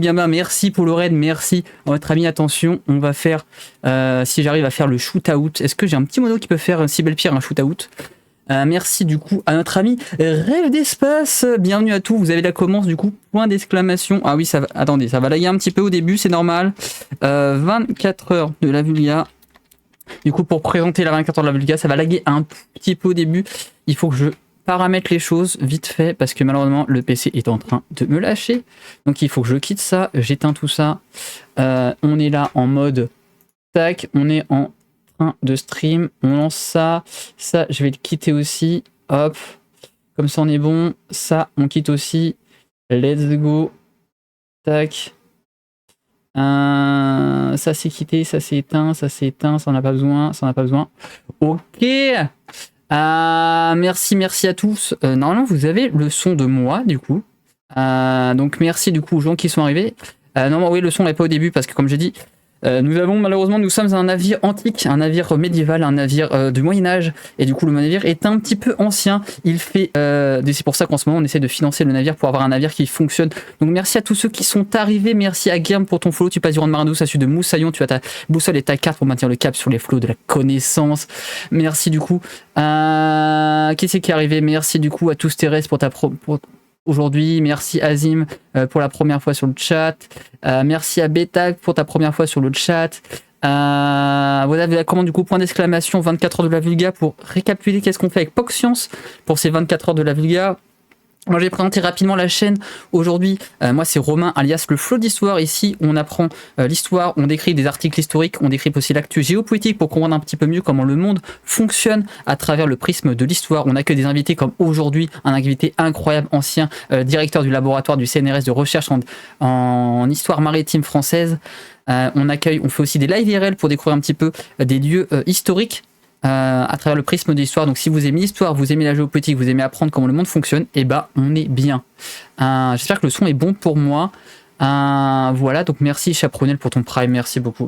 Bien, ben, merci pour le raid, merci notre ami. Attention, on va faire, si j'arrive à faire le shoot-out. Est-ce que j'ai un petit mono qui peut faire si belle pierre un shoot-out? Merci du coup à notre ami Rêve d'Espace. Bienvenue à tous. Vous avez la commence du coup, point d'exclamation. Ah oui, ça va. Attendez, ça va laguer un petit peu au début, c'est normal. 24 heures de la Vulga. Du coup, pour présenter la 24 heures de la Vulga, ça va laguer un petit peu au début. Il faut que je paramètre les choses vite fait parce que malheureusement le PC est en train de me lâcher. Donc il faut que je quitte ça. J'éteins tout ça. On est là en mode tac. On est en train de stream. On lance ça. Ça, je vais le quitter aussi. Hop. Comme ça, on est bon. Ça, on quitte aussi. Let's go. Tac. Ça c'est quitté, ça c'est éteint, ça c'est éteint, ça en a pas besoin, ça en a pas besoin. Ok. Merci à tous. Normalement vous avez le son de moi du coup. Donc merci du coup aux gens qui sont arrivés. Normalement oui, le son n'est pas au début parce que comme j'ai dit, nous sommes un navire antique, un navire médiéval, un navire du Moyen-Âge, et du coup le navire est un petit peu ancien. C'est pour ça qu'en ce moment on essaie de financer le navire pour avoir un navire qui fonctionne. Donc merci à tous ceux qui sont arrivés, merci à Guillaume pour ton follow, tu passes du rang de Marindous à celui de Moussaillon, tu as ta boussole et ta carte pour maintenir le cap sur les flots de la connaissance. Merci du coup à... Qui c'est qui est arrivé? Merci du coup à tous Thérèse pour aujourd'hui. Merci Azim pour la première fois sur le chat. Merci à Betag pour ta première fois sur le chat. Voilà la commande du coup, point d'exclamation, 24 heures de la Vulga pour récapituler qu'est-ce qu'on fait avec PogScience pour ces 24 heures de la Vulga. Moi, je vais présenter rapidement la chaîne. Aujourd'hui, moi, c'est Romain, alias le Flow d'Histoire. Ici, on apprend l'histoire, on décrit des articles historiques, on décrit aussi l'actu géopolitique pour comprendre un petit peu mieux comment le monde fonctionne à travers le prisme de l'histoire. On accueille des invités comme aujourd'hui, un invité incroyable, ancien directeur du laboratoire du CNRS de recherche en histoire maritime française. On fait aussi des live IRL pour découvrir un petit peu des lieux historiques. À travers le prisme de l'histoire. Donc si vous aimez l'histoire, vous aimez la géopolitique, vous aimez apprendre comment le monde fonctionne, et bah on est bien. J'espère que le son est bon pour moi. Voilà, donc merci Chaperonel pour ton Prime, merci beaucoup.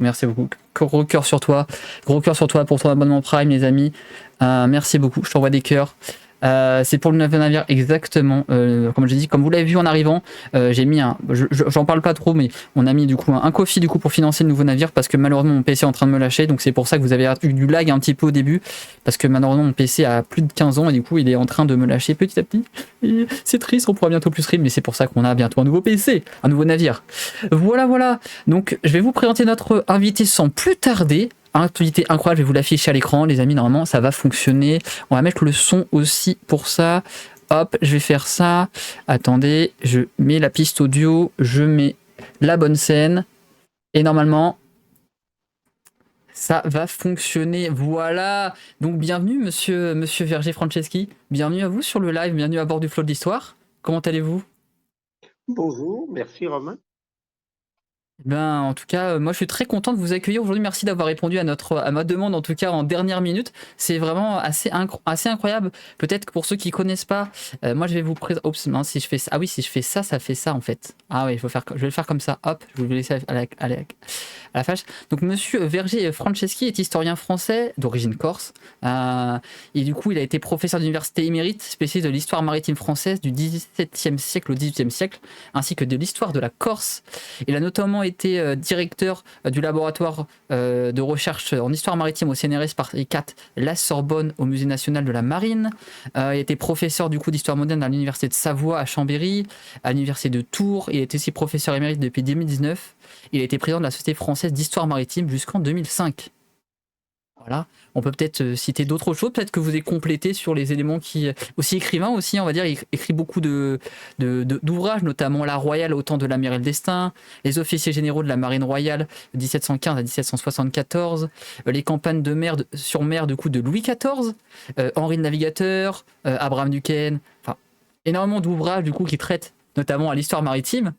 Gros cœur sur toi pour ton abonnement Prime les amis. Merci beaucoup, je t'envoie des cœurs. C'est pour le navire exactement, comme j'ai dit, comme vous l'avez vu en arrivant, j'ai mis j'en parle pas trop, mais on a mis du coup un coffee du coup pour financer le nouveau navire parce que malheureusement mon PC est en train de me lâcher, donc c'est pour ça que vous avez eu du lag un petit peu au début parce que malheureusement mon PC a plus de 15 ans et du coup il est en train de me lâcher petit à petit. Et c'est triste, on pourra bientôt plus stream, mais c'est pour ça qu'on a bientôt un nouveau PC, un nouveau navire. Voilà. Donc je vais vous présenter notre invité sans plus tarder. Invité incroyable, je vais vous l'afficher à l'écran, les amis, normalement ça va fonctionner. On va mettre le son aussi pour ça. Hop, je vais faire ça. Attendez, je mets la piste audio, je mets la bonne scène. Et normalement, ça va fonctionner. Voilà. Donc bienvenue, monsieur Verger-Franceschi. Bienvenue à vous sur le live, bienvenue à bord du Flow de l'Histoire. Comment allez-vous? Bonjour, merci Romain. Ben, en tout cas, moi je suis très content de vous accueillir aujourd'hui. Merci d'avoir répondu à ma demande, en tout cas en dernière minute. C'est vraiment assez incroyable. Peut-être que pour ceux qui connaissent pas, moi je vais vous présenter. Oups, non, si je fais ça, ah oui, si je fais ça, ça fait ça en fait. Ah oui, je vais le faire comme ça. Hop, je vais vous laisser à la fâche. Donc monsieur Verger-Franceschi est historien français d'origine corse. Et du coup, il a été professeur d'université émérite, spécialiste de l'histoire maritime française du XVIIe siècle au XVIIIe siècle, ainsi que de l'histoire de la Corse. Il a notamment été directeur du laboratoire de recherche en histoire maritime au CNRS Paris 4, la Sorbonne, au Musée national de la marine. Il a été professeur du coup d'histoire moderne à l'université de Savoie à Chambéry, à l'université de Tours. Il est aussi professeur émérite depuis 2019. Il a été président de la Société française d'histoire maritime jusqu'en 2005. Voilà. On peut peut-être citer d'autres choses, peut-être que vous avez complété sur les éléments qui... Aussi écrivain aussi, on va dire, il écrit beaucoup d'ouvrages, notamment La Royale au temps de l'amiral d'Estaing, Les officiers généraux de la marine royale de 1715 à 1774, Les campagnes de mer sur mer de Louis XIV, Henri le Navigateur, Abraham Duquesne, enfin énormément d'ouvrages du coup qui traitent notamment à l'histoire maritime.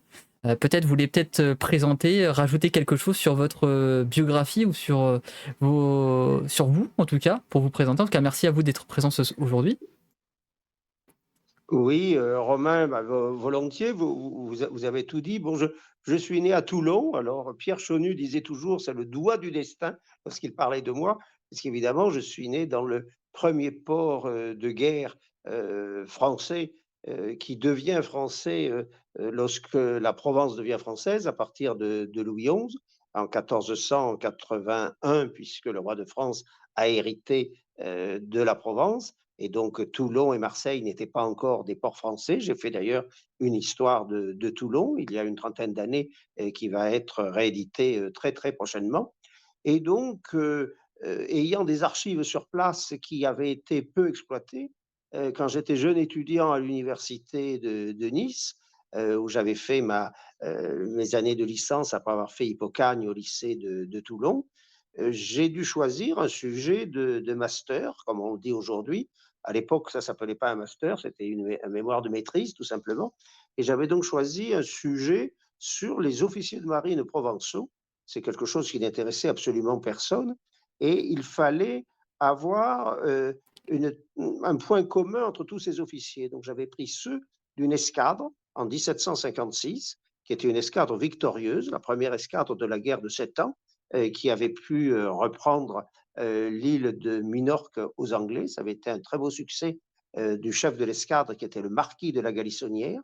Peut-être vous voulez présenter, rajouter quelque chose sur votre biographie ou sur vous en tout cas, pour vous présenter. En tout cas, merci à vous d'être présent aujourd'hui. Oui, Romain, volontiers, vous avez tout dit. Bon, je suis né à Toulon. Alors, Pierre Chaunu disait toujours, c'est le doigt du destin, lorsqu'il parlait de moi, parce qu'évidemment, je suis né dans le premier port de guerre français qui devient français lorsque la Provence devient française à partir de Louis XI en 1481, puisque le roi de France a hérité de la Provence. Et donc Toulon et Marseille n'étaient pas encore des ports français. J'ai fait d'ailleurs une histoire de Toulon il y a une trentaine d'années qui va être rééditée très très prochainement. Et donc, ayant des archives sur place qui avaient été peu exploitées, quand j'étais jeune étudiant à l'université de Nice, où j'avais fait mes années de licence après avoir fait Hippocagne au lycée de Toulon, j'ai dû choisir un sujet de master, comme on dit aujourd'hui. À l'époque, ça ne s'appelait pas un master, c'était un mémoire de maîtrise, tout simplement. Et j'avais donc choisi un sujet sur les officiers de marine provençaux. C'est quelque chose qui n'intéressait absolument personne. Et il fallait avoir un point commun entre tous ces officiers. Donc j'avais pris ceux d'une escadre en 1756, qui était une escadre victorieuse, la première escadre de la guerre de 7 ans, qui avait pu reprendre l'île de Minorque aux Anglais. Ça avait été un très beau succès du chef de l'escadre, qui était le marquis de la Galissonnière.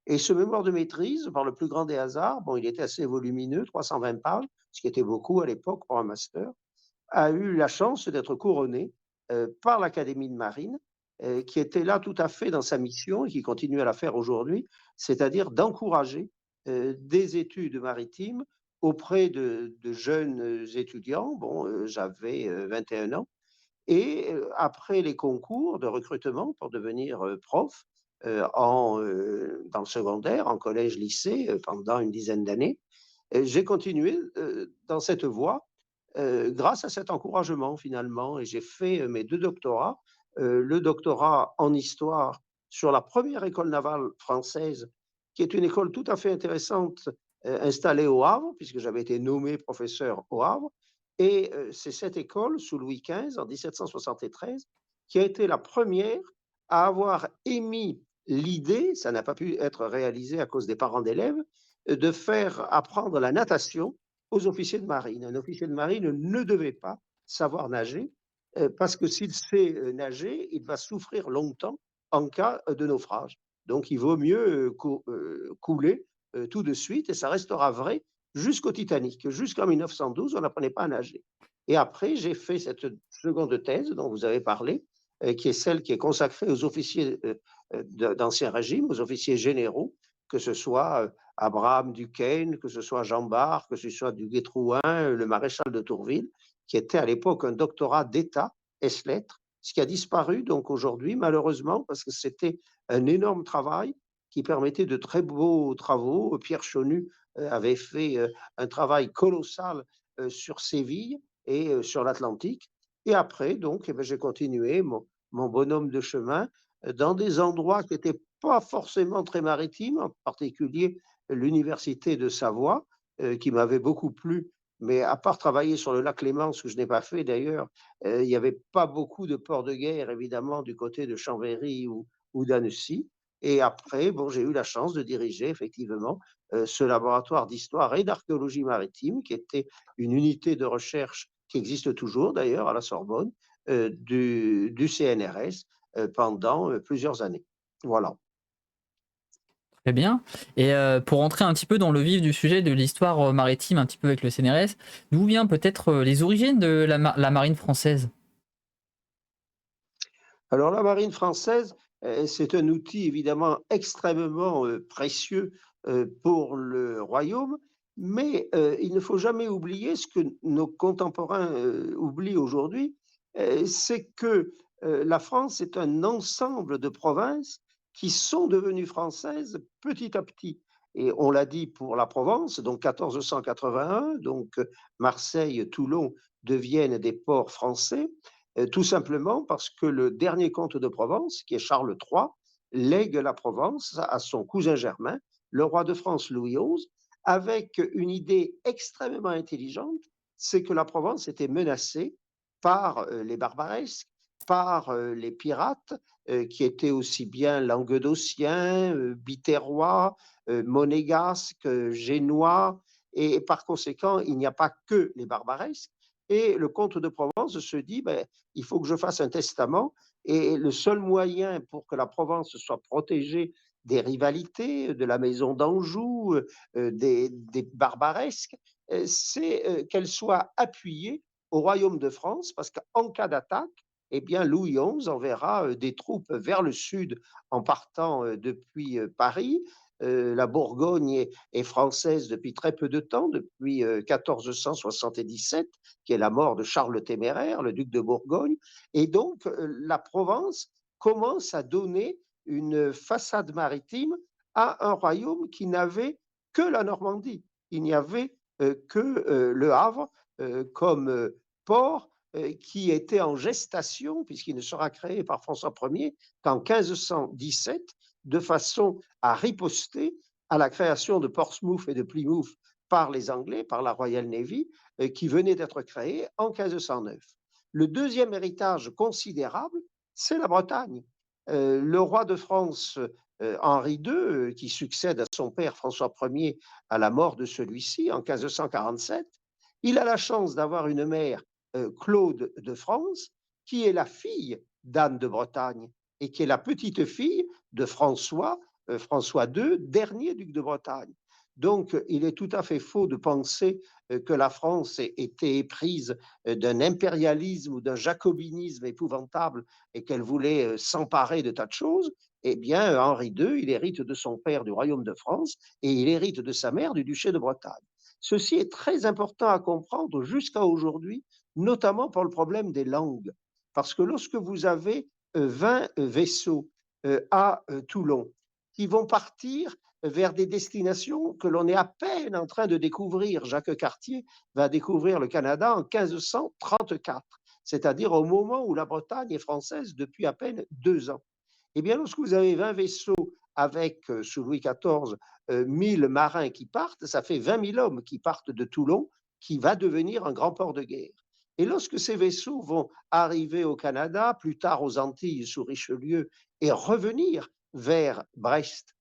Et ce mémoire de maîtrise, par le plus grand des hasards, bon, il était assez volumineux, 320 pages, ce qui était beaucoup à l'époque pour un master, a eu la chance d'être couronné par l'Académie de marine, qui était là tout à fait dans sa mission et qui continue à la faire aujourd'hui, c'est-à-dire d'encourager des études maritimes auprès de jeunes étudiants. Bon, j'avais 21 ans. Et après les concours de recrutement pour devenir prof dans le secondaire, en collège, lycée, pendant une dizaine d'années, j'ai continué dans cette voie grâce à cet encouragement finalement. Et j'ai fait mes 2 doctorats, le doctorat en histoire sur la première école navale française, qui est une école tout à fait intéressante, installée au Havre, puisque j'avais été nommé professeur au Havre. Et c'est cette école, sous Louis XV, en 1773, qui a été la première à avoir émis l'idée, ça n'a pas pu être réalisé à cause des parents d'élèves, de faire apprendre la natation aux officiers de marine. Un officier de marine ne devait pas savoir nager, parce que s'il sait nager, il va souffrir longtemps en cas de naufrage. Donc il vaut mieux couler tout de suite, et ça restera vrai jusqu'au Titanic. Jusqu'en 1912, on n'apprenait pas à nager. Et après, j'ai fait cette seconde thèse dont vous avez parlé, qui est celle qui est consacrée aux officiers d'Ancien Régime, aux officiers généraux, que ce soit Abraham Duquesne, que ce soit Jean Bart, que ce soit Duguay-Trouin, le maréchal de Tourville, qui était à l'époque un doctorat d'État, ès-lettres, ce qui a disparu donc aujourd'hui, malheureusement, parce que c'était un énorme travail qui permettait de très beaux travaux. Pierre Chonu avait fait un travail colossal sur Séville et sur l'Atlantique. Et après, donc, eh bien, j'ai continué mon bonhomme de chemin dans des endroits qui n'étaient pas forcément très maritimes, en particulier l'université de Savoie, qui m'avait beaucoup plu. Mais à part travailler sur le lac Léman, ce que je n'ai pas fait d'ailleurs, il n'y avait pas beaucoup de ports de guerre, évidemment, du côté de Chambéry ou d'Annecy. Et après, bon, j'ai eu la chance de diriger effectivement ce laboratoire d'histoire et d'archéologie maritime, qui était une unité de recherche qui existe toujours d'ailleurs à la Sorbonne, du CNRS pendant plusieurs années. Voilà. Très bien. Et pour rentrer un petit peu dans le vif du sujet de l'histoire maritime, un petit peu avec le CNRS, d'où vient peut-être les origines de la marine française? Alors la marine française, c'est un outil évidemment extrêmement précieux pour le royaume, mais il ne faut jamais oublier ce que nos contemporains oublient aujourd'hui, c'est que la France est un ensemble de provinces qui sont devenues françaises petit à petit. Et on l'a dit pour la Provence, donc 1481, donc Marseille, Toulon deviennent des ports français. Tout simplement parce que le dernier comte de Provence, qui est Charles III, lègue la Provence à son cousin germain, le roi de France Louis XI, avec une idée extrêmement intelligente, c'est que la Provence était menacée par les barbaresques, par les pirates, qui étaient aussi bien languedociens, biterrois, monégasques, génois, et par conséquent, il n'y a pas que les barbaresques. Et le comte de Provence se dit, ben, il faut que je fasse un testament Et le seul moyen pour que la Provence soit protégée des rivalités, de la maison d'Anjou, des barbaresques, c'est qu'elle soit appuyée au royaume de France, parce qu'en cas d'attaque, eh bien, Louis XI enverra des troupes vers le sud en partant depuis Paris. La Bourgogne est française depuis très peu de temps, depuis 1477, qui est la mort de Charles le Téméraire, le duc de Bourgogne. Et donc, la Provence commence à donner une façade maritime à un royaume qui n'avait que la Normandie. Il n'y avait que le Havre comme port qui était en gestation, puisqu'il ne sera créé par François Ier qu'en 1517, de façon à riposter à la création de Portsmouth et de Plymouth par les Anglais, par la Royal Navy, qui venait d'être créée en 1509. Le deuxième héritage considérable, c'est la Bretagne. Le roi de France, Henri II, qui succède à son père François Ier à la mort de celui-ci en 1547, il a la chance d'avoir une mère, Claude de France, qui est la fille d'Anne de Bretagne et qui est la petite fille de François II, dernier duc de Bretagne. Donc, il est tout à fait faux de penser que la France était éprise d'un impérialisme ou d'un jacobinisme épouvantable et qu'elle voulait s'emparer de tas de choses. Eh bien, Henri II, il hérite de son père du royaume de France et il hérite de sa mère du duché de Bretagne. Ceci est très important à comprendre jusqu'à aujourd'hui, notamment pour le problème des langues. Parce que lorsque vous avez 20 vaisseaux à Toulon qui vont partir vers des destinations que l'on est à peine en train de découvrir. Jacques Cartier va découvrir le Canada en 1534, c'est-à-dire au moment où la Bretagne est française depuis à peine 2 ans. Eh bien, lorsque vous avez 20 vaisseaux avec, sous Louis XIV, 1000 marins qui partent, ça fait 20 000 hommes qui partent de Toulon, qui va devenir un grand port de guerre. Et lorsque ces vaisseaux vont arriver au Canada, plus tard aux Antilles sous Richelieu, et revenir vers Brest,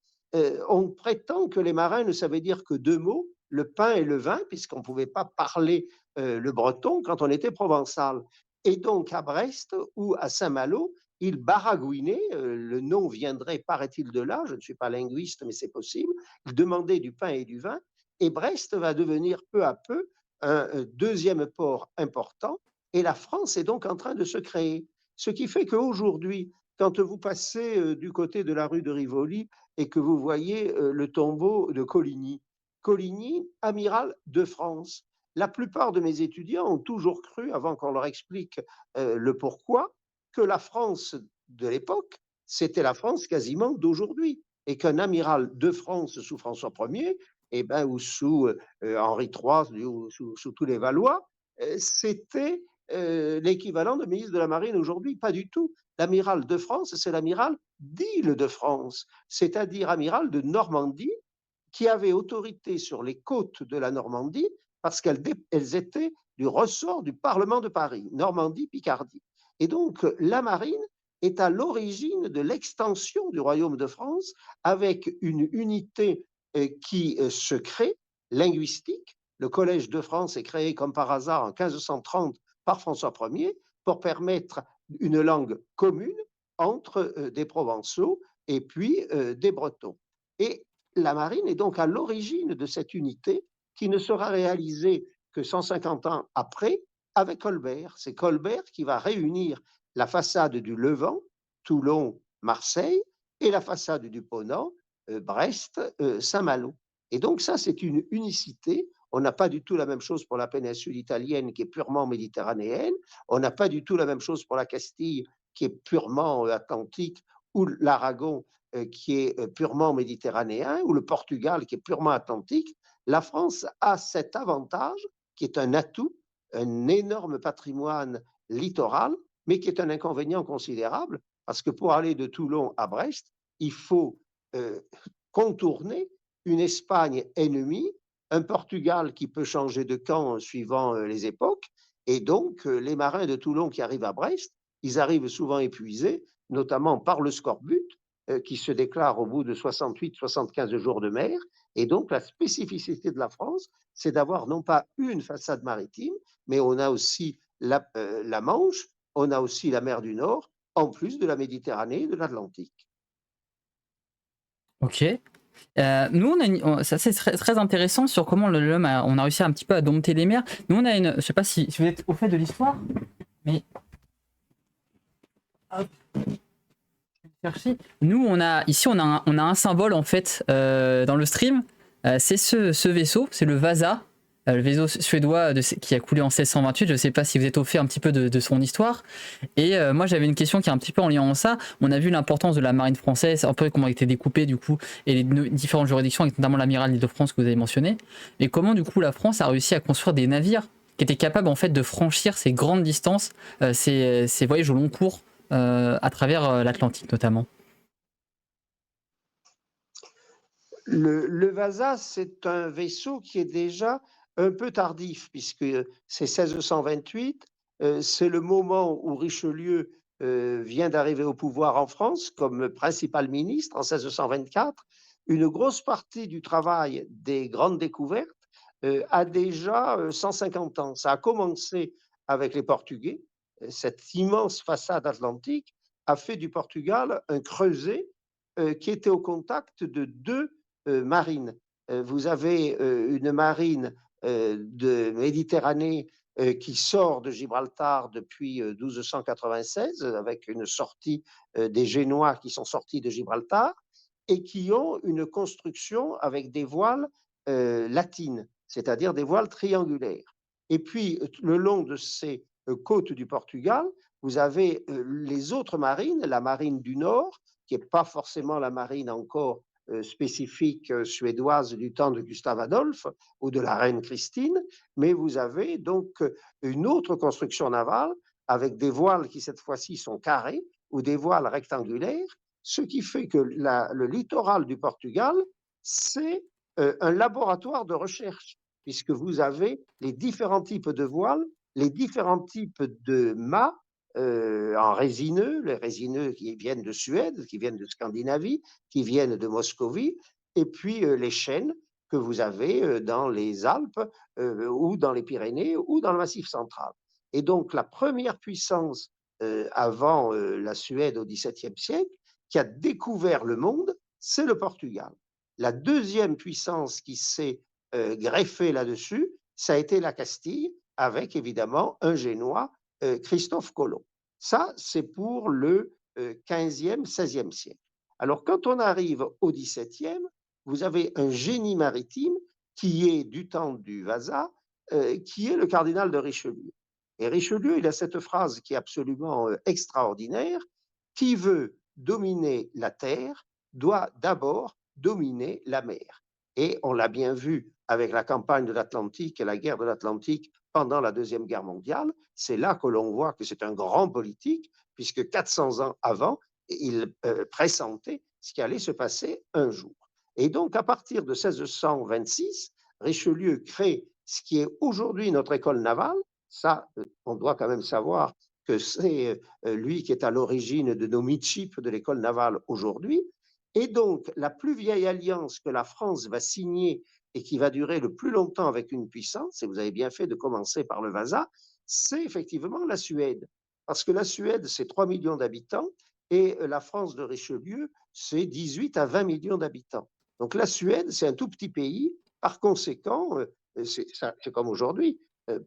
on prétend que les marins ne savaient dire que 2 mots, le pain et le vin, puisqu'on ne pouvait pas parler le breton quand on était provençal. Et donc à Brest ou à Saint-Malo, ils baragouinaient, le nom viendrait, paraît-il, de là, je ne suis pas linguiste, mais c'est possible, ils demandaient du pain et du vin, et Brest va devenir peu à peu un deuxième port important, et la France est donc en train de se créer. Ce qui fait qu'aujourd'hui, quand vous passez du côté de la rue de Rivoli et que vous voyez le tombeau de Coligny, Coligny, amiral de France, la plupart de mes étudiants ont toujours cru, avant qu'on leur explique le pourquoi, que la France de l'époque, c'était la France quasiment d'aujourd'hui, et qu'un amiral de France sous François Ier, eh ben, ou sous Henri III, ou sous tous les Valois, c'était l'équivalent de ministre de la Marine aujourd'hui. Pas du tout. L'amiral de France, c'est l'amiral d'Île-de-France, c'est-à-dire amiral de Normandie, qui avait autorité sur les côtes de la Normandie parce qu'elles étaient du ressort du Parlement de Paris, Normandie-Picardie. Et donc, la marine est à l'origine de l'extension du Royaume de France avec une unité qui se crée, linguistique. Le Collège de France est créé comme par hasard en 1530 par François Ier pour permettre une langue commune entre des Provençaux et puis des Bretons. Et la marine est donc à l'origine de cette unité qui ne sera réalisée que 150 ans après avec Colbert. C'est Colbert qui va réunir la façade du Levant, Toulon, Marseille, et la façade du Ponant, Brest, Saint-Malo. Et donc ça, c'est une unicité. On n'a pas du tout la même chose pour la péninsule italienne qui est purement méditerranéenne. On n'a pas du tout la même chose pour la Castille qui est purement atlantique, ou l'Aragon qui est purement méditerranéen, ou le Portugal qui est purement atlantique. La France a cet avantage qui est un atout, un énorme patrimoine littoral, mais qui est un inconvénient considérable, parce que pour aller de Toulon à Brest, il faut contourner une Espagne ennemie, un Portugal qui peut changer de camp suivant les époques, et donc les marins de Toulon qui arrivent à Brest, ils arrivent souvent épuisés, notamment par le scorbut, qui se déclare au bout de 68-75 jours de mer. Et donc, la spécificité de la France, c'est d'avoir non pas une façade maritime, mais on a aussi la Manche, on a aussi la mer du Nord, en plus de la Méditerranée et de l'Atlantique. Ok. Nous, ça c'est très intéressant sur comment l'homme on a réussi un petit peu à dompter les mers. Nous, on a je sais pas si vous êtes au fait de l'histoire, mais hop, chercher. Nous, ici, on a un symbole en fait dans le stream. C'est ce vaisseau, c'est le Vasa, le vaisseau suédois qui a coulé en 1628. Je ne sais pas si vous êtes au fait un petit peu de son histoire. Et moi, j'avais une question qui est un petit peu en lien avec ça. On a vu l'importance de la marine française, un peu comment elle a été découpée du coup, et les différentes juridictions, avec notamment l'amiral d'Île-de-France que vous avez mentionné. Et comment du coup la France a réussi à construire des navires qui étaient capables en fait de franchir ces grandes distances, ces voyages au long cours à travers l'Atlantique notamment. Le Vasa, c'est un vaisseau qui est déjà un peu tardif, puisque c'est 1628, c'est le moment où Richelieu vient d'arriver au pouvoir en France comme principal ministre en 1624. Une grosse partie du travail des grandes découvertes a déjà 150 ans. Ça a commencé avec les Portugais. Cette immense façade atlantique a fait du Portugal un creuset qui était au contact de deux marines. Vous avez une marine de Méditerranée qui sort de Gibraltar depuis 1296 avec une sortie des Génois qui sont sortis de Gibraltar et qui ont une construction avec des voiles latines, c'est-à-dire des voiles triangulaires. Et puis, le long de ces côtes du Portugal, vous avez les autres marines, la marine du Nord, qui n'est pas forcément la marine encore spécifique suédoise du temps de Gustave Adolphe ou de la reine Christine, mais vous avez donc une autre construction navale avec des voiles qui cette fois-ci sont carrés ou des voiles rectangulaires, ce qui fait que le littoral du Portugal, c'est un laboratoire de recherche, puisque vous avez les différents types de voiles, les différents types de mâts en résineux, les résineux qui viennent de Suède, qui viennent de Scandinavie, qui viennent de Moscovie, et puis les chênes que vous avez dans les Alpes ou dans les Pyrénées ou dans le Massif central. Et donc la première puissance avant la Suède au XVIIe siècle, qui a découvert le monde, c'est le Portugal. La deuxième puissance qui s'est greffée là-dessus, ça a été la Castille, avec évidemment un Génois, Christophe Colomb. Ça, c'est pour le 15e, 16e siècle. Alors, quand on arrive au 17e, vous avez un génie maritime qui est du temps du Vasa, qui est le cardinal de Richelieu. Et Richelieu, il a cette phrase qui est absolument extraordinaire, qui veut dominer la terre doit d'abord dominer la mer. Et on l'a bien vu avec la campagne de l'Atlantique et la guerre de l'Atlantique pendant la Deuxième Guerre mondiale. C'est là que l'on voit que c'est un grand politique, puisque 400 ans avant, il pressentait ce qui allait se passer un jour. Et donc, à partir de 1626, Richelieu crée ce qui est aujourd'hui notre école navale. Ça, on doit quand même savoir que c'est lui qui est à l'origine de nos midships de l'école navale aujourd'hui. Et donc, la plus vieille alliance que la France va signer et qui va durer le plus longtemps avec une puissance, et vous avez bien fait de commencer par le Vasa, c'est effectivement la Suède. Parce que la Suède, c'est 3 millions d'habitants et la France de Richelieu, c'est 18 à 20 millions d'habitants. Donc la Suède, c'est un tout petit pays. Par conséquent, c'est comme aujourd'hui,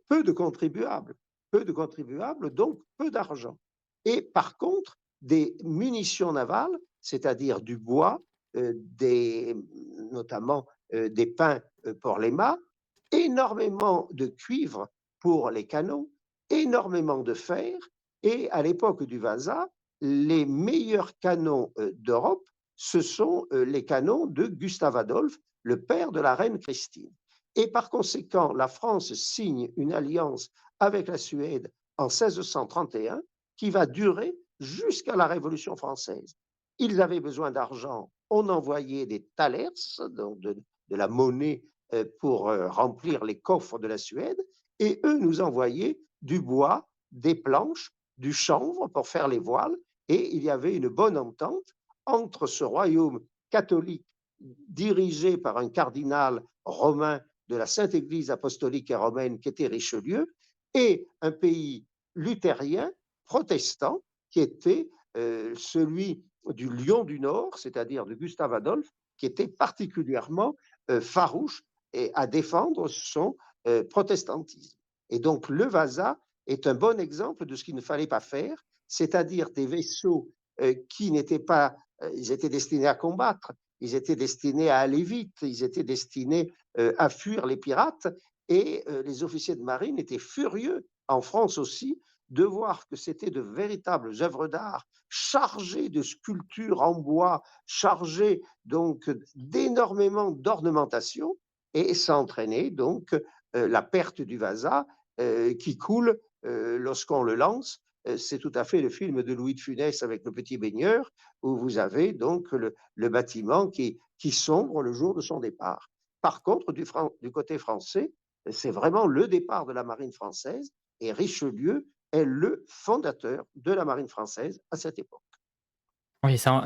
peu de contribuables. Peu de contribuables, donc peu d'argent. Et par contre, des munitions navales, c'est-à-dire du bois, notamment des pins pour les mâts, énormément de cuivre pour les canons, énormément de fer, et à l'époque du Vasa, les meilleurs canons d'Europe, ce sont les canons de Gustave Adolphe, le père de la reine Christine. Et par conséquent, la France signe une alliance avec la Suède en 1631 qui va durer jusqu'à la Révolution française. Ils avaient besoin d'argent, on envoyait des thalers, donc de la monnaie pour remplir les coffres de la Suède, et eux nous envoyaient du bois, des planches, du chanvre pour faire les voiles, et il y avait une bonne entente entre ce royaume catholique dirigé par un cardinal romain de la Sainte Église apostolique et romaine qui était Richelieu, et un pays luthérien, protestant, qui était celui du Lion du Nord, c'est-à-dire de Gustave Adolphe, qui était particulièrement farouche et à défendre son protestantisme. Et donc le Vasa est un bon exemple de ce qu'il ne fallait pas faire, c'est-à-dire des vaisseaux qui n'étaient pas, ils étaient destinés à combattre, ils étaient destinés à aller vite, ils étaient destinés à fuir les pirates, et les officiers de marine étaient furieux, en France aussi, de voir que c'était de véritables œuvres d'art chargées de sculptures en bois, chargées donc d'énormément d'ornementation, et ça entraînait donc la perte du Vasa qui coule lorsqu'on le lance. C'est tout à fait le film de Louis de Funès avec le petit baigneur, où vous avez donc le bâtiment qui sombre le jour de son départ. Par contre, du côté français, c'est vraiment le départ de la marine française, et Richelieu est le fondateur de la marine française à cette époque. Oui, oui, ça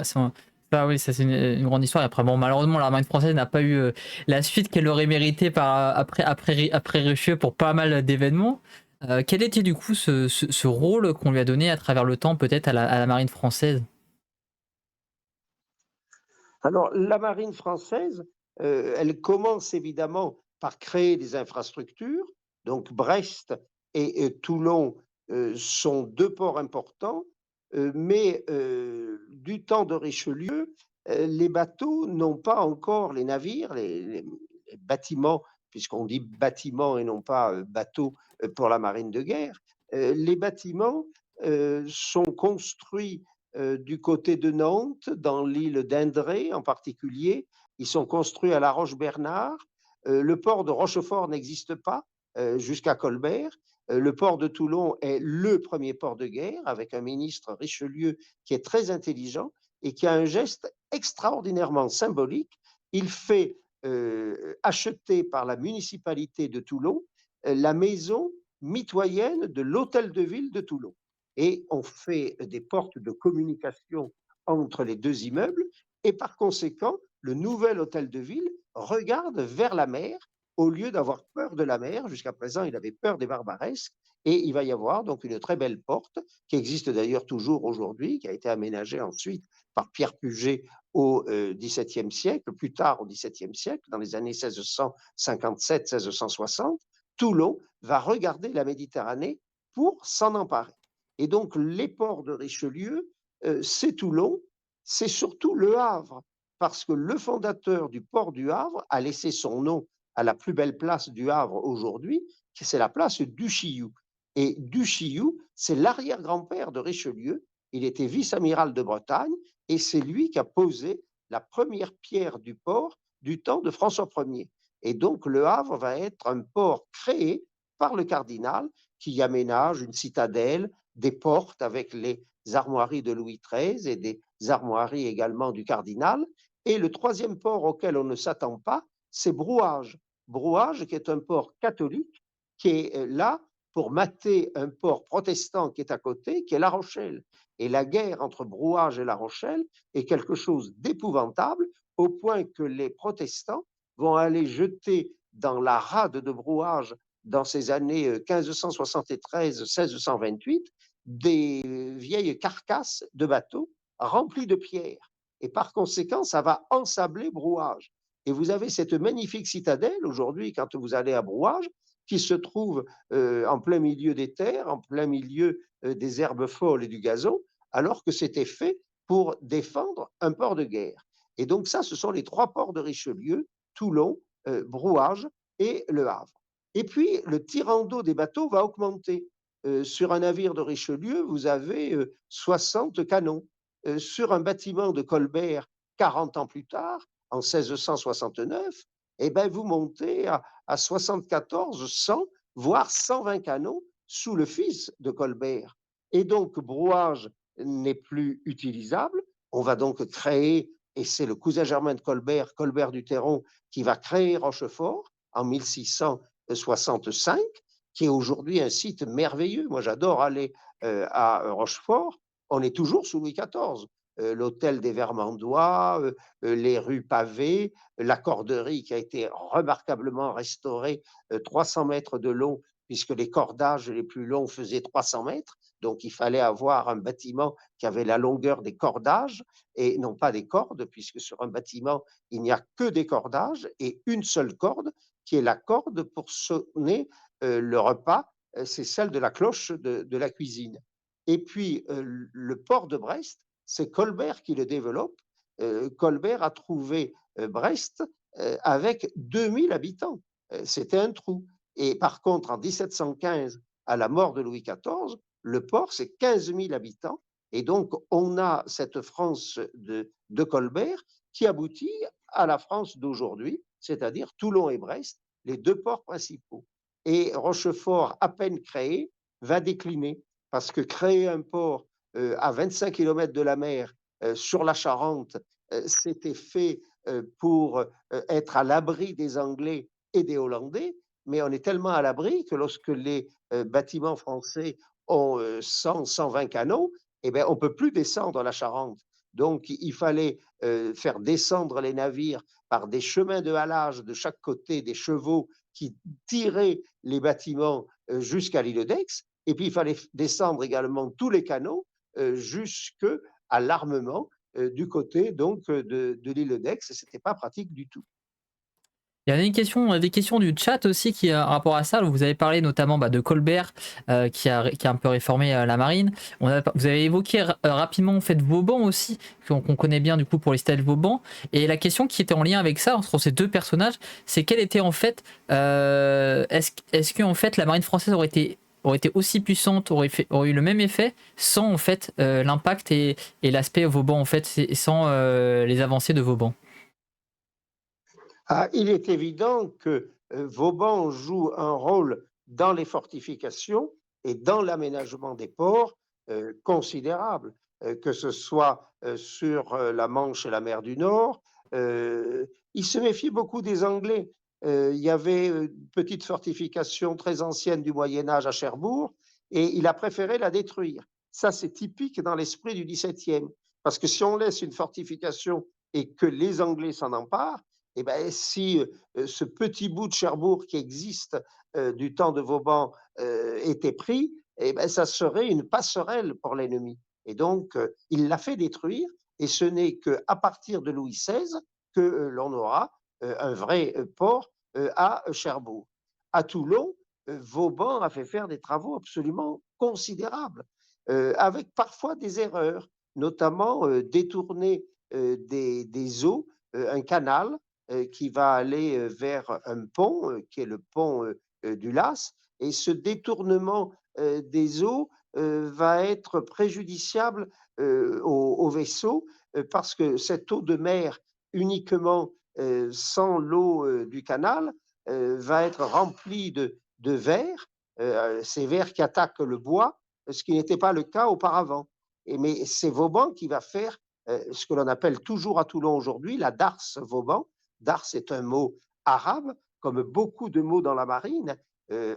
c'est une grande histoire. Et après, bon, malheureusement, la marine française n'a pas eu la suite qu'elle aurait mérité après Richelieu pour pas mal d'événements. Quel était du coup ce rôle qu'on lui a donné à travers le temps, peut-être à la marine française? Alors, la marine française, elle commence évidemment par créer des infrastructures. Donc, Brest et Toulon sont deux ports importants, mais du temps de Richelieu, les bateaux n'ont pas encore, les navires, les bâtiments, puisqu'on dit bâtiments et non pas bateaux pour la marine de guerre, les bâtiments sont construits du côté de Nantes, dans l'île d'Indré en particulier. Ils sont construits à La Roche-Bernard. Le port de Rochefort n'existe pas jusqu'à Colbert. Le port de Toulon est le premier port de guerre, avec un ministre Richelieu qui est très intelligent et qui a un geste extraordinairement symbolique. Il fait acheter par la municipalité de Toulon la maison mitoyenne de l'hôtel de ville de Toulon. Et on fait des portes de communication entre les deux immeubles, et par conséquent, le nouvel hôtel de ville regarde vers la mer au lieu d'avoir peur de la mer. Jusqu'à présent, il avait peur des barbaresques, et il va y avoir donc une très belle porte qui existe d'ailleurs toujours aujourd'hui, qui a été aménagée ensuite par Pierre Puget au XVIIe siècle, plus tard au XVIIe siècle, dans les années 1657-1660. Toulon va regarder la Méditerranée pour s'en emparer. Et donc, les ports de Richelieu, c'est Toulon, c'est surtout Le Havre, parce que le fondateur du port du Havre a laissé son nom à la plus belle place du Havre aujourd'hui, c'est la place Duchillou. Et Duchillou, c'est l'arrière-grand-père de Richelieu. Il était vice-amiral de Bretagne, et c'est lui qui a posé la première pierre du port du temps de François Ier. Et donc, Le Havre va être un port créé par le cardinal qui y aménage une citadelle, des portes avec les armoiries de Louis XIII et des armoiries également du cardinal. Et le troisième port auquel on ne s'attend pas, c'est Brouage. Brouage, qui est un port catholique, qui est là pour mater un port protestant qui est à côté, qui est La Rochelle. Et la guerre entre Brouage et La Rochelle est quelque chose d'épouvantable, au point que les protestants vont aller jeter dans la rade de Brouage dans ces années 1573-1628 des vieilles carcasses de bateaux remplies de pierres. Et par conséquent, ça va ensabler Brouage. Et vous avez cette magnifique citadelle aujourd'hui, quand vous allez à Brouage, qui se trouve en plein milieu des terres, en plein milieu des herbes folles et du gazon, alors que c'était fait pour défendre un port de guerre. Et donc ça, ce sont les trois ports de Richelieu, Toulon, Brouage et Le Havre. Et puis, le tirant d'eau des bateaux va augmenter. Sur un navire de Richelieu, vous avez 60 canons. Sur un bâtiment de Colbert, 40 ans plus tard, en 1669, eh ben, vous montez à 74, 100, voire 120 canons sous le fils de Colbert. Et donc, Brouage n'est plus utilisable. On va donc créer, et c'est le cousin germain de Colbert, Colbert du Terron, qui va créer Rochefort en 1665, qui est aujourd'hui un site merveilleux. Moi, j'adore aller à Rochefort. On est toujours sous Louis XIV. L'hôtel des Vermandois, les rues pavées, la corderie qui a été remarquablement restaurée, 300 mètres de long, puisque les cordages les plus longs faisaient 300 mètres. Donc, il fallait avoir un bâtiment qui avait la longueur des cordages et non pas des cordes, puisque sur un bâtiment, il n'y a que des cordages et une seule corde, qui est la corde pour sonner le repas, c'est celle de la cloche de la cuisine. Et puis, le port de Brest, c'est Colbert qui le développe. Colbert a trouvé Brest avec 2000 habitants. C'était un trou. Et par contre, en 1715, à la mort de Louis XIV, le port, c'est 15 000 habitants. Et donc, on a cette France de Colbert qui aboutit à la France d'aujourd'hui, c'est-à-dire Toulon et Brest, les deux ports principaux. Et Rochefort, à peine créé, va décliner, parce que créer un port à 25 km de la mer sur la Charente, c'était fait pour être à l'abri des Anglais et des Hollandais, mais on est tellement à l'abri que lorsque les bâtiments français ont 100, 120 canons, eh bien, on ne peut plus descendre la Charente. Donc, il fallait faire descendre les navires par des chemins de halage de chaque côté, des chevaux qui tiraient les bâtiments jusqu'à l'île d'Aix. Et puis, il fallait descendre également tous les canaux jusqu'à l'armement du côté donc de l'île d'Aix. Ce n'était pas pratique du tout. Il y a une question, des questions du chat aussi qui a un rapport à ça. Vous avez parlé notamment de Colbert qui a un peu réformé la marine. Vous avez évoqué rapidement en fait Vauban aussi, qu'on connaît bien du coup pour les stèles Vauban. Et la question qui était en lien avec ça entre ces deux personnages, c'est quelle était en fait, est-ce que en fait la marine française aurait été aussi puissante, aurait eu le même effet sans en fait l'impact et l'aspect Vauban en fait, sans les avancées de Vauban. Ah, il est évident que Vauban joue un rôle dans les fortifications et dans l'aménagement des ports considérable, que ce soit sur la Manche et la mer du Nord. Il se méfie beaucoup des Anglais. Il y avait une petite fortification très ancienne du Moyen Âge à Cherbourg et il a préféré la détruire. Ça, c'est typique dans l'esprit du XVIIe, parce que si on laisse une fortification et que les Anglais s'en emparent, eh bien, si ce petit bout de Cherbourg qui existe du temps de Vauban était pris, eh bien, ça serait une passerelle pour l'ennemi. Et donc, il l'a fait détruire, et ce n'est qu'à partir de Louis XVI que l'on aura un vrai port à Cherbourg. À Toulon, Vauban a fait faire des travaux absolument considérables, avec parfois des erreurs, notamment détourner des eaux, un canal qui va aller vers un pont, qui est le pont du Las, et ce détournement des eaux va être préjudiciable au vaisseau parce que cette eau de mer uniquement sans l'eau du canal va être remplie de vers, ces vers qui attaquent le bois, ce qui n'était pas le cas auparavant. Mais c'est Vauban qui va faire ce que l'on appelle toujours à Toulon aujourd'hui la darse Vauban. Darse est un mot arabe, comme beaucoup de mots dans la marine.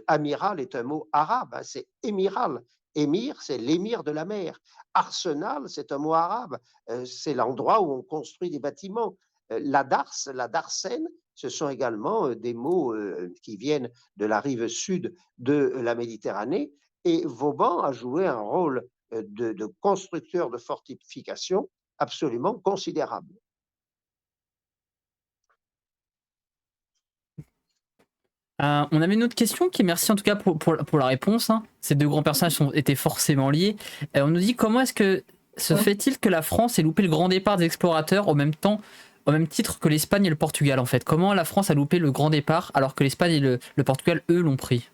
Amiral est un mot arabe, hein, c'est émiral. Émir, c'est l'émir de la mer. Arsenal, c'est un mot arabe, c'est l'endroit où on construit des bâtiments. La darse, la darsène, ce sont également des mots qui viennent de la rive sud de la Méditerranée. Et Vauban a joué un rôle de constructeur de fortifications absolument considérable. On avait une autre question qui est merci en tout cas pour la réponse. Hein. Ces deux grands personnages étaient forcément liés. On nous dit comment est-ce que se fait-il que la France ait loupé le grand départ des explorateurs au même titre que l'Espagne et le Portugal en fait. Comment la France a loupé le grand départ alors que l'Espagne et le Portugal eux l'ont pris?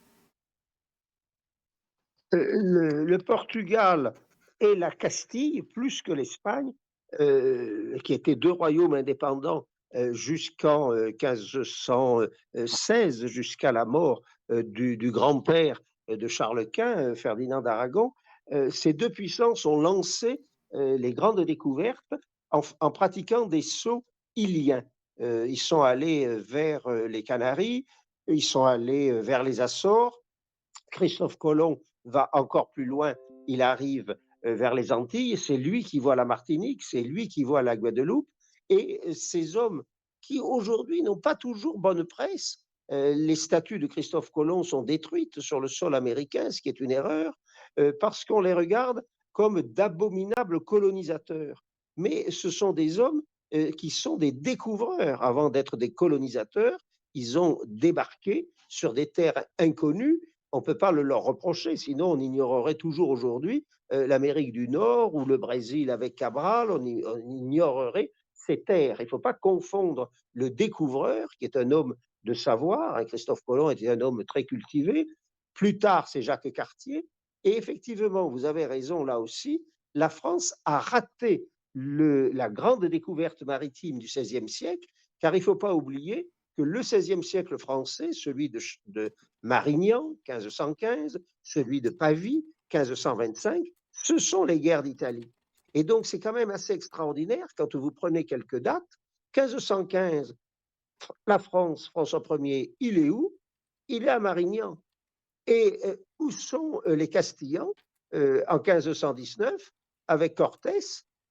Le Portugal et la Castille, plus que l'Espagne, qui étaient deux royaumes indépendants jusqu'en 1516, jusqu'à la mort du grand-père de Charles Quint, Ferdinand d'Aragon, ces deux puissances ont lancé les grandes découvertes en pratiquant des sauts iliens. Ils sont allés vers les Canaries, ils sont allés vers les Açores. Christophe Colomb va encore plus loin, il arrive vers les Antilles, c'est lui qui voit la Martinique, c'est lui qui voit la Guadeloupe, et ces hommes qui aujourd'hui n'ont pas toujours bonne presse, les statues de Christophe Colomb sont détruites sur le sol américain, ce qui est une erreur, parce qu'on les regarde comme d'abominables colonisateurs. Mais ce sont des hommes qui sont des découvreurs. Avant d'être des colonisateurs, ils ont débarqué sur des terres inconnues. On ne peut pas le leur reprocher, sinon on ignorerait toujours aujourd'hui l'Amérique du Nord ou le Brésil avec Cabral, on ignorerait ces terres. Il ne faut pas confondre le découvreur, qui est un homme de savoir, hein, Christophe Colomb était un homme très cultivé, plus tard c'est Jacques Cartier, et effectivement, vous avez raison là aussi, la France a raté la grande découverte maritime du XVIe siècle, car il ne faut pas oublier que le XVIe siècle français, celui de Marignan, 1515, celui de Pavie, 1525, ce sont les guerres d'Italie. Et donc, c'est quand même assez extraordinaire quand vous prenez quelques dates. 1515, la France, François Ier, il est où? Il est à Marignan. Et où sont les Castillans en 1519 avec Cortés?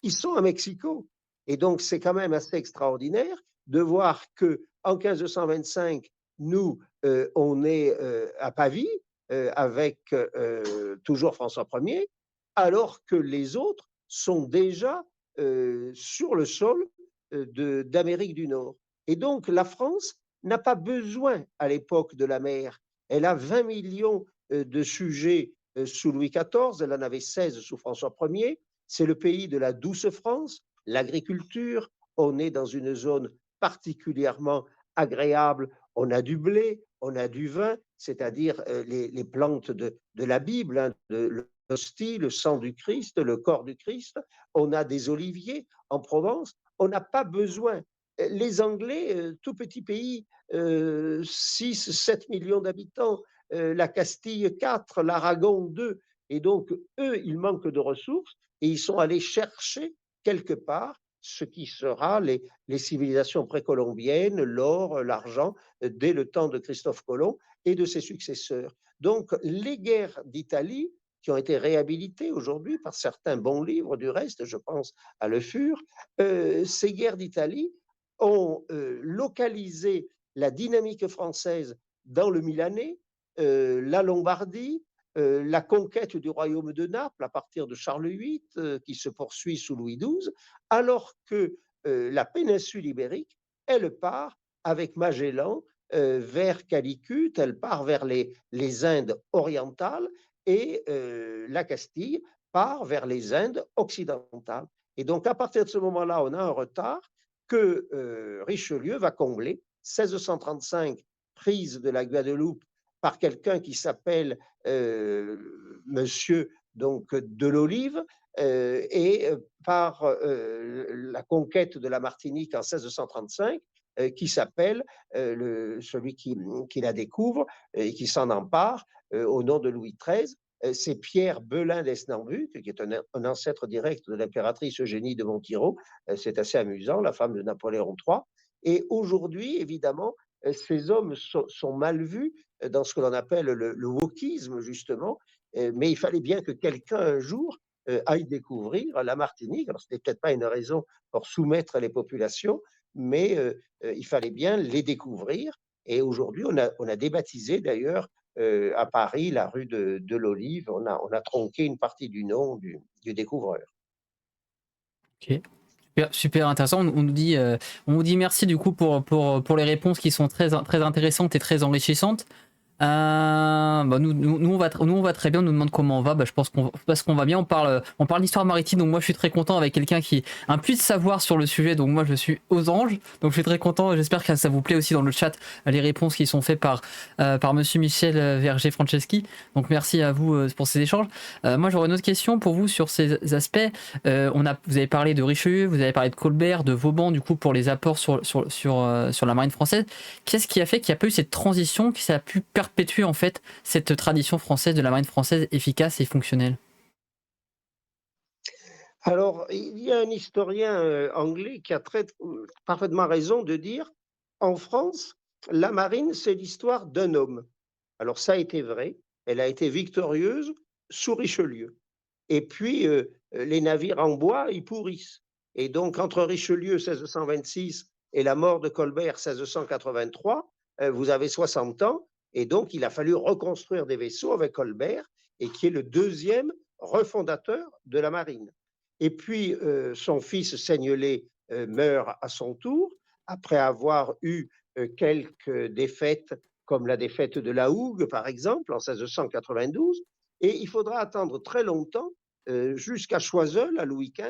Ils sont à Mexico. Et donc, c'est quand même assez extraordinaire de voir qu'en 1525, nous, on est à Pavie avec toujours François Ier, alors que les autres sont déjà sur le sol d'Amérique du Nord. Et donc, la France n'a pas besoin à l'époque de la mer. Elle a 20 millions de sujets sous Louis XIV, elle en avait 16 sous François Ier. C'est le pays de la douce France, l'agriculture, on est dans une zone particulièrement agréable, on a du blé, on a du vin, c'est-à-dire les plantes de la Bible, hein, l'hostie, le sang du Christ, le corps du Christ, on a des oliviers en Provence, on n'a pas besoin. Les Anglais, tout petit pays, 6, 7 millions d'habitants, la Castille 4, l'Aragon 2, et donc eux, ils manquent de ressources et ils sont allés chercher quelque part ce qui sera les civilisations précolombiennes, l'or, l'argent, dès le temps de Christophe Colomb et de ses successeurs. Donc les guerres d'Italie, qui ont été réhabilitées aujourd'hui par certains bons livres du reste, je pense à Le Fur, ces guerres d'Italie ont localisé la dynamique française dans le Milanais, la Lombardie, la conquête du royaume de Naples à partir de Charles VIII, qui se poursuit sous Louis XII, alors que la péninsule ibérique, elle part avec Magellan vers Calicut, elle part vers les Indes orientales, et la Castille part vers les Indes occidentales. Et donc, à partir de ce moment-là, on a un retard que Richelieu va combler. 1635, prise de la Guadeloupe par quelqu'un qui s'appelle Monsieur donc, de l'Olive, et par la conquête de la Martinique en 1635, qui s'appelle celui qui la découvre et qui s'en empare au nom de Louis XIII. C'est Pierre Belin d'Esnambuc, qui est un ancêtre direct de l'impératrice Eugénie de Montiro. C'est assez amusant, la femme de Napoléon III. Et aujourd'hui, évidemment, ces hommes sont mal vus dans ce que l'on appelle le wokisme, justement, mais il fallait bien que quelqu'un, un jour, aille découvrir la Martinique. Alors, ce n'était peut-être pas une raison pour soumettre les populations, mais il fallait bien les découvrir. Et aujourd'hui, on a débaptisé, d'ailleurs, à Paris, la rue de l'Olive, on a tronqué une partie du nom du découvreur. Ok. Super, super intéressant. On nous dit merci du coup pour les réponses qui sont très, très intéressantes et très enrichissantes. Bah nous on va très bien. On nous demande comment on va. Bah, je pense qu'on va bien. On parle d'histoire maritime. Donc moi je suis très content avec quelqu'un qui a un puits de savoir sur le sujet. Donc moi je suis aux anges. Donc je suis très content. J'espère que ça vous plaît aussi dans le chat, les réponses qui sont faites par Monsieur Michel Verger Franceschi. Donc merci à vous pour ces échanges. Moi j'aurais une autre question pour vous sur ces aspects. Vous avez parlé de Richelieu, vous avez parlé de Colbert, de Vauban du coup pour les apports sur la marine française. Qu'est-ce qui a fait qu'il n'y a pas eu cette transition, que ça a pu perpétuer en fait cette tradition française de la marine française efficace et fonctionnelle? Alors, il y a un historien anglais qui a parfaitement raison de dire, en France, la marine, c'est l'histoire d'un homme. Alors, ça a été vrai, elle a été victorieuse sous Richelieu. Et puis, les navires en bois, ils pourrissent. Et donc, entre Richelieu 1626 et la mort de Colbert 1683, vous avez 60 ans, Et donc, il a fallu reconstruire des vaisseaux avec Colbert, et qui est le deuxième refondateur de la marine. Et puis, son fils Seignelay meurt à son tour, après avoir eu quelques défaites, comme la défaite de la Hougue, par exemple, en 1692. Et il faudra attendre très longtemps, jusqu'à Choiseul,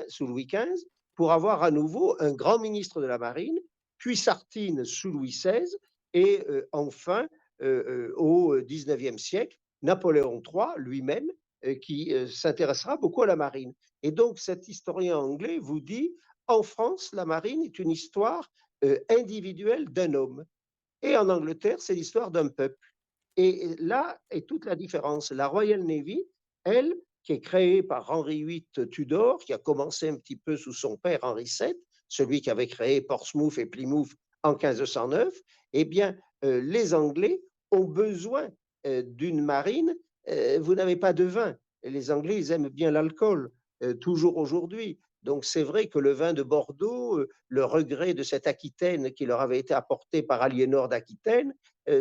sous Louis XV, pour avoir à nouveau un grand ministre de la Marine, puis Sartine sous Louis XVI, et enfin, au XIXe siècle, Napoléon III lui-même, qui s'intéressera beaucoup à la marine. Et donc, cet historien anglais vous dit, en France, la marine est une histoire individuelle d'un homme. Et en Angleterre, c'est l'histoire d'un peuple. Et là est toute la différence. La Royal Navy, elle, qui est créée par Henry VIII Tudor, qui a commencé un petit peu sous son père Henri VII, celui qui avait créé Portsmouth et Plymouth en 1509, eh bien, les Anglais ont besoin d'une marine. Vous n'avez pas de vin. Les Anglais, ils aiment bien l'alcool, toujours aujourd'hui. Donc, c'est vrai que le vin de Bordeaux, le regret de cette Aquitaine qui leur avait été apporté par Aliénor d'Aquitaine,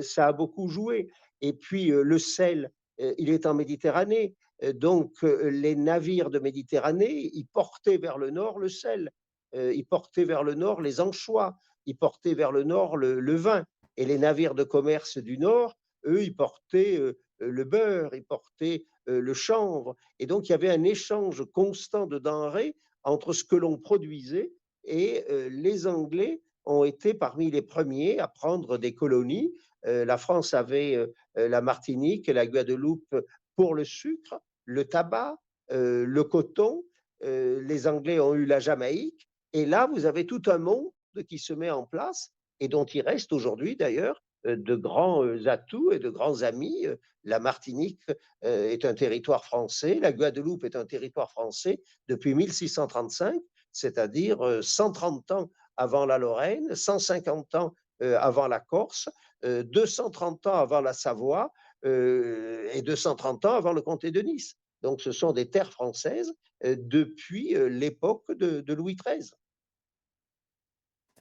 ça a beaucoup joué. Et puis, le sel, il est en Méditerranée. Donc, les navires de Méditerranée, ils portaient vers le nord le sel, ils portaient vers le nord les anchois, ils portaient vers le nord le vin. Et les navires de commerce du nord, eux, ils portaient le beurre, ils portaient le chanvre. Et donc, il y avait un échange constant de denrées entre ce que l'on produisait, et les Anglais ont été parmi les premiers à prendre des colonies. La France avait la Martinique, la Guadeloupe pour le sucre, le tabac, le coton. Les Anglais ont eu la Jamaïque. Et là, vous avez tout un monde qui se met en place, et dont il reste aujourd'hui d'ailleurs de grands atouts et de grands amis. La Martinique est un territoire français, la Guadeloupe est un territoire français depuis 1635, c'est-à-dire 130 ans avant la Lorraine, 150 ans avant la Corse, 230 ans avant la Savoie, et 230 ans avant le comté de Nice. Donc, ce sont des terres françaises depuis l'époque de Louis XIII.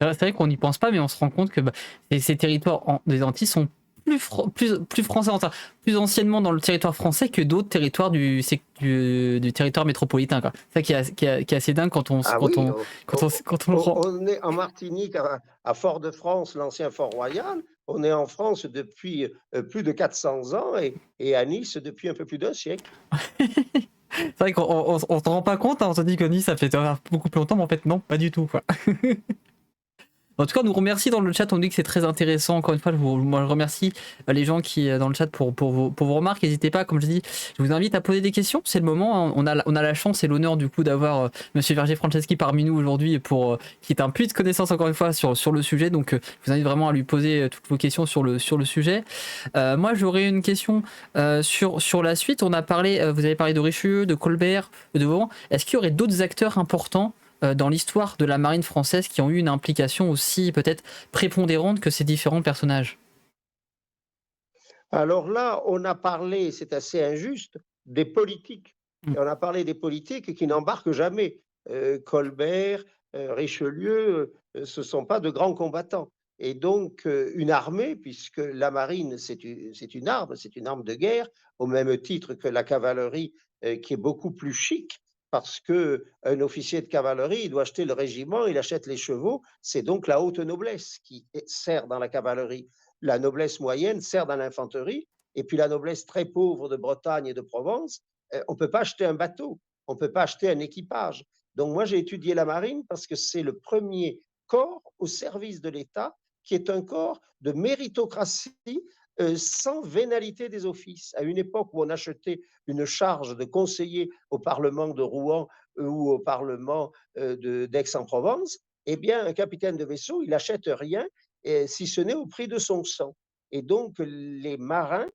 C'est vrai qu'on n'y pense pas, mais on se rend compte que ces territoires des Antilles sont plus français, enfin, plus anciennement dans le territoire français que d'autres territoires du territoire métropolitain, quoi. C'est ça qui est assez dingue quand on Ah oui, le prend. on est en Martinique, à Fort-de-France, l'ancien Fort-Royal. On est en France depuis plus de 400 ans, et à Nice depuis un peu plus d'un siècle. C'est vrai qu'on ne se rend pas compte, hein, on se dit que Nice ça fait beaucoup plus longtemps, mais en fait non, pas du tout, quoi. En tout cas, on nous remercie dans le chat, on dit que c'est très intéressant. Encore une fois, moi, je remercie les gens qui dans le chat pour vos remarques. N'hésitez pas, comme je dis, je vous invite à poser des questions. C'est le moment. On a la chance et l'honneur du coup d'avoir Monsieur Verger-Franceschi parmi nous aujourd'hui, qui est un puits de connaissances encore une fois sur le sujet. Donc, je vous invite vraiment à lui poser toutes vos questions sur le sujet. Moi, j'aurais une question sur la suite. On a parlé, vous avez parlé de Richelieu, de Colbert, de Vauban. Est-ce qu'il y aurait d'autres acteurs importants dans l'histoire de la marine française qui ont eu une implication aussi peut-être prépondérante que ces différents personnages? Alors là, on a parlé, c'est assez injuste, des politiques. Et on a parlé des politiques qui n'embarquent jamais. Colbert, Richelieu, ce ne sont pas de grands combattants. Et donc, une armée, puisque la marine, c'est une arme de guerre, au même titre que la cavalerie, qui est beaucoup plus chic, parce qu'un officier de cavalerie, il doit acheter le régiment, il achète les chevaux, c'est donc la haute noblesse qui sert dans la cavalerie. La noblesse moyenne sert dans l'infanterie, et puis la noblesse très pauvre de Bretagne et de Provence, on ne peut pas acheter un bateau, on ne peut pas acheter un équipage. Donc moi, j'ai étudié la marine parce que c'est le premier corps au service de l'État qui est un corps de méritocratie, sans vénalité des offices. À une époque où on achetait une charge de conseiller au Parlement de Rouen ou au Parlement d'Aix-en-Provence, eh bien, un capitaine de vaisseau, il n'achète rien, si ce n'est au prix de son sang. Et donc, les marins,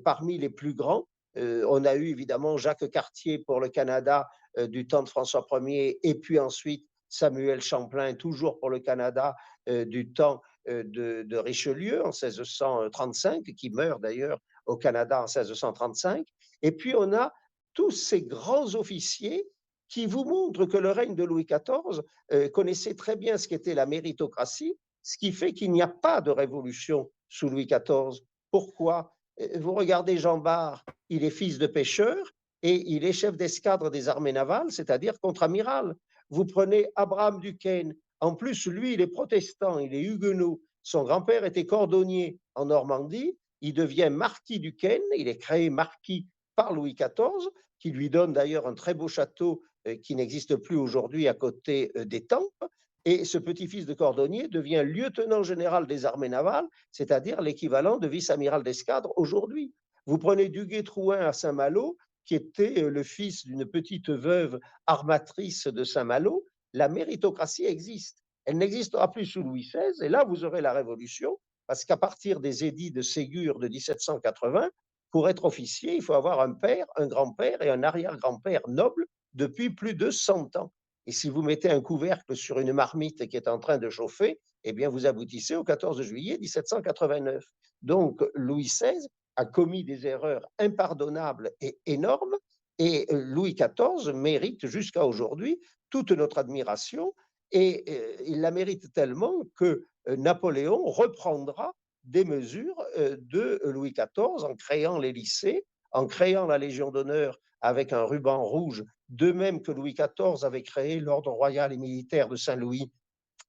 parmi les plus grands, on a eu évidemment Jacques Cartier pour le Canada du temps de François Ier, et puis ensuite Samuel Champlain, toujours pour le Canada du temps de Richelieu en 1635, qui meurt d'ailleurs au Canada en 1635. Et puis on a tous ces grands officiers qui vous montrent que le règne de Louis XIV connaissait très bien ce qu'était la méritocratie, ce qui fait qu'il n'y a pas de révolution sous Louis XIV. Pourquoi? Vous regardez Jean Bart, il est fils de pêcheur et il est chef d'escadre des armées navales, c'est-à-dire contre-amiral. Vous prenez Abraham Duquesne, en plus, lui, il est protestant, il est huguenot. Son grand-père était cordonnier en Normandie. Il devient marquis Duquesne. Il est créé marquis par Louis XIV, qui lui donne d'ailleurs un très beau château qui n'existe plus aujourd'hui à côté d'Étampes. Et ce petit-fils de cordonnier devient lieutenant général des armées navales, c'est-à-dire l'équivalent de vice-amiral d'escadre aujourd'hui. Vous prenez Duguay-Trouin à Saint-Malo, qui était le fils d'une petite veuve armatrice de Saint-Malo. La méritocratie existe. Elle n'existera plus sous Louis XVI, et là, vous aurez la Révolution, parce qu'à partir des édits de Ségur de 1780, pour être officier, il faut avoir un père, un grand-père et un arrière-grand-père noble depuis plus de 100 ans. Et si vous mettez un couvercle sur une marmite qui est en train de chauffer, eh bien, vous aboutissez au 14 juillet 1789. Donc, Louis XVI a commis des erreurs impardonnables et énormes, et Louis XIV mérite jusqu'à aujourd'hui toute notre admiration, et il la mérite tellement que Napoléon reprendra des mesures de Louis XIV en créant les lycées, en créant la Légion d'honneur avec un ruban rouge, de même que Louis XIV avait créé l'Ordre royal et militaire de Saint-Louis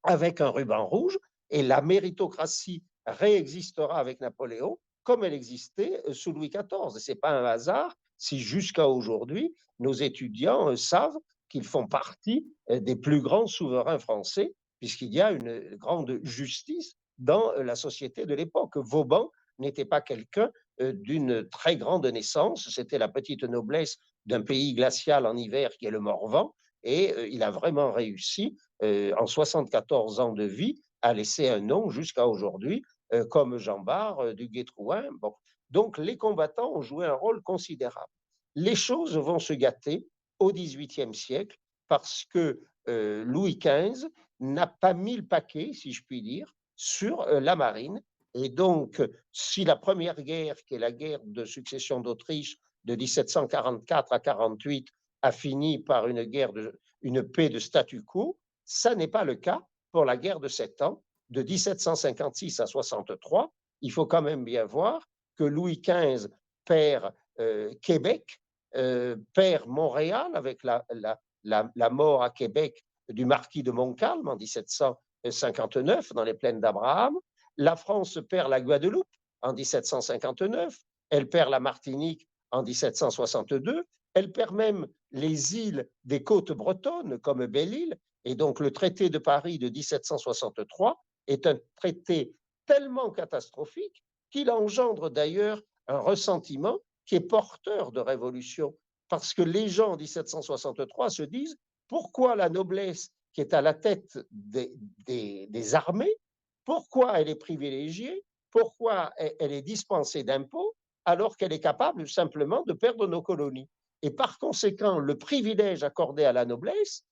avec un ruban rouge, et la méritocratie réexistera avec Napoléon comme elle existait sous Louis XIV. Et ce n'est pas un hasard si jusqu'à aujourd'hui, nos étudiants savent qu'ils font partie des plus grands souverains français, puisqu'il y a une grande justice dans la société de l'époque. Vauban n'était pas quelqu'un d'une très grande naissance, c'était la petite noblesse d'un pays glacial en hiver qui est le Morvan, et il a vraiment réussi en 74 ans de vie à laisser un nom jusqu'à aujourd'hui, comme Jean Bart, Duguay-Trouin. Bon. Donc les combattants ont joué un rôle considérable. Les choses vont se gâter au XVIIIe siècle parce que Louis XV n'a pas mis le paquet, si je puis dire, sur la marine. Et donc, si la première guerre, qui est la guerre de succession d'Autriche de 1744 à 48, a fini par une paix de statu quo, ça n'est pas le cas pour la guerre de 7 ans, de 1756 à 63. Il faut quand même bien voir que Louis XV perd Québec, perd Montréal avec la mort à Québec du marquis de Montcalm en 1759 dans les plaines d'Abraham. La France perd la Guadeloupe en 1759, elle perd la Martinique en 1762, elle perd même les îles des côtes bretonnes comme Belle-Île, et donc le traité de Paris de 1763 est un traité tellement catastrophique qu'il engendre d'ailleurs un ressentiment qui est porteur de révolution, parce que les gens en 1763 se disent pourquoi la noblesse qui est à la tête des armées, pourquoi elle est privilégiée, pourquoi elle est dispensée d'impôts, alors qu'elle est capable simplement de perdre nos colonies. Et par conséquent, le privilège accordé à la noblesse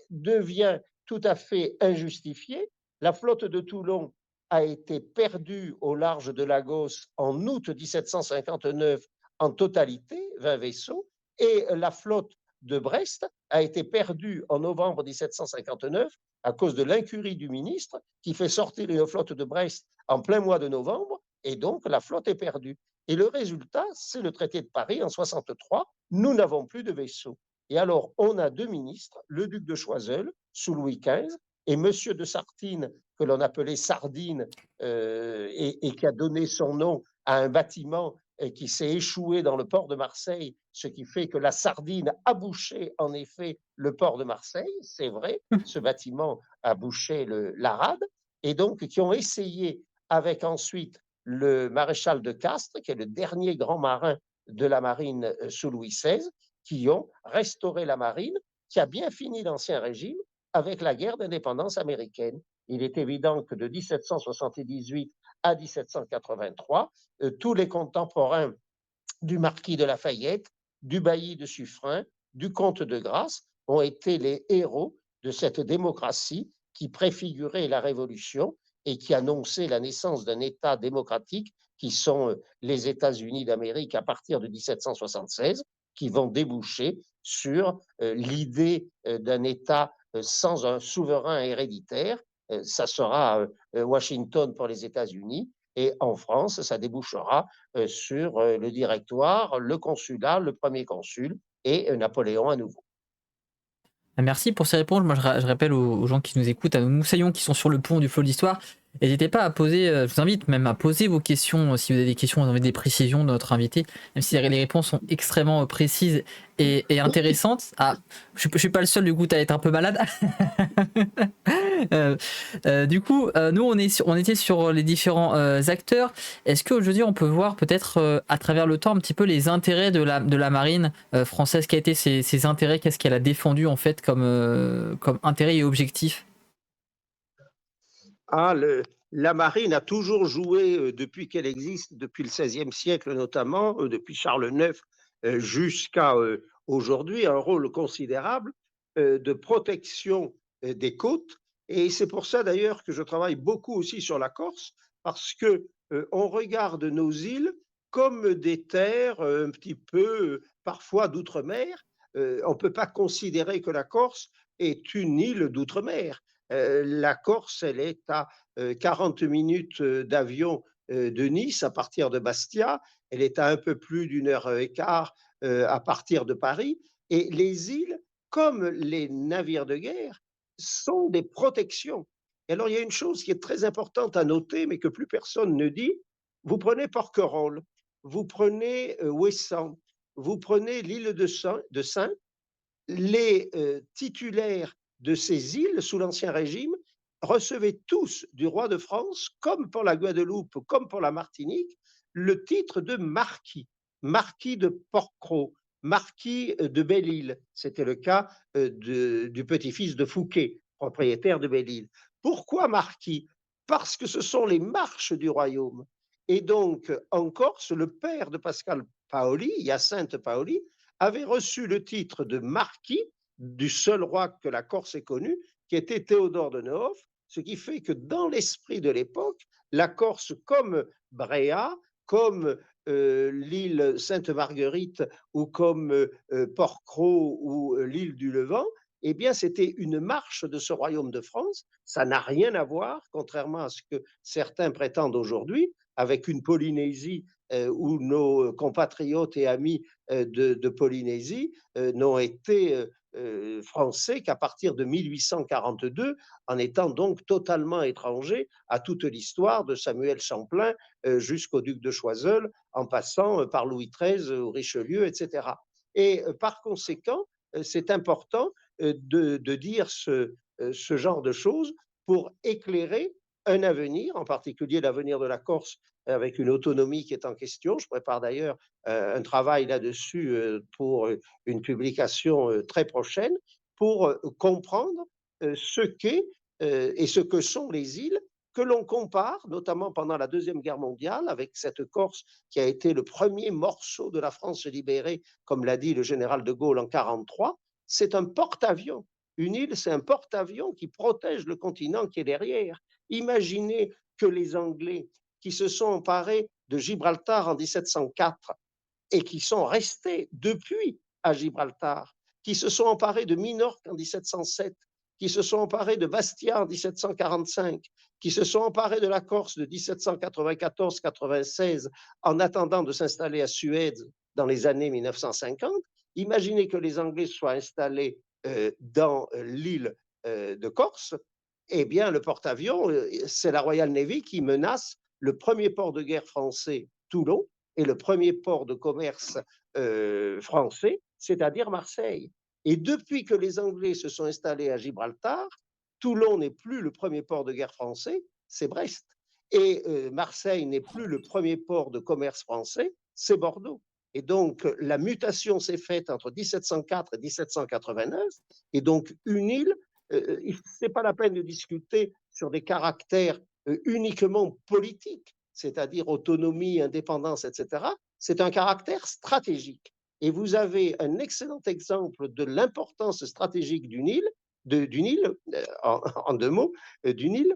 devient tout à fait injustifié. La flotte de Toulon a été perdue au large de Lagos en août 1759 en totalité, 20 vaisseaux, et la flotte de Brest a été perdue en novembre 1759 à cause de l'incurie du ministre qui fait sortir une flotte de Brest en plein mois de novembre, et donc la flotte est perdue. Et le résultat, c'est le traité de Paris en 63. Nous n'avons plus de vaisseaux. Et alors, on a deux ministres, le duc de Choiseul, sous Louis XV, et monsieur de Sartine, que l'on appelait Sardine, et qui a donné son nom à un bâtiment qui s'est échoué dans le port de Marseille, ce qui fait que la Sardine a bouché en effet le port de Marseille, c'est vrai, ce bâtiment a bouché la rade, et donc qui ont essayé avec ensuite le maréchal de Castres, qui est le dernier grand marin de la marine sous Louis XVI, qui ont restauré la marine, qui a bien fini l'Ancien Régime avec la guerre d'indépendance américaine. Il est évident que de 1778 à 1783, tous les contemporains du marquis de Lafayette, du bailli de Suffren, du comte de Grasse ont été les héros de cette démocratie qui préfigurait la Révolution et qui annonçait la naissance d'un État démocratique qui sont les États-Unis d'Amérique à partir de 1776, qui vont déboucher sur l'idée d'un État sans un souverain héréditaire. Ça sera Washington pour les États-Unis, Et en France, ça débouchera sur le directoire, le consulat, le premier consul et Napoléon à nouveau. Merci pour ces réponses. Moi, je rappelle aux gens qui nous écoutent, à nos moussaillons qui sont sur le pont du flot de l'histoire, n'hésitez pas à poser, je vous invite même à poser vos questions, si vous avez des questions, vous avez des précisions de notre invité, même si les réponses sont extrêmement précises et intéressantes. Ah, je suis pas le seul du coup à être un peu malade. Du coup, nous on était sur les différents acteurs. Est-ce qu'aujourd'hui on peut voir peut-être à travers le temps un petit peu les intérêts de la marine française, quels étaient ses intérêts, qu'est-ce qu'elle a défendu en fait comme intérêt et objectif? Ah, la marine a toujours joué, depuis qu'elle existe, depuis le XVIe siècle notamment, depuis Charles IX jusqu'à aujourd'hui, un rôle considérable de protection des côtes. Et c'est pour ça d'ailleurs que je travaille beaucoup aussi sur la Corse, parce que on regarde nos îles comme des terres un petit peu parfois d'outre-mer. On ne peut pas considérer que la Corse est une île d'outre-mer. La Corse, elle est à 40 minutes d'avion de Nice à partir de Bastia. Elle est à un peu plus d'une heure et quart à partir de Paris. Et les îles, comme les navires de guerre, sont des protections. Et alors, il y a une chose qui est très importante à noter, mais que plus personne ne dit. Vous prenez Porquerolles, vous prenez Ouessant, vous prenez l'île de Saint, les titulaires de ces îles sous l'Ancien Régime recevaient tous du roi de France, comme pour la Guadeloupe, comme pour la Martinique, le titre de marquis, marquis de Porquerolles, marquis de Belle-Île. C'était le cas du petit-fils de Fouquet, propriétaire de Belle-Île. Pourquoi marquis? Parce que ce sont les marches du royaume. Et donc, en Corse, le père de Pascal Paoli, Hyacinthe Paoli, avait reçu le titre de marquis du seul roi que la Corse ait connu, qui était Théodore de Nehoff, ce qui fait que dans l'esprit de l'époque, la Corse, comme Bréa, comme l'île Sainte-Marguerite ou comme Porquerolles ou l'île du Levant, eh bien, c'était une marche de ce royaume de France. Ça n'a rien à voir, contrairement à ce que certains prétendent aujourd'hui, avec une Polynésie où nos compatriotes et amis de Polynésie n'ont été français qu'à partir de 1842, en étant donc totalement étrangers à toute l'histoire de Samuel Champlain jusqu'au duc de Choiseul, en passant par Louis XIII, Richelieu, etc. Et par conséquent, c'est important de dire ce genre de choses pour éclairer un avenir, en particulier l'avenir de la Corse avec une autonomie qui est en question. Je prépare d'ailleurs un travail là-dessus pour une publication très prochaine, pour comprendre ce qu'est et ce que sont les îles que l'on compare, notamment pendant la Deuxième Guerre mondiale, avec cette Corse qui a été le premier morceau de la France libérée, comme l'a dit le général de Gaulle en 1943. C'est un porte-avions. Une île, c'est un porte-avions qui protège le continent qui est derrière. Imaginez que les Anglais qui se sont emparés de Gibraltar en 1704 et qui sont restés depuis à Gibraltar, qui se sont emparés de Minorque en 1707, qui se sont emparés de Bastia en 1745, qui se sont emparés de la Corse de 1794-96 en attendant de s'installer à Suède dans les années 1950. Imaginez que les Anglais soient installés dans l'île de Corse. Eh bien, le porte-avions, c'est la Royal Navy qui menace le premier port de guerre français, Toulon, et le premier port de commerce français, c'est-à-dire Marseille. Et depuis que les Anglais se sont installés à Gibraltar, Toulon n'est plus le premier port de guerre français, c'est Brest. Et Marseille n'est plus le premier port de commerce français, c'est Bordeaux. Et donc, la mutation s'est faite entre 1704 et 1789. Et donc, une île, ce n'est pas la peine de discuter sur des caractères uniquement politiques, c'est-à-dire autonomie, indépendance, etc. C'est un caractère stratégique. Et vous avez un excellent exemple de l'importance stratégique d'une île, en deux mots, d'une île,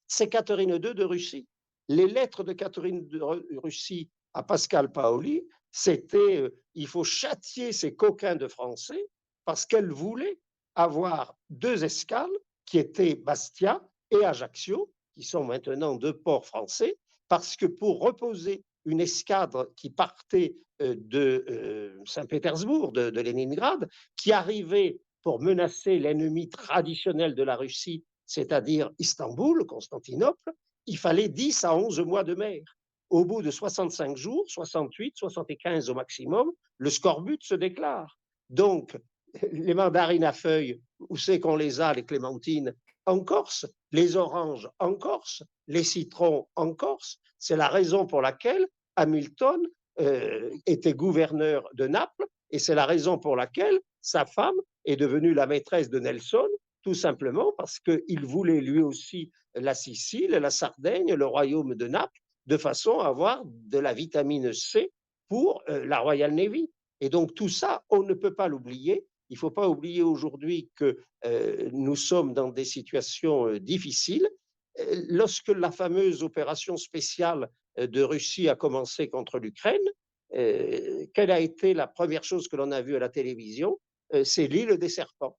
c'est Catherine II de Russie. Les lettres de Catherine de Russie à Pascal Paoli, c'était il faut châtier ces coquins de Français parce qu'elle voulait avoir deux escales qui étaient Bastia et Ajaccio, qui sont maintenant deux ports français, parce que pour reposer une escadre qui partait de Saint-Pétersbourg, de Leningrad, qui arrivait pour menacer l'ennemi traditionnel de la Russie, c'est-à-dire Istanbul, Constantinople, il fallait 10 à 11 mois de mer. Au bout de 65 jours, 68, 75 au maximum, le scorbut se déclare. Donc, les mandarines à feuilles, où c'est qu'on les a, les clémentines? En Corse, les oranges en Corse, les citrons en Corse. C'est la raison pour laquelle Hamilton était gouverneur de Naples, et c'est la raison pour laquelle sa femme est devenue la maîtresse de Nelson, tout simplement parce qu'il voulait lui aussi la Sicile, la Sardaigne, le royaume de Naples, de façon à avoir de la vitamine C pour la Royal Navy. Et donc tout ça, on ne peut pas l'oublier. Il ne faut pas oublier aujourd'hui que nous sommes dans des situations difficiles. Lorsque la fameuse opération spéciale de Russie a commencé contre l'Ukraine, quelle a été la première chose que l'on a vue à la télévision? C'est l'île des serpents.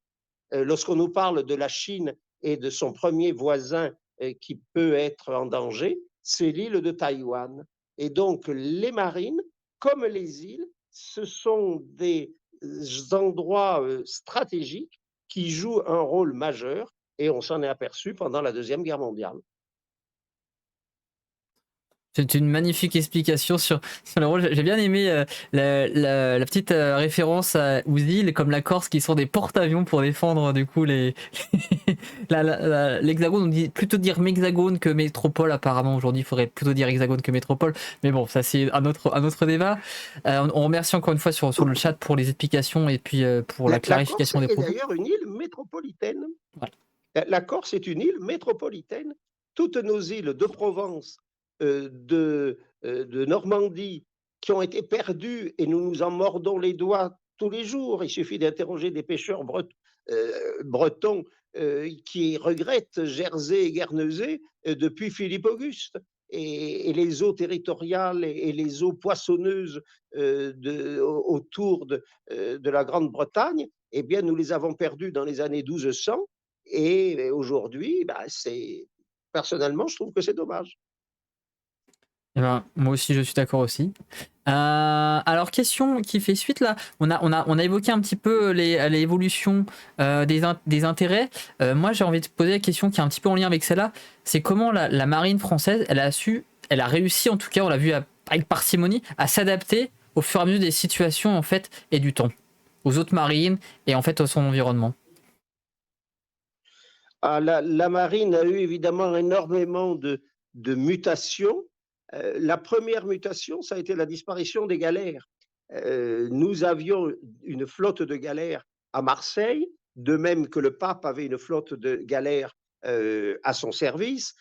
Lorsqu'on nous parle de la Chine et de son premier voisin qui peut être en danger, c'est l'île de Taïwan. Et donc les marines, comme les îles, ce sont des endroits stratégiques qui jouent un rôle majeur, et on s'en est aperçu pendant la Deuxième Guerre mondiale. C'est une magnifique explication sur le rôle. J'ai bien aimé la petite référence aux îles comme la Corse qui sont des porte-avions pour défendre du coup l'hexagone. On dit plutôt dire mexagone que métropole apparemment. Aujourd'hui, il faudrait plutôt dire hexagone que métropole. Mais bon, ça c'est un autre débat. On remercie encore une fois sur le chat pour les explications et puis pour la clarification des propos. La Corse est d'ailleurs une île métropolitaine. Voilà. La Corse est une île métropolitaine. Toutes nos îles de Provence, de Normandie, qui ont été perdues, et nous nous en mordons les doigts tous les jours. Il suffit d'interroger des pêcheurs bretons qui regrettent Jersey et Guernesey depuis Philippe Auguste. Et les eaux territoriales et les eaux poissonneuses autour de la Grande-Bretagne, eh bien, nous les avons perdues dans les années 1200. Et aujourd'hui, personnellement, je trouve que c'est dommage. Eh ben, moi aussi, je suis d'accord aussi. Alors, question qui fait suite là. On a évoqué un petit peu l'évolution des intérêts. Moi, j'ai envie de poser la question qui est un petit peu en lien avec celle-là. C'est comment la marine française, elle a réussi, en tout cas, on l'a vu avec parcimonie, à s'adapter au fur et à mesure des situations en fait et du temps, aux autres marines et en fait à son environnement. La marine a eu évidemment énormément de mutations. La première mutation, ça a été la disparition des galères. Nous avions une flotte de galères à Marseille, de même que le pape avait une flotte de galères à son service.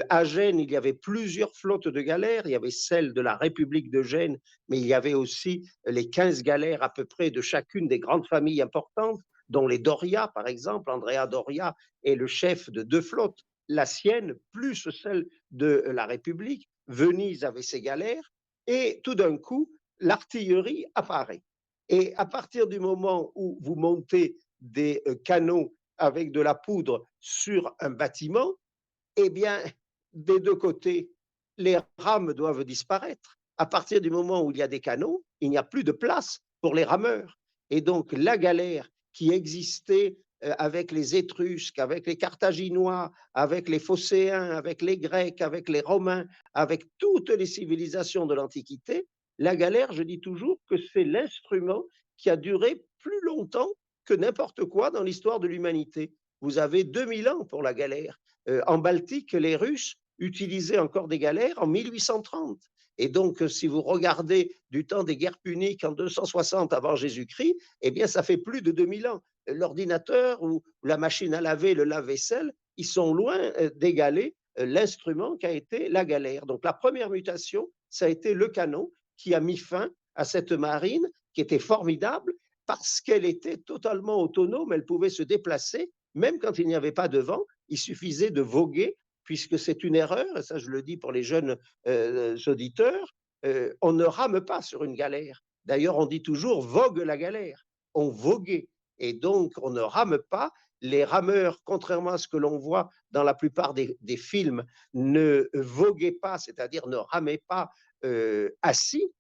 À Gênes, il y avait plusieurs flottes de galères. Il y avait celle de la République de Gênes, mais il y avait aussi les 15 galères à peu près de chacune des grandes familles importantes, dont les Doria, par exemple. Andrea Doria est le chef de 2 flottes, la sienne plus celle de la République. Venise avait ses galères, et tout d'un coup, l'artillerie apparaît. Et à partir du moment où vous montez des canons avec de la poudre sur un bâtiment, eh bien, des deux côtés, les rames doivent disparaître. À partir du moment où il y a des canons, il n'y a plus de place pour les rameurs. Et donc, la galère qui existait avec les Étrusques, avec les Carthaginois, avec les Phocéens, avec les Grecs, avec les Romains, avec toutes les civilisations de l'Antiquité, la galère, je dis toujours que c'est l'instrument qui a duré plus longtemps que n'importe quoi dans l'histoire de l'humanité. Vous avez 2000 ans pour la galère. En Baltique, les Russes utilisaient encore des galères en 1830. Et donc, si vous regardez du temps des guerres puniques en 260 avant Jésus-Christ, eh bien, ça fait plus de 2000 ans. L'ordinateur ou la machine à laver, le lave-vaisselle, ils sont loin d'égaler l'instrument qu'a été la galère. Donc, la première mutation, ça a été le canon qui a mis fin à cette marine qui était formidable parce qu'elle était totalement autonome, elle pouvait se déplacer, même quand il n'y avait pas de vent, il suffisait de voguer, puisque c'est une erreur, et ça je le dis pour les jeunes auditeurs, on ne rame pas sur une galère. D'ailleurs, on dit toujours vogue la galère. On voguait. Et donc, on ne rame pas. Les rameurs, contrairement à ce que l'on voit dans la plupart des films, ne voguaient pas, c'est-à-dire ne ramaient pas assis,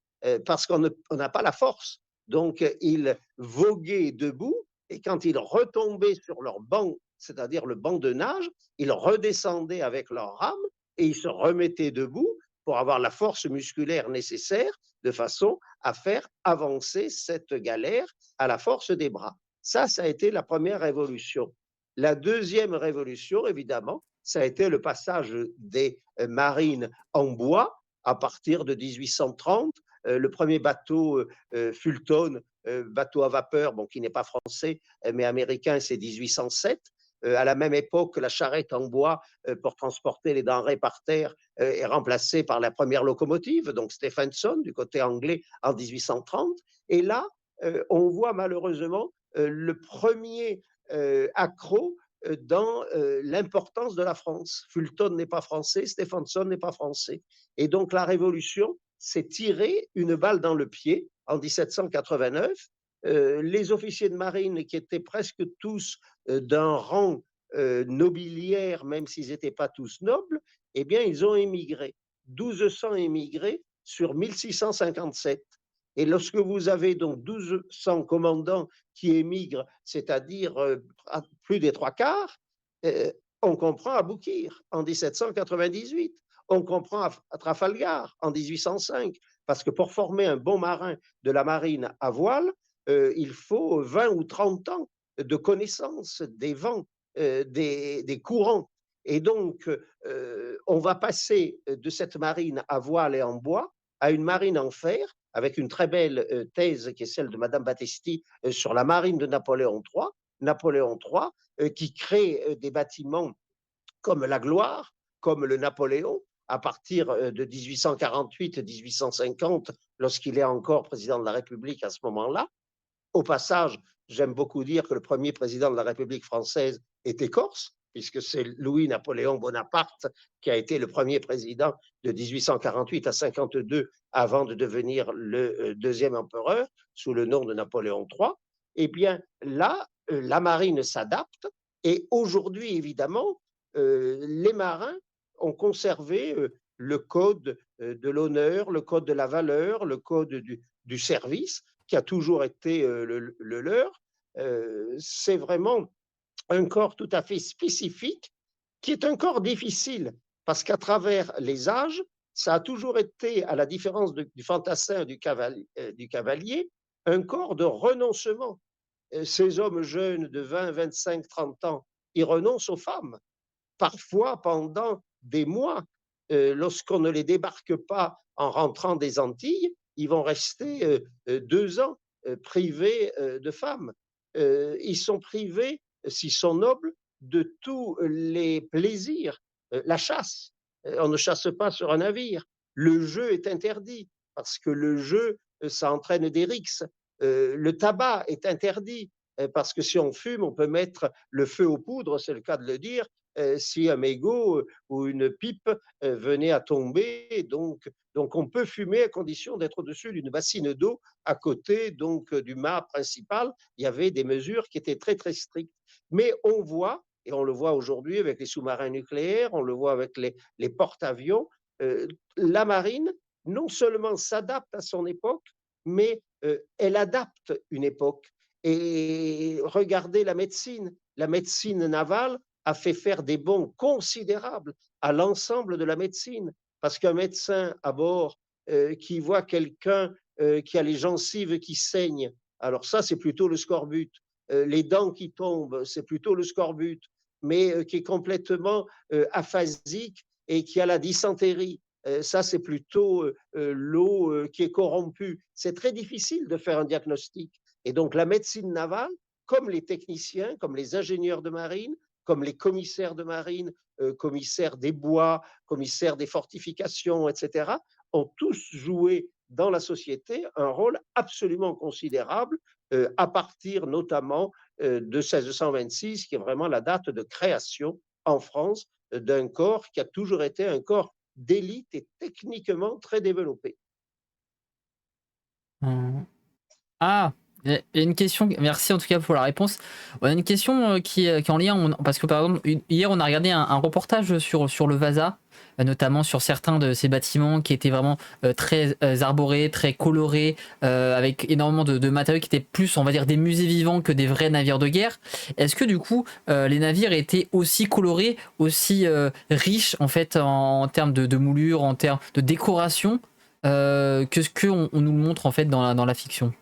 parce qu'on n'a pas la force. Donc, ils voguaient debout, et quand ils retombaient sur leur banc, c'est-à-dire le banc de nage, ils redescendaient avec leur rame et ils se remettaient debout pour avoir la force musculaire nécessaire de façon à faire avancer cette galère à la force des bras. Ça a été la première révolution. La deuxième révolution, évidemment, ça a été le passage des marines en bois à partir de 1830. Le premier bateau Fulton, bateau à vapeur, bon, qui n'est pas français, mais américain, c'est 1807. À la même époque, la charrette en bois pour transporter les denrées par terre est remplacée par la première locomotive, donc Stephenson, du côté anglais, en 1830. Et là, on voit malheureusement le premier accroc dans l'importance de la France. Fulton n'est pas français, Stephenson n'est pas français. Et donc la Révolution s'est tiré une balle dans le pied en 1789. Les officiers de marine, qui étaient presque tous d'un rang nobiliaire, même s'ils n'étaient pas tous nobles, eh bien, ils ont émigré. 1200 émigrés sur 1657. Et lorsque vous avez donc 1200 commandants qui émigrent, c'est-à-dire plus des trois quarts, on comprend Aboukir en 1798, on comprend à Trafalgar en 1805, parce que pour former un bon marin de la marine à voile, il faut 20 ou 30 ans de connaissance des vents, des courants. Et donc, on va passer de cette marine à voile et en bois à une marine en fer, avec une très belle thèse qui est celle de Madame Battesti sur la marine de Napoléon III. Napoléon III qui crée des bâtiments comme la Gloire, comme le Napoléon, à partir de 1848-1850, lorsqu'il est encore président de la République à ce moment-là. Au passage, j'aime beaucoup dire que le premier président de la République française était corse, puisque c'est Louis-Napoléon Bonaparte qui a été le premier président de 1848 à 52 avant de devenir le deuxième empereur sous le nom de Napoléon III. Eh bien, là, la marine s'adapte et aujourd'hui, évidemment, les marins ont conservé le code de l'honneur, le code de la valeur, le code du service, qui a toujours été le leur. C'est vraiment un corps tout à fait spécifique, qui est un corps difficile, parce qu'à travers les âges, ça a toujours été, à la différence du fantassin du cavalier, un corps de renoncement. Ces hommes jeunes de 20, 25, 30 ans, ils renoncent aux femmes, parfois pendant des mois. Lorsqu'on ne les débarque pas en rentrant des Antilles, ils vont rester 2 ans privés de femmes. Ils sont privés, s'ils sont nobles, de tous les plaisirs. La chasse, on ne chasse pas sur un navire. Le jeu est interdit parce que le jeu, ça entraîne des rixes. Le tabac est interdit parce que si on fume, on peut mettre le feu aux poudres, c'est le cas de le dire, si un mégot ou une pipe venait à tomber. Donc on peut fumer à condition d'être au-dessus d'une bassine d'eau à côté donc du mât principal. Il y avait des mesures qui étaient très très strictes. Mais on voit, et on le voit aujourd'hui avec les sous-marins nucléaires, on le voit avec les porte-avions, la marine non seulement s'adapte à son époque, mais elle adapte une époque. Et regardez la médecine navale a fait faire des bonds considérables à l'ensemble de la médecine. Parce qu'un médecin à bord qui voit quelqu'un qui a les gencives qui saignent, alors ça, c'est plutôt le scorbut. Les dents qui tombent, c'est plutôt le scorbut, mais qui est complètement aphasique et qui a la dysentérie. Ça, c'est plutôt l'eau qui est corrompue. C'est très difficile de faire un diagnostic. Et donc, la médecine navale, comme les techniciens, comme les ingénieurs de marine, comme les commissaires de marine, commissaires des bois, commissaires des fortifications, etc., ont tous joué dans la société un rôle absolument considérable, à partir notamment de 1626, qui est vraiment la date de création en France d'un corps qui a toujours été un corps d'élite et techniquement très développé. Ah, Et une question, merci en tout cas pour la réponse. On a une question qui est en lien, parce que par exemple, hier on a regardé un reportage sur le Vasa, notamment sur certains de ces bâtiments qui étaient vraiment très arborés, très colorés, avec énormément de matériaux qui étaient plus, on va dire, des musées vivants que des vrais navires de guerre. Est-ce que du coup, les navires étaient aussi colorés, aussi riches en fait en termes de moulure, en termes de décoration, que ce qu'on nous le montre en fait dans la fiction?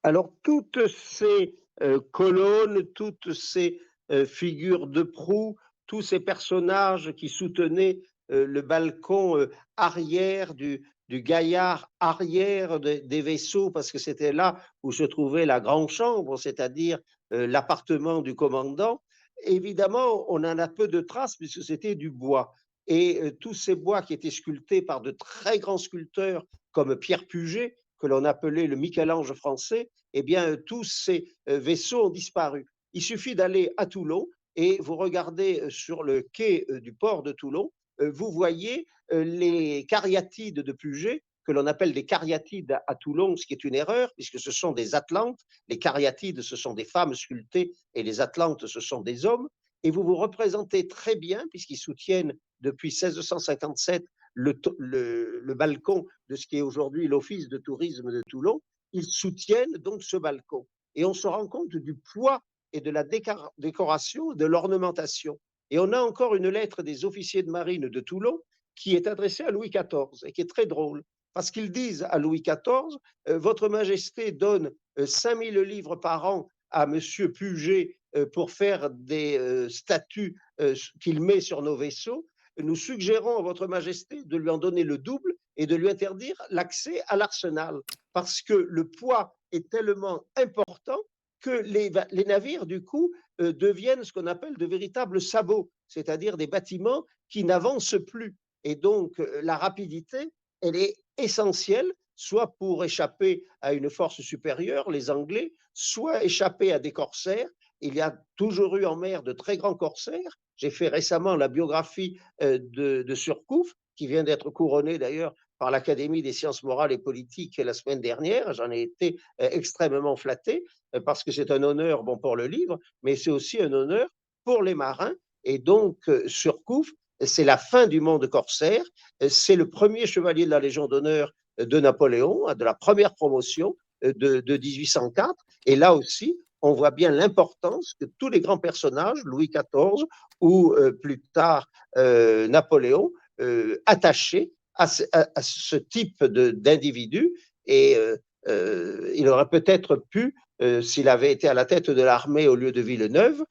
Alors, toutes ces colonnes, toutes ces figures de proue, tous ces personnages qui soutenaient le balcon arrière du gaillard arrière des vaisseaux, parce que c'était là où se trouvait la grande chambre, c'est-à-dire l'appartement du commandant. Évidemment, on en a peu de traces puisque c'était du bois. Et tous ces bois qui étaient sculptés par de très grands sculpteurs comme Pierre Puget, que l'on appelait le Michel-Ange français, eh bien, tous ces vaisseaux ont disparu. Il suffit d'aller à Toulon et vous regardez sur le quai du port de Toulon, vous voyez les cariatides de Puget, que l'on appelle des cariatides à Toulon, ce qui est une erreur, puisque ce sont des Atlantes. Les cariatides, ce sont des femmes sculptées, et les Atlantes, ce sont des hommes. Et vous vous représentez très bien, puisqu'ils soutiennent depuis 1657 le balcon de ce qui est aujourd'hui l'Office de tourisme de Toulon. Ils soutiennent donc ce balcon. Et on se rend compte du poids et de la décoration, de l'ornementation. Et on a encore une lettre des officiers de marine de Toulon qui est adressée à Louis XIV et qui est très drôle. Parce qu'ils disent à Louis XIV, Votre Majesté donne 5000 livres par an à Monsieur Puget pour faire des statues qu'il met sur nos vaisseaux. Nous suggérons à Votre Majesté de lui en donner le double et de lui interdire l'accès à l'arsenal, parce que le poids est tellement important que les navires, du coup, deviennent ce qu'on appelle de véritables sabots, c'est-à-dire des bâtiments qui n'avancent plus. Et donc, la rapidité, elle est essentielle, soit pour échapper à une force supérieure, les Anglais, soit échapper à des corsaires. Il y a toujours eu en mer de très grands corsaires. J'ai fait récemment la biographie de Surcouf, qui vient d'être couronné d'ailleurs par l'Académie des sciences morales et politiques la semaine dernière. J'en ai été extrêmement flatté parce que c'est un honneur bon, pour le livre, mais c'est aussi un honneur pour les marins. Et donc, Surcouf, c'est la fin du monde corsaire. C'est le premier chevalier de la Légion d'honneur de Napoléon, de la première promotion de 1804. Et là aussi, on voit bien l'importance que tous les grands personnages, Louis XIV ou plus tard Napoléon, attachés à ce type d'individu. Et il aurait peut-être pu, s'il avait été à la tête de l'armée au lieu de Villeneuve,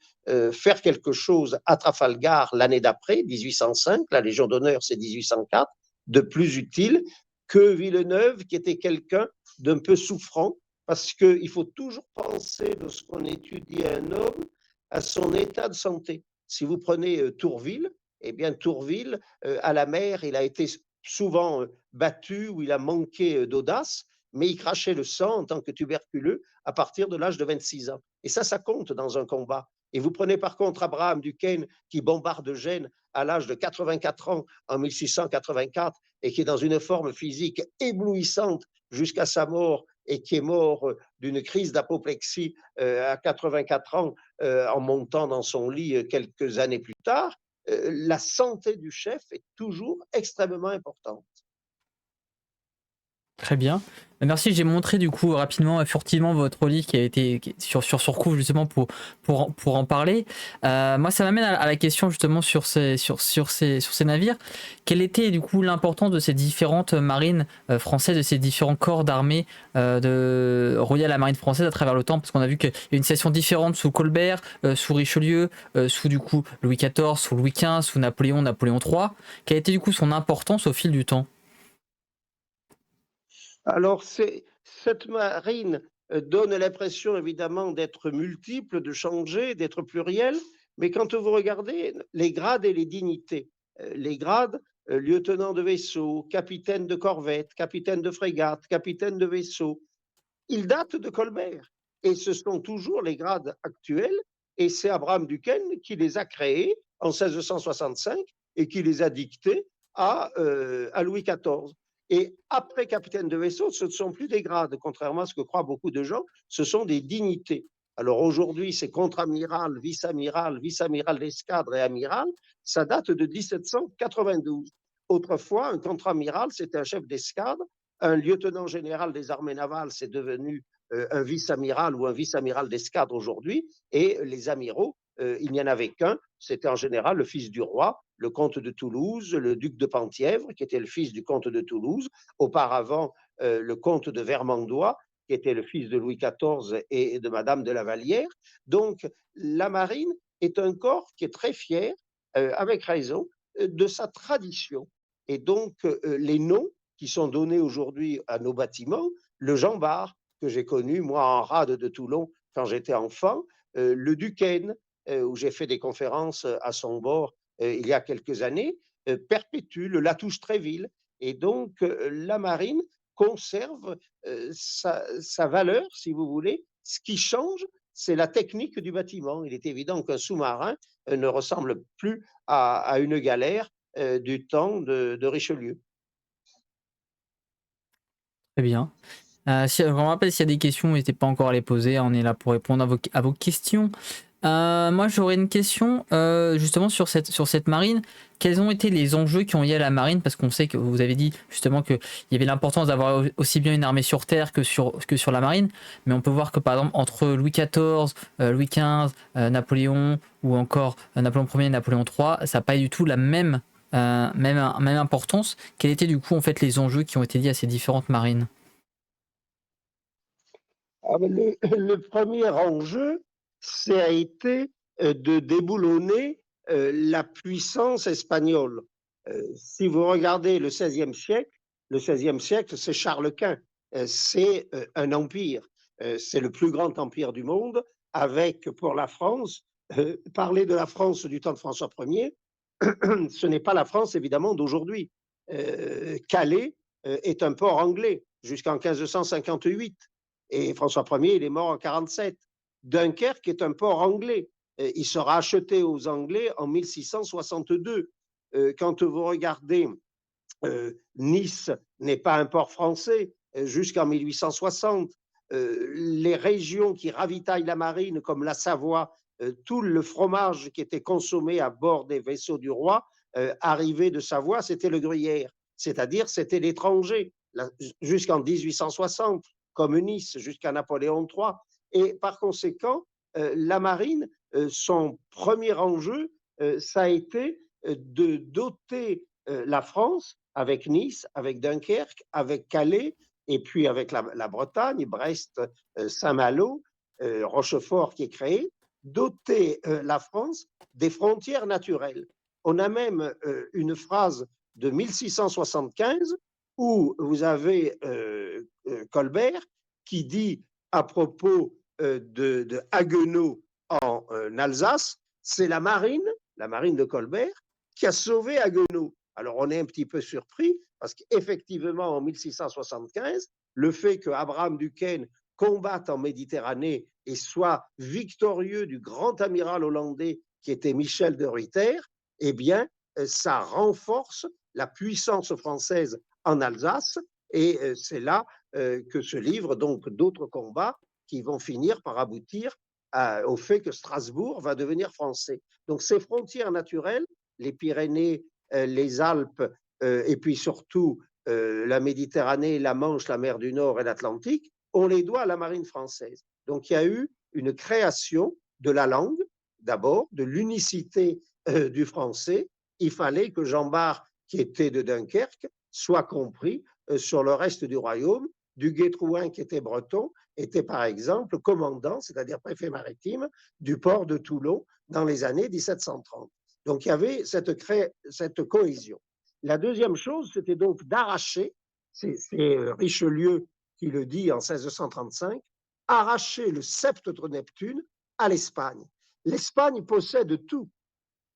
faire quelque chose à Trafalgar l'année d'après, 1805, la Légion d'honneur c'est 1804, de plus utile que Villeneuve, qui était quelqu'un d'un peu souffrant, parce qu'il faut toujours penser, lorsqu'on étudie un homme, à son état de santé. Si vous prenez Tourville, eh bien Tourville, à la mer, il a été souvent battu ou il a manqué d'audace, mais il crachait le sang en tant que tuberculeux à partir de l'âge de 26 ans. Et ça compte dans un combat. Et vous prenez par contre Abraham Duquesne qui bombarde Gênes à l'âge de 84 ans en 1684 et qui est dans une forme physique éblouissante jusqu'à sa mort et qui est mort d'une crise d'apoplexie à 84 ans en montant dans son lit quelques années plus tard, la santé du chef est toujours extrêmement importante. Très bien. Merci, j'ai montré du coup rapidement, furtivement votre livre qui a été sur Surcouf justement pour en parler. Moi, ça m'amène à la question justement sur ces navires. Quelle était du coup l'importance de ces différentes marines françaises, de ces différents corps d'armée reliés à la marine française à travers le temps? Parce qu'on a vu qu'il y a une situation différente sous Colbert, sous Richelieu, sous du coup Louis XIV, sous Louis XV, sous Napoléon, Napoléon III. Quelle a été du coup son importance au fil du temps? Alors, cette marine donne l'impression évidemment d'être multiple, de changer, d'être plurielle, mais quand vous regardez les grades et les dignités, les grades, lieutenant de vaisseau, capitaine de corvette, capitaine de frégate, capitaine de vaisseau, ils datent de Colbert. Et ce sont toujours les grades actuels, et c'est Abraham Duquesne qui les a créés en 1665 et qui les a dictés à Louis XIV. Et après capitaine de vaisseau, ce ne sont plus des grades, contrairement à ce que croient beaucoup de gens, ce sont des dignités. Alors aujourd'hui, c'est contre-amiral, vice-amiral d'escadre et amiral. Ça date de 1792. Autrefois, un contre-amiral, c'était un chef d'escadre. Un lieutenant général des armées navales, c'est devenu un vice-amiral ou un vice-amiral d'escadre aujourd'hui. Et les amiraux, il n'y en avait qu'un. C'était en général le fils du roi, le comte de Toulouse, le duc de Penthièvre, qui était le fils du comte de Toulouse. Auparavant, le comte de Vermandois, qui était le fils de Louis XIV et de Madame de la Vallière. Donc, la marine est un corps qui est très fier, avec raison, de sa tradition. Et donc, les noms qui sont donnés aujourd'hui à nos bâtiments, le Jean Bart, que j'ai connu, moi, en rade de Toulon, quand j'étais enfant, le Duquesne, où j'ai fait des conférences à son bord il y a quelques années, perpétue le Latouche-Tréville. Et donc, la marine conserve sa valeur, si vous voulez. Ce qui change, c'est la technique du bâtiment. Il est évident qu'un sous-marin ne ressemble plus à une galère du temps de Richelieu. Très bien. Si, je me rappelle, s'il y a des questions, n'hésitez pas encore à les poser. On est là pour répondre à vos questions. Moi, j'aurais une question justement sur cette marine. Quels ont été les enjeux qui ont lié à la marine? Parce qu'on sait que vous avez dit justement qu'il y avait l'importance d'avoir aussi bien une armée sur terre que sur la marine. Mais on peut voir que par exemple entre Louis XIV, Louis XV, Napoléon ou encore Napoléon Ier et Napoléon III, ça n'a pas du tout la même importance. Quels étaient du coup en fait les enjeux qui ont été liés à ces différentes marines? Le premier enjeu, ça a été de déboulonner la puissance espagnole. Si vous regardez le XVIe siècle, c'est Charles Quint. C'est un empire. C'est le plus grand empire du monde, avec pour la France, parler de la France du temps de François Ier, ce n'est pas la France évidemment d'aujourd'hui. Calais est un port anglais jusqu'en 1558. Et François Ier, il est mort en 47. Dunkerque est un port anglais. Il sera acheté aux Anglais en 1662. Quand vous regardez, Nice n'est pas un port français jusqu'en 1860. Les régions qui ravitaillent la marine, comme la Savoie, tout le fromage qui était consommé à bord des vaisseaux du roi, arrivé de Savoie, c'était le gruyère. C'est-à-dire, c'était l'étranger, jusqu'en 1860, comme Nice, jusqu'à Napoléon III. Et par conséquent, la marine, son premier enjeu, ça a été de doter la France, avec Nice, avec Dunkerque, avec Calais, et puis avec la Bretagne, Brest, Saint-Malo, Rochefort qui est créé, doter la France des frontières naturelles. On a même une phrase de 1675 où vous avez Colbert qui dit à propos de Haguenau en Alsace, c'est la marine de Colbert, qui a sauvé Haguenau. Alors on est un petit peu surpris parce qu'effectivement en 1675, le fait que Abraham Duquesne combatte en Méditerranée et soit victorieux du grand amiral hollandais qui était Michel de Ruyter, eh bien ça renforce la puissance française en Alsace et c'est là que se livrent donc d'autres combats qui vont finir par aboutir au fait que Strasbourg va devenir français. Donc ces frontières naturelles, les Pyrénées, les Alpes et puis surtout la Méditerranée, la Manche, la mer du Nord et l'Atlantique, on les doit à la marine française. Donc il y a eu une création de la langue, d'abord, de l'unicité du français. Il fallait que Jean Bart, qui était de Dunkerque, soit compris sur le reste du royaume. Du Guay-Trouin, qui était breton, était par exemple commandant, c'est-à-dire préfet maritime, du port de Toulon dans les années 1730. Donc il y avait cette cohésion. La deuxième chose, c'était donc d'arracher, c'est Richelieu qui le dit en 1635, arracher le sceptre de Neptune à l'Espagne. L'Espagne possède tout.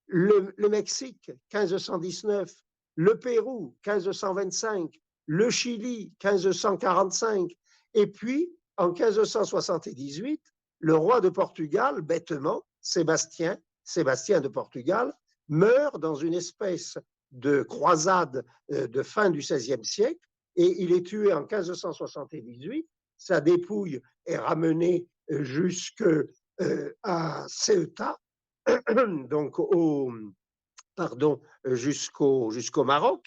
Le Mexique, 1519, le Pérou, 1525, le Chili, 1545, et puis en 1578, le roi de Portugal, bêtement, Sébastien de Portugal, meurt dans une espèce de croisade de fin du XVIe siècle et il est tué en 1578. Sa dépouille est ramenée jusque à Ceuta, donc jusqu'au Maroc.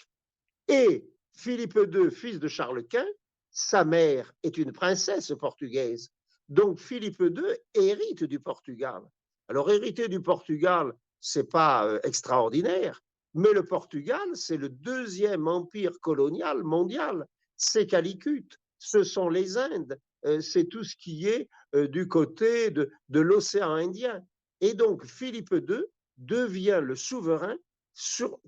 Et Philippe II, fils de Charles Quint, sa mère est une princesse portugaise. Donc Philippe II hérite du Portugal. Alors hériter du Portugal, c'est pas extraordinaire, mais le Portugal, c'est le deuxième empire colonial mondial. C'est Calicut, ce sont les Indes, c'est tout ce qui est du côté de l'océan Indien. Et donc Philippe II devient le souverain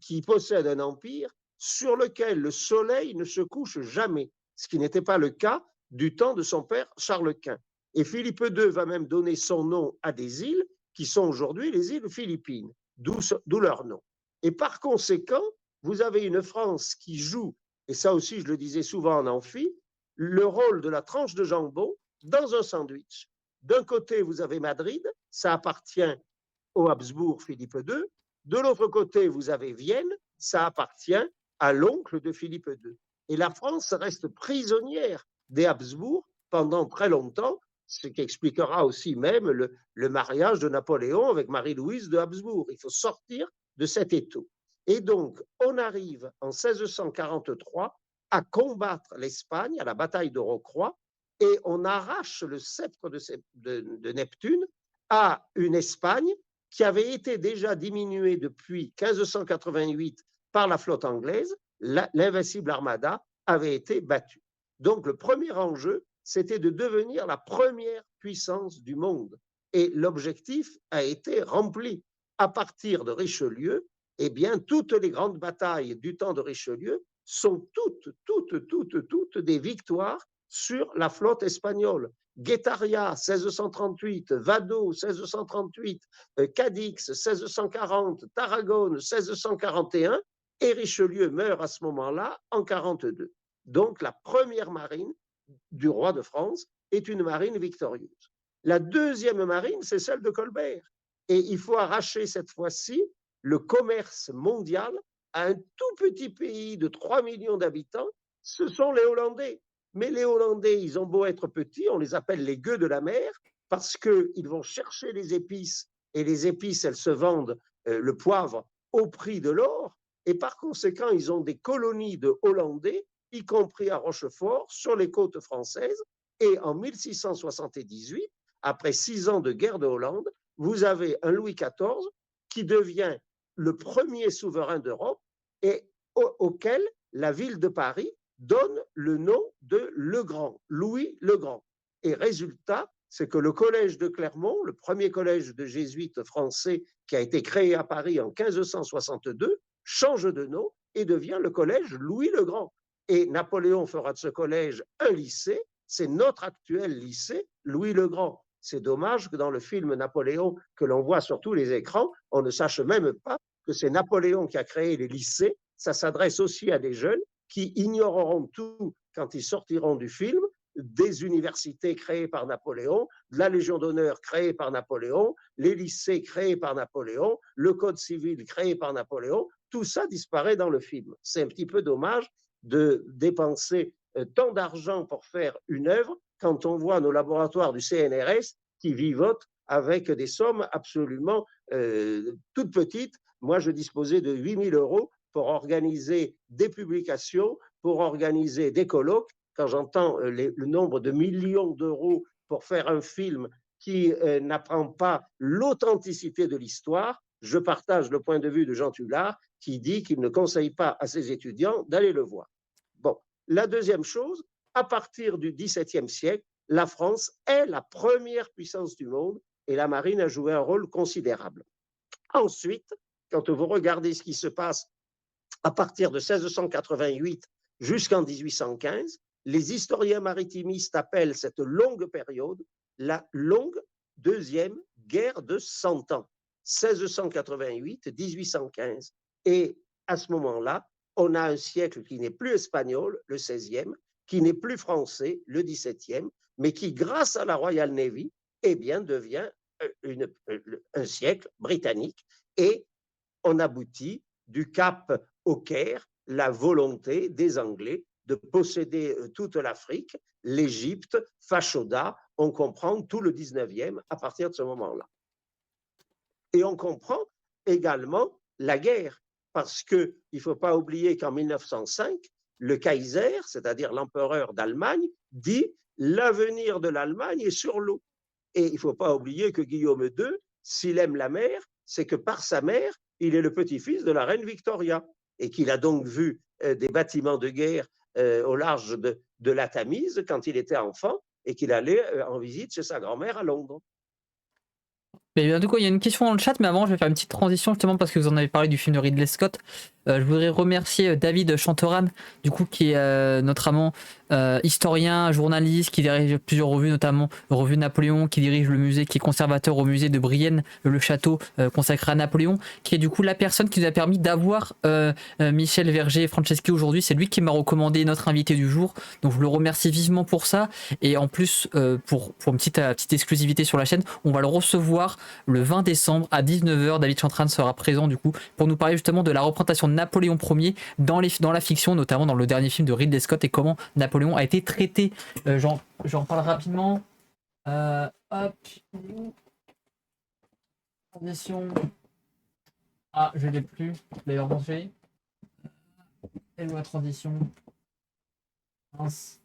qui possède un empire sur lequel le soleil ne se couche jamais, ce qui n'était pas le cas du temps de son père Charles Quint. Et Philippe II va même donner son nom à des îles qui sont aujourd'hui les îles Philippines, d'où leur nom. Et par conséquent, vous avez une France qui joue, et ça aussi je le disais souvent en amphi, le rôle de la tranche de jambon dans un sandwich. D'un côté, vous avez Madrid, ça appartient au Habsbourg Philippe II. De l'autre côté, vous avez Vienne, ça appartient à l'oncle de Philippe II. Et la France reste prisonnière des Habsbourg pendant très longtemps, ce qui expliquera aussi même le mariage de Napoléon avec Marie-Louise de Habsbourg. Il faut sortir de cet étau. Et donc, on arrive en 1643 à combattre l'Espagne à la bataille de Rocroi et on arrache le sceptre de Neptune à une Espagne qui avait été déjà diminuée depuis 1588 par la flotte anglaise. L'invincible Armada avait été battue. Donc le premier enjeu, c'était de devenir la première puissance du monde. Et l'objectif a été rempli. À partir de Richelieu, eh bien, toutes les grandes batailles du temps de Richelieu sont toutes des victoires sur la flotte espagnole. Guetaria, 1638, Vado, 1638, Cadix, 1640, Tarragone, 1641, et Richelieu meurt à ce moment-là en 42. Donc la première marine du roi de France est une marine victorieuse. La deuxième marine, c'est celle de Colbert. Et il faut arracher cette fois-ci le commerce mondial à un tout petit pays de 3 millions d'habitants, ce sont les Hollandais. Mais les Hollandais, ils ont beau être petits, on les appelle les gueux de la mer, parce qu'ils vont chercher les épices, et les épices, elles se vendent, le poivre, au prix de l'or, et par conséquent, ils ont des colonies de Hollandais, y compris à Rochefort, sur les côtes françaises, et en 1678, après 6 ans de guerre de Hollande, vous avez un Louis XIV qui devient le premier souverain d'Europe et auquel la ville de Paris donne le nom de Legrand, Louis le Grand. Et résultat, c'est que le collège de Clermont, le premier collège de jésuites français qui a été créé à Paris en 1562, change de nom et devient le collège Louis le Grand. Et Napoléon fera de ce collège un lycée, c'est notre actuel lycée, Louis le Grand. C'est dommage que dans le film Napoléon que l'on voit sur tous les écrans, on ne sache même pas que c'est Napoléon qui a créé les lycées. Ça s'adresse aussi à des jeunes qui ignoreront tout quand ils sortiront du film, des universités créées par Napoléon, la Légion d'honneur créée par Napoléon, les lycées créés par Napoléon, le Code civil créé par Napoléon, tout ça disparaît dans le film. C'est un petit peu dommage de dépenser tant d'argent pour faire une œuvre quand on voit nos laboratoires du CNRS qui vivotent avec des sommes absolument toutes petites. Moi, je disposais de 8 000 € pour organiser des publications, pour organiser des colloques. Quand j'entends le nombre de millions d'euros pour faire un film qui n'apprend pas l'authenticité de l'histoire, je partage le point de vue de Jean Tullard qui dit qu'il ne conseille pas à ses étudiants d'aller le voir. Bon, la deuxième chose, à partir du XVIIe siècle, la France est la première puissance du monde et la marine a joué un rôle considérable. Ensuite, quand vous regardez ce qui se passe à partir de 1688 jusqu'en 1815, les historiens maritimistes appellent cette longue période la longue deuxième guerre de 100 ans, 1688-1815. Et à ce moment-là, on a un siècle qui n'est plus espagnol, le 16e, qui n'est plus français, le 17e, mais qui, grâce à la Royal Navy, eh bien, devient un siècle britannique. Et on aboutit du Cap au Caire, la volonté des Anglais de posséder toute l'Afrique, l'Égypte, Fachoda, on comprend tout le 19e à partir de ce moment-là. Et on comprend également la guerre, parce qu'il ne faut pas oublier qu'en 1905, le Kaiser, c'est-à-dire l'empereur d'Allemagne, dit « l'avenir de l'Allemagne est sur l'eau ». Et il ne faut pas oublier que Guillaume II, s'il aime la mer, c'est que par sa mère, il est le petit-fils de la reine Victoria et qu'il a donc vu des bâtiments de guerre au large de la Tamise quand il était enfant et qu'il allait en visite chez sa grand-mère à Londres. Mais du coup, il y a une question dans le chat, mais avant, je vais faire une petite transition justement parce que vous en avez parlé du film de Ridley Scott. Je voudrais remercier David Chanteran, du coup, qui est notamment historien, journaliste, qui dirige plusieurs revues, notamment Revue Napoléon, qui dirige le musée, qui est conservateur au musée de Brienne, le château consacré à Napoléon, qui est du coup la personne qui nous a permis d'avoir Michel Verger et Franceschi aujourd'hui. C'est lui qui m'a recommandé notre invité du jour, donc je le remercie vivement pour ça. Et en plus, pour une petite exclusivité sur la chaîne, on va le recevoir le 20 décembre à 19h. David Chantran sera présent du coup pour nous parler justement de la représentation de Napoléon Ier dans la fiction, notamment dans le dernier film de Ridley Scott, et comment Napoléon a été traité. J'en parle rapidement. Hop. Transition. Ah, je l'ai plus. Je l'ai rangé. Et où la transition? Mince.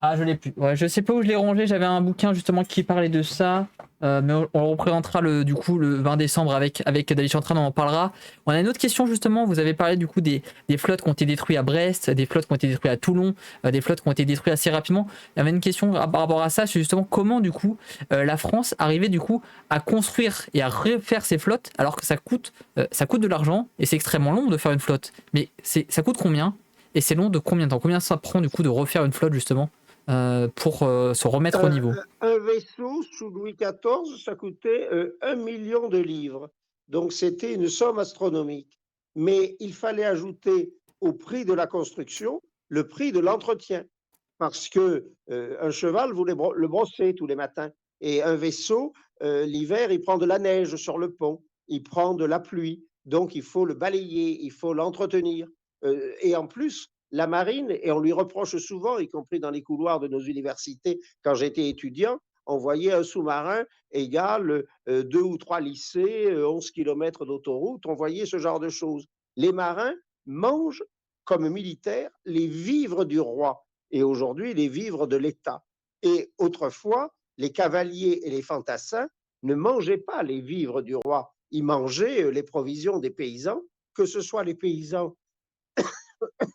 Ah, je l'ai plus. Ouais, je sais pas où je l'ai rangé. J'avais un bouquin justement qui parlait de ça. Mais on le représentera le 20 décembre avec David Chantran, on en parlera. On a une autre question justement. Vous avez parlé du coup des flottes qui ont été détruites à Brest, des flottes qui ont été détruites à Toulon, des flottes qui ont été détruites assez rapidement. Il y avait une question par rapport à ça, c'est justement comment du coup la France arrivait du coup à construire et à refaire ses flottes alors que ça coûte de l'argent et c'est extrêmement long de faire une flotte. Mais ça coûte combien? Et c'est long de combien de temps? Combien ça prend du coup de refaire une flotte justement pour se remettre au niveau? Un vaisseau sous Louis XIV, ça coûtait 1 million de livres. Donc c'était une somme astronomique. Mais il fallait ajouter au prix de la construction le prix de l'entretien. Parce que un cheval, vous le brossez tous les matins. Et un vaisseau, l'hiver, il prend de la neige sur le pont, il prend de la pluie. Donc il faut le balayer, il faut l'entretenir. Et en plus, la marine, et on lui reproche souvent, y compris dans les couloirs de nos universités, quand j'étais étudiant, on voyait un sous-marin égal 2 ou 3 lycées, 11 kilomètres d'autoroute, on voyait ce genre de choses. Les marins mangent, comme militaires, les vivres du roi, et aujourd'hui les vivres de l'État. Et autrefois, les cavaliers et les fantassins ne mangeaient pas les vivres du roi, ils mangeaient les provisions des paysans, que ce soit les paysans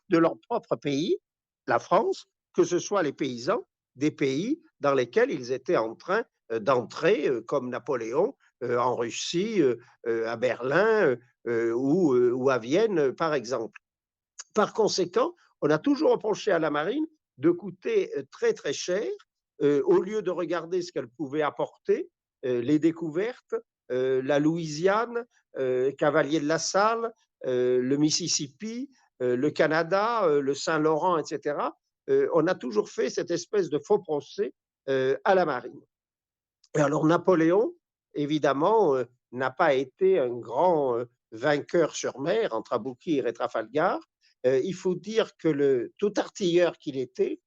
de leur propre pays, la France, que ce soit les paysans des pays dans lesquels ils étaient en train d'entrer, comme Napoléon, en Russie, à Berlin ou à Vienne, par exemple. Par conséquent, on a toujours reproché à la marine de coûter très très cher, au lieu de regarder ce qu'elle pouvait apporter, les découvertes, la Louisiane, Cavalier de la Salle, le Mississippi, le Canada, le Saint-Laurent, etc. On a toujours fait cette espèce de faux procès à la marine. Et alors Napoléon, évidemment, n'a pas été un grand vainqueur sur mer entre Aboukir et Trafalgar. Il faut dire que tout artilleur qu'il était,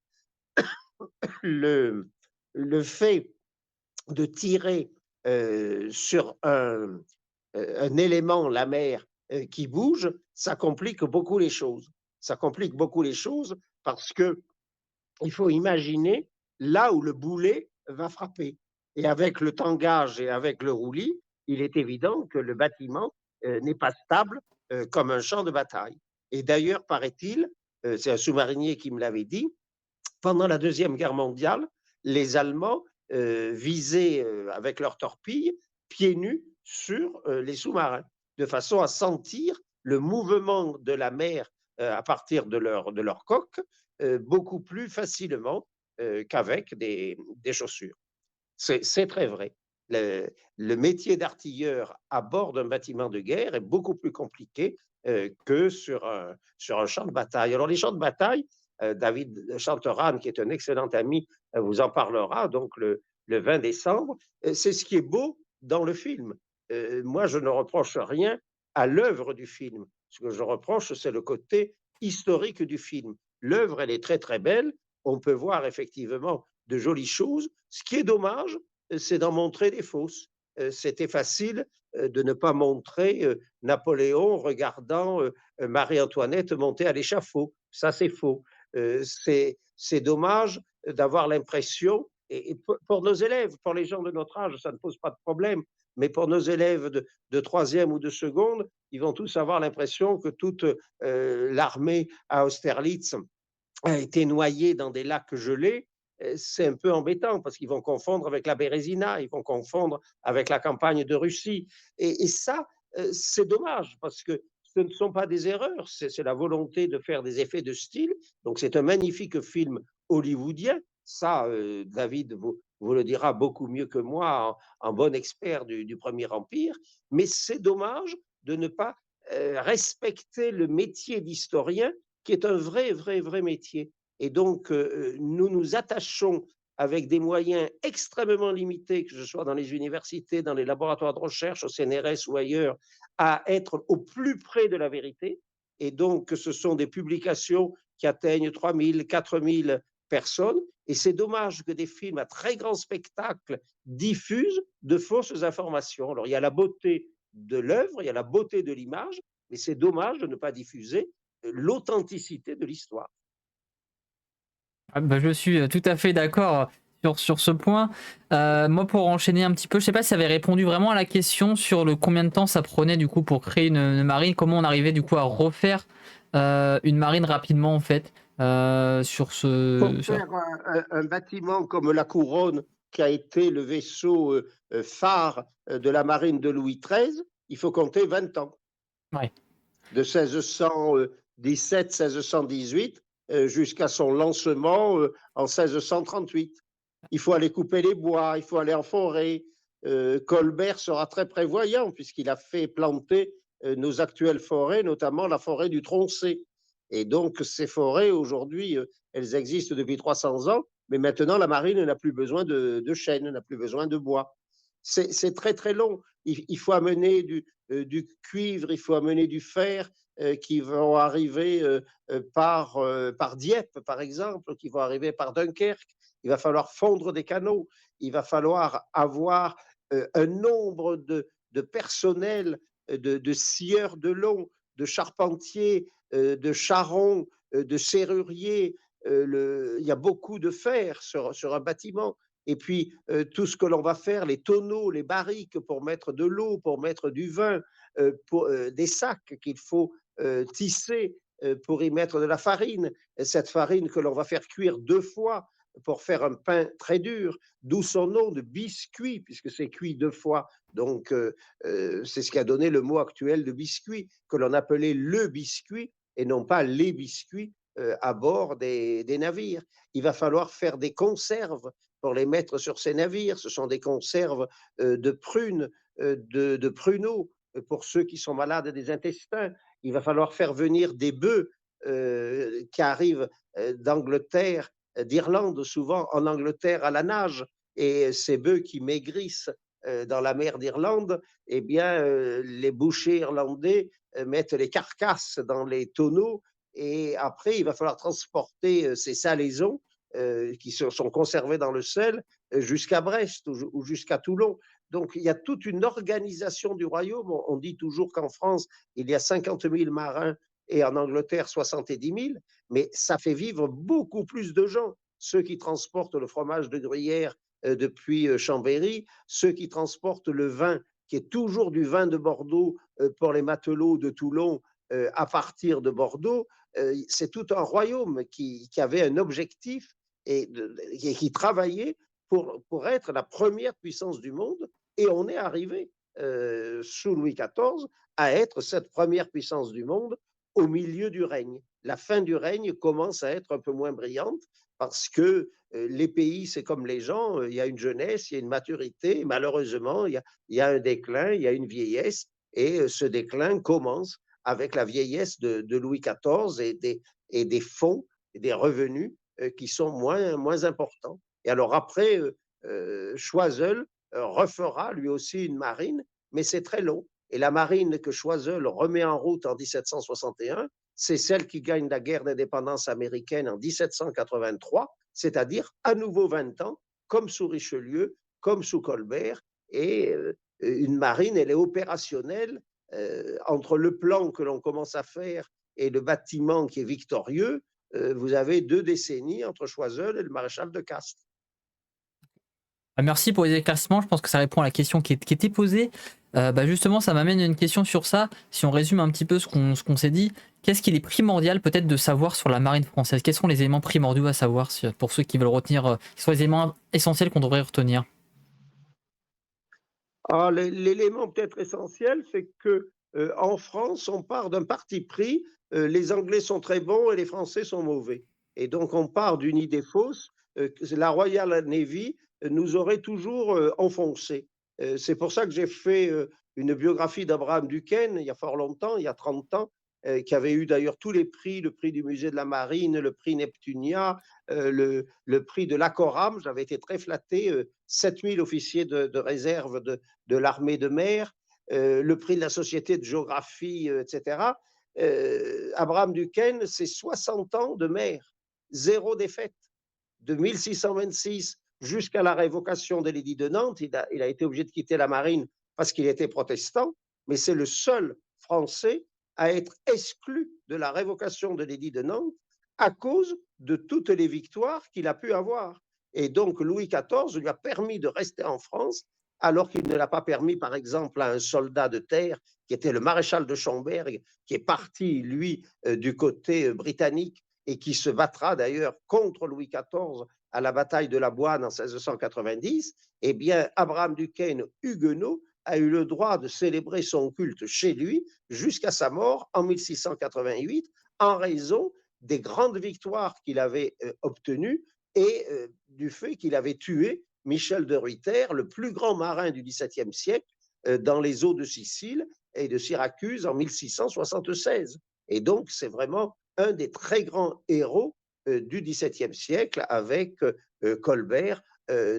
le fait de tirer sur un élément, la mer, qui bouge, ça complique beaucoup les choses. Ça complique beaucoup les choses parce que il faut imaginer là où le boulet va frapper. Et avec le tangage et avec le roulis, il est évident que le bâtiment n'est pas stable comme un champ de bataille. Et d'ailleurs, paraît-il, c'est un sous-marinier qui me l'avait dit, pendant la Deuxième Guerre mondiale, les Allemands visaient avec leurs torpilles pieds nus sur les sous-marins, de façon à sentir le mouvement de la mer à partir de leur coque beaucoup plus facilement qu'avec des chaussures. C'est très vrai. Le métier d'artilleur à bord d'un bâtiment de guerre est beaucoup plus compliqué que sur un champ de bataille. Alors les champs de bataille, David Chanteran, qui est un excellent ami, vous en parlera donc le 20 décembre. C'est ce qui est beau dans le film. Moi, je ne reproche rien à l'œuvre du film. Ce que je reproche, c'est le côté historique du film. L'œuvre, elle est très très belle, on peut voir effectivement de jolies choses. Ce qui est dommage, c'est d'en montrer des fausses. C'était facile de ne pas montrer Napoléon regardant Marie-Antoinette monter à l'échafaud. Ça, c'est faux. C'est dommage d'avoir l'impression, et pour nos élèves, pour les gens de notre âge, ça ne pose pas de problème, mais pour nos élèves de troisième ou de seconde, ils vont tous avoir l'impression que toute l'armée à Austerlitz a été noyée dans des lacs gelés. C'est un peu embêtant parce qu'ils vont confondre avec la Bérésina, ils vont confondre avec la campagne de Russie. Et ça, c'est dommage parce que ce ne sont pas des erreurs, c'est la volonté de faire des effets de style. Donc c'est un magnifique film hollywoodien. Ça, David vous le dira beaucoup mieux que moi en bon expert du Premier Empire. Mais c'est dommage de ne pas respecter le métier d'historien qui est un vrai métier. Et donc, nous nous attachons avec des moyens extrêmement limités, que ce soit dans les universités, dans les laboratoires de recherche, au CNRS ou ailleurs, à être au plus près de la vérité. Et donc, ce sont des publications qui atteignent 3000, 4000 personnes. Et c'est dommage que des films à très grand spectacle diffusent de fausses informations. Alors, il y a la beauté de l'œuvre, il y a la beauté de l'image, mais c'est dommage de ne pas diffuser l'authenticité de l'histoire. Ah bah, je suis tout à fait d'accord sur ce point. Moi, pour enchaîner un petit peu, je sais pas si ça avait répondu vraiment à la question sur le combien de temps ça prenait du coup pour créer une marine, comment on arrivait du coup à refaire une marine rapidement en fait sur Pour ce. faire un bâtiment comme la Couronne, qui a été le vaisseau phare de la marine de Louis XIII, il faut compter 20 ans. Ouais. De 1617-1618 jusqu'à son lancement en 1638. Il faut aller couper les bois, il faut aller en forêt. Colbert sera très prévoyant puisqu'il a fait planter nos actuelles forêts, notamment la forêt du Troncé. Et donc, ces forêts, aujourd'hui, elles existent depuis 300 ans, mais maintenant, la marine n'a plus besoin de chênes, n'a plus besoin de bois. C'est très, très long. Il faut amener du cuivre, il faut amener du fer qui vont arriver par Dieppe, par exemple, qui vont arriver par Dunkerque. Il va falloir fondre des canaux. Il va falloir avoir un nombre de personnel, de scieurs de long, de charpentiers, de charrons, de serruriers. Il y a beaucoup de fer sur un bâtiment. Et puis, tout ce que l'on va faire, les tonneaux, les barriques pour mettre de l'eau, pour mettre du vin, des sacs qu'il faut tisser pour y mettre de la farine. Cette farine que l'on va faire cuire 2 fois pour faire un pain très dur, d'où son nom de biscuit, puisque c'est cuit 2 fois. Donc, c'est ce qui a donné le mot actuel de biscuit, que l'on appelait le biscuit et non pas les biscuits à bord des navires. Il va falloir faire des conserves pour les mettre sur ces navires. Ce sont des conserves de prunes, de pruneaux, pour ceux qui sont malades des intestins. Il va falloir faire venir des bœufs qui arrivent d'Angleterre, d'Irlande, souvent en Angleterre à la nage. Et ces bœufs qui maigrissent dans la mer d'Irlande, eh bien, les bouchers irlandais mettent les carcasses dans les tonneaux et après, il va falloir transporter ces salaisons qui sont conservés dans le sel jusqu'à Brest ou jusqu'à Toulon. Donc, il y a toute une organisation du royaume. On dit toujours qu'en France, il y a 50 000 marins et en Angleterre 70 000, mais ça fait vivre beaucoup plus de gens. Ceux qui transportent le fromage de Gruyère depuis Chambéry, ceux qui transportent le vin, qui est toujours du vin de Bordeaux pour les matelots de Toulon à partir de Bordeaux, c'est tout un royaume qui avait un objectif et qui travaillait pour être la première puissance du monde. Et on est arrivé sous Louis XIV à être cette première puissance du monde au milieu du règne. La fin du règne commence à être un peu moins brillante parce que les pays, c'est comme les gens, il y a une jeunesse, il y a une maturité, et malheureusement, il y a un déclin, il y a une vieillesse, et ce déclin commence avec la vieillesse de Louis XIV et des fonds et des revenus qui sont moins importants. Et alors après, Choiseul refera lui aussi une marine, mais c'est très long. Et la marine que Choiseul remet en route en 1761, c'est celle qui gagne la guerre d'indépendance américaine en 1783, c'est-à-dire à nouveau 20 ans, comme sous Richelieu, comme sous Colbert, et une marine, elle est opérationnelle entre le plan que l'on commence à faire et le bâtiment qui est victorieux. Vous avez 2 décennies entre Choiseul et le maréchal de Castres. Merci pour les éclaircissements. Je pense que ça répond à la question qui était posée. Justement, ça m'amène à une question sur ça. Si on résume un petit peu ce qu'on s'est dit, qu'est-ce qu'il est primordial peut-être de savoir sur la marine française? Quels sont les éléments primordiaux à savoir pour ceux qui veulent retenir, quels sont les éléments essentiels qu'on devrait retenir? Alors, l'élément peut-être essentiel, c'est que en France, on part d'un parti pris, les Anglais sont très bons et les Français sont mauvais. Et donc, on part d'une idée fausse, que la Royal Navy nous aurait toujours enfoncés. C'est pour ça que j'ai fait une biographie d'Abraham Duquesne il y a fort longtemps, il y a 30 ans, qui avait eu d'ailleurs tous les prix, le prix du musée de la Marine, le prix Neptunia, le prix de l'Acoram. J'avais été très flatté, 7000 officiers de réserve de l'armée de mer, le prix de la Société de géographie, etc. Abraham Duquesne, c'est 60 ans de mer, zéro défaite. De 1626 jusqu'à la révocation de l'édit de Nantes, il a été obligé de quitter la marine parce qu'il était protestant, mais c'est le seul Français à être exclu de la révocation de l'édit de Nantes à cause de toutes les victoires qu'il a pu avoir. Et donc Louis XIV lui a permis de rester en France, alors qu'il ne l'a pas permis, par exemple, à un soldat de terre qui était le maréchal de Schomberg, qui est parti, lui, du côté britannique et qui se battra d'ailleurs contre Louis XIV à la bataille de la Boîne en 1690, eh bien, Abraham Duquesne, huguenot, a eu le droit de célébrer son culte chez lui jusqu'à sa mort en 1688 en raison des grandes victoires qu'il avait obtenues et du fait qu'il avait tué Michel de Ruyter, le plus grand marin du XVIIe siècle, dans les eaux de Sicile et de Syracuse en 1676. Et donc, c'est vraiment un des très grands héros du XVIIe siècle avec Colbert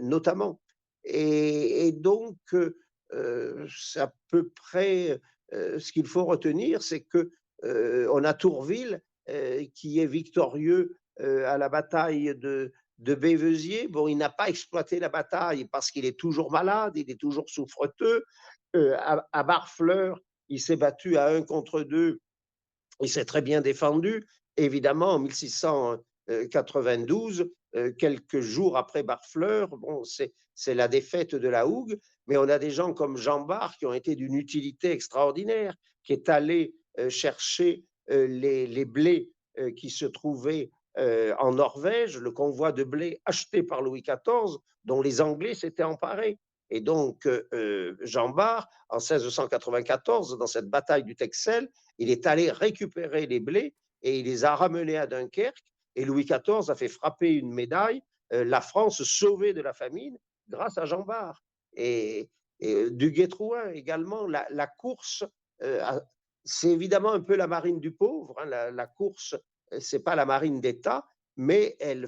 notamment. Et donc, c'est à peu près ce qu'il faut retenir, c'est que on a Tourville qui est victorieux à la bataille de Bévesier. Bon, il n'a pas exploité la bataille parce qu'il est toujours malade, il est toujours souffreteux. À Barfleur, il s'est battu à 1 contre 2, il s'est très bien défendu. Évidemment, en 1692, quelques jours après Barfleur, bon, c'est la défaite de la Hougue, mais on a des gens comme Jean Bart qui ont été d'une utilité extraordinaire, qui est allé chercher les blés qui se trouvaient en Norvège, le convoi de blé acheté par Louis XIV, dont les Anglais s'étaient emparés. Et donc, Jean Bart, en 1694, dans cette bataille du Texel, il est allé récupérer les blés et il les a ramenés à Dunkerque. Et Louis XIV a fait frapper une médaille, la France sauvée de la famine grâce à Jean Bart. Et Duguay-Trouin également, la course, c'est évidemment un peu la marine du pauvre. Hein, la course, c'est pas la marine d'État, mais elle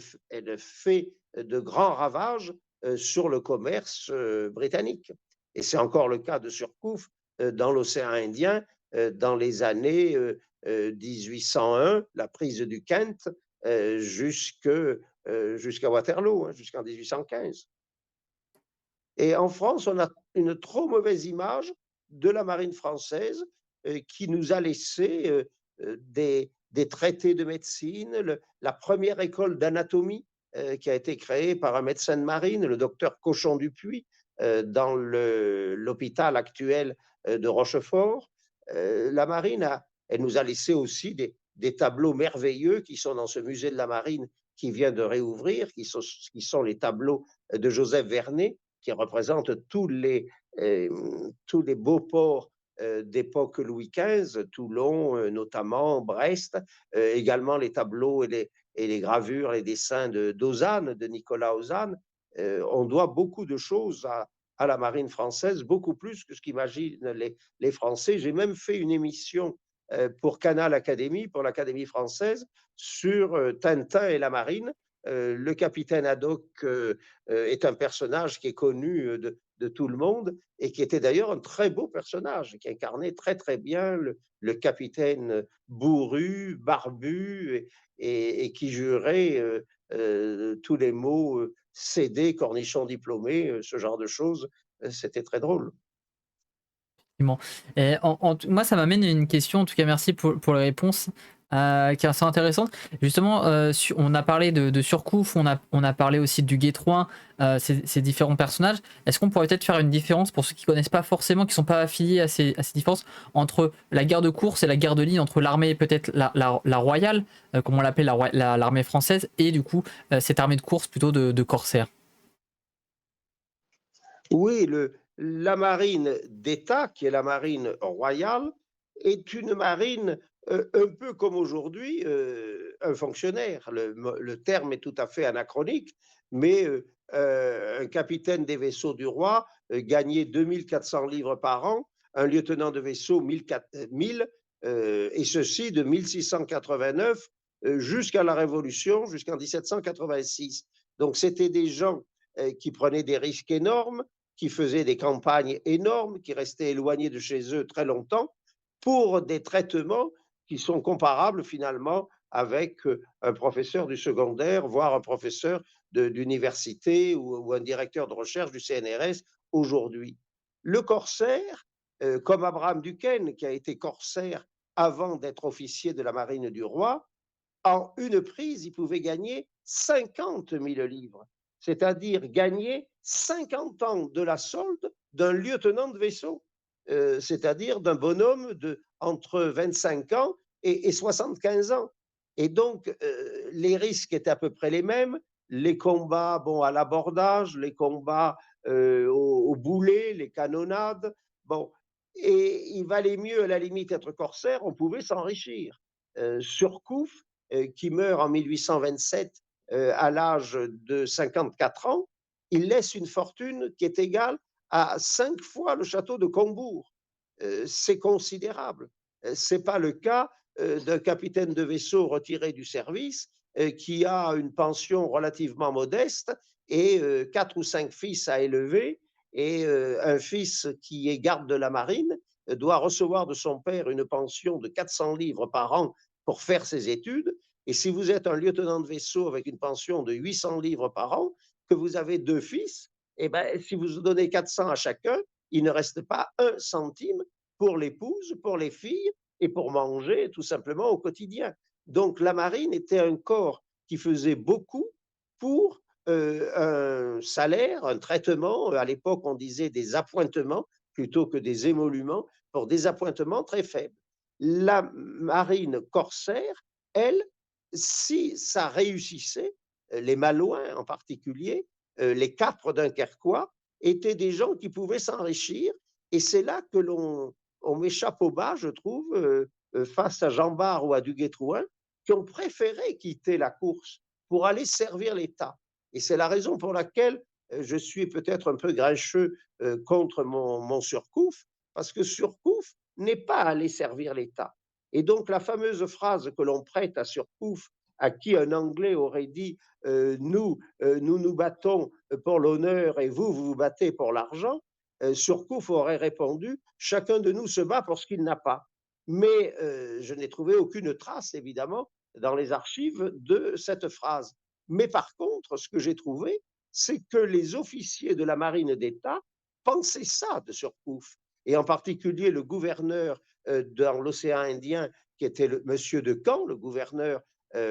fait de grands ravages sur le commerce britannique. Et c'est encore le cas de Surcouf dans l'océan Indien dans les années 1801, la prise du Kent, jusqu'à Waterloo, hein, jusqu'en 1815. Et en France, on a une trop mauvaise image de la marine française qui nous a laissé des traités de médecine, la première école d'anatomie qui a été créée par un médecin de marine, le docteur Cochon-Dupuis, dans l'hôpital actuel de Rochefort. La marine, elle nous a laissé aussi des tableaux merveilleux qui sont dans ce musée de la marine qui vient de réouvrir, qui sont les tableaux de Joseph Vernet, qui représentent tous les beaux ports d'époque Louis XV, Toulon notamment, Brest, également les tableaux et les gravures, les dessins d'Ozanne, de Nicolas Ozanne. On doit beaucoup de choses à la marine française, beaucoup plus que ce qu'imaginent les Français. J'ai même fait une émission pour Canal Académie, pour l'Académie française, sur Tintin et la marine, Le capitaine Haddock est un personnage qui est connu de tout le monde et qui était d'ailleurs un très beau personnage, qui incarnait très très bien le capitaine bourru, barbu et qui jurait tous les mots cédés, cornichon diplômé, ce genre de choses. C'était très drôle. Effectivement. Et moi, ça m'amène à une question, en tout cas merci pour les réponses, qui est assez intéressante. Justement, on a parlé de Surcouf, on a parlé aussi du Guestroin, ces différents personnages. Est-ce qu'on pourrait peut-être faire une différence pour ceux qui connaissent pas forcément, qui sont pas affiliés à ces différences, entre la guerre de course et la guerre de ligne, entre l'armée peut-être la royale, comme on l'appelle l'armée française, et du coup cette armée de course plutôt de corsaires? Oui, la marine d'État, qui est la marine royale, est une marine un peu comme aujourd'hui un fonctionnaire. Le terme est tout à fait anachronique, mais un capitaine des vaisseaux du roi gagnait 2400 livres par an, un lieutenant de vaisseau 1000, et ceci de 1689 jusqu'à la Révolution, jusqu'en 1786. Donc c'était des gens qui prenaient des risques énormes, qui faisaient des campagnes énormes, qui restaient éloignés de chez eux très longtemps, pour des traitements qui sont comparables finalement avec un professeur du secondaire, voire un professeur d'université ou un directeur de recherche du CNRS aujourd'hui. Le corsaire, comme Abraham Duquesne, qui a été corsaire avant d'être officier de la marine du roi, en une prise, il pouvait gagner 50 000 livres, c'est-à-dire gagner 50 ans de la solde d'un lieutenant de vaisseau, c'est-à-dire d'un bonhomme entre 25 ans et 75 ans. Et donc, les risques étaient à peu près les mêmes. Les combats bon, à l'abordage, les combats au boulet, les canonnades. Bon. Et il valait mieux, à la limite, être corsaire, on pouvait s'enrichir. Surcouf, qui meurt en 1827 à l'âge de 54 ans, il laisse une fortune qui est égale à 5 fois le château de Combourg. C'est considérable. Ce n'est pas le cas d'un capitaine de vaisseau retiré du service qui a une pension relativement modeste et 4 ou 5 fils à élever, et un fils qui est garde de la marine doit recevoir de son père une pension de 400 livres par an pour faire ses études. Et si vous êtes un lieutenant de vaisseau avec une pension de 800 livres par an, que vous avez 2 fils, eh ben, si vous donnez 400 à chacun, il ne reste pas un centime pour l'épouse, pour les filles et pour manger tout simplement au quotidien. Donc la marine était un corps qui faisait beaucoup pour un salaire, un traitement. À l'époque, on disait des appointements plutôt que des émoluments, pour des appointements très faibles. La marine corsaire, elle, si ça réussissait, les Malouins en particulier, les Capres dunkerquois, étaient des gens qui pouvaient s'enrichir. Et c'est là que on met chapeau bas, je trouve, face à Jean Bart ou à Du Guestroin, qui ont préféré quitter la course pour aller servir l'État. Et c'est la raison pour laquelle je suis peut-être un peu grincheux contre mon Surcouf, parce que Surcouf n'est pas allé servir l'État. Et donc la fameuse phrase que l'on prête à Surcouf, à qui un Anglais aurait dit nous battons pour l'honneur et vous vous battez pour l'argent, Surcouf aurait répondu chacun de nous se bat pour ce qu'il n'a pas. Mais je n'ai trouvé aucune trace, évidemment, dans les archives de cette phrase. Mais par contre, ce que j'ai trouvé, c'est que les officiers de la marine d'État pensaient ça de Surcouf. Et en particulier le gouverneur dans l'océan Indien, qui était monsieur de Caen, le gouverneur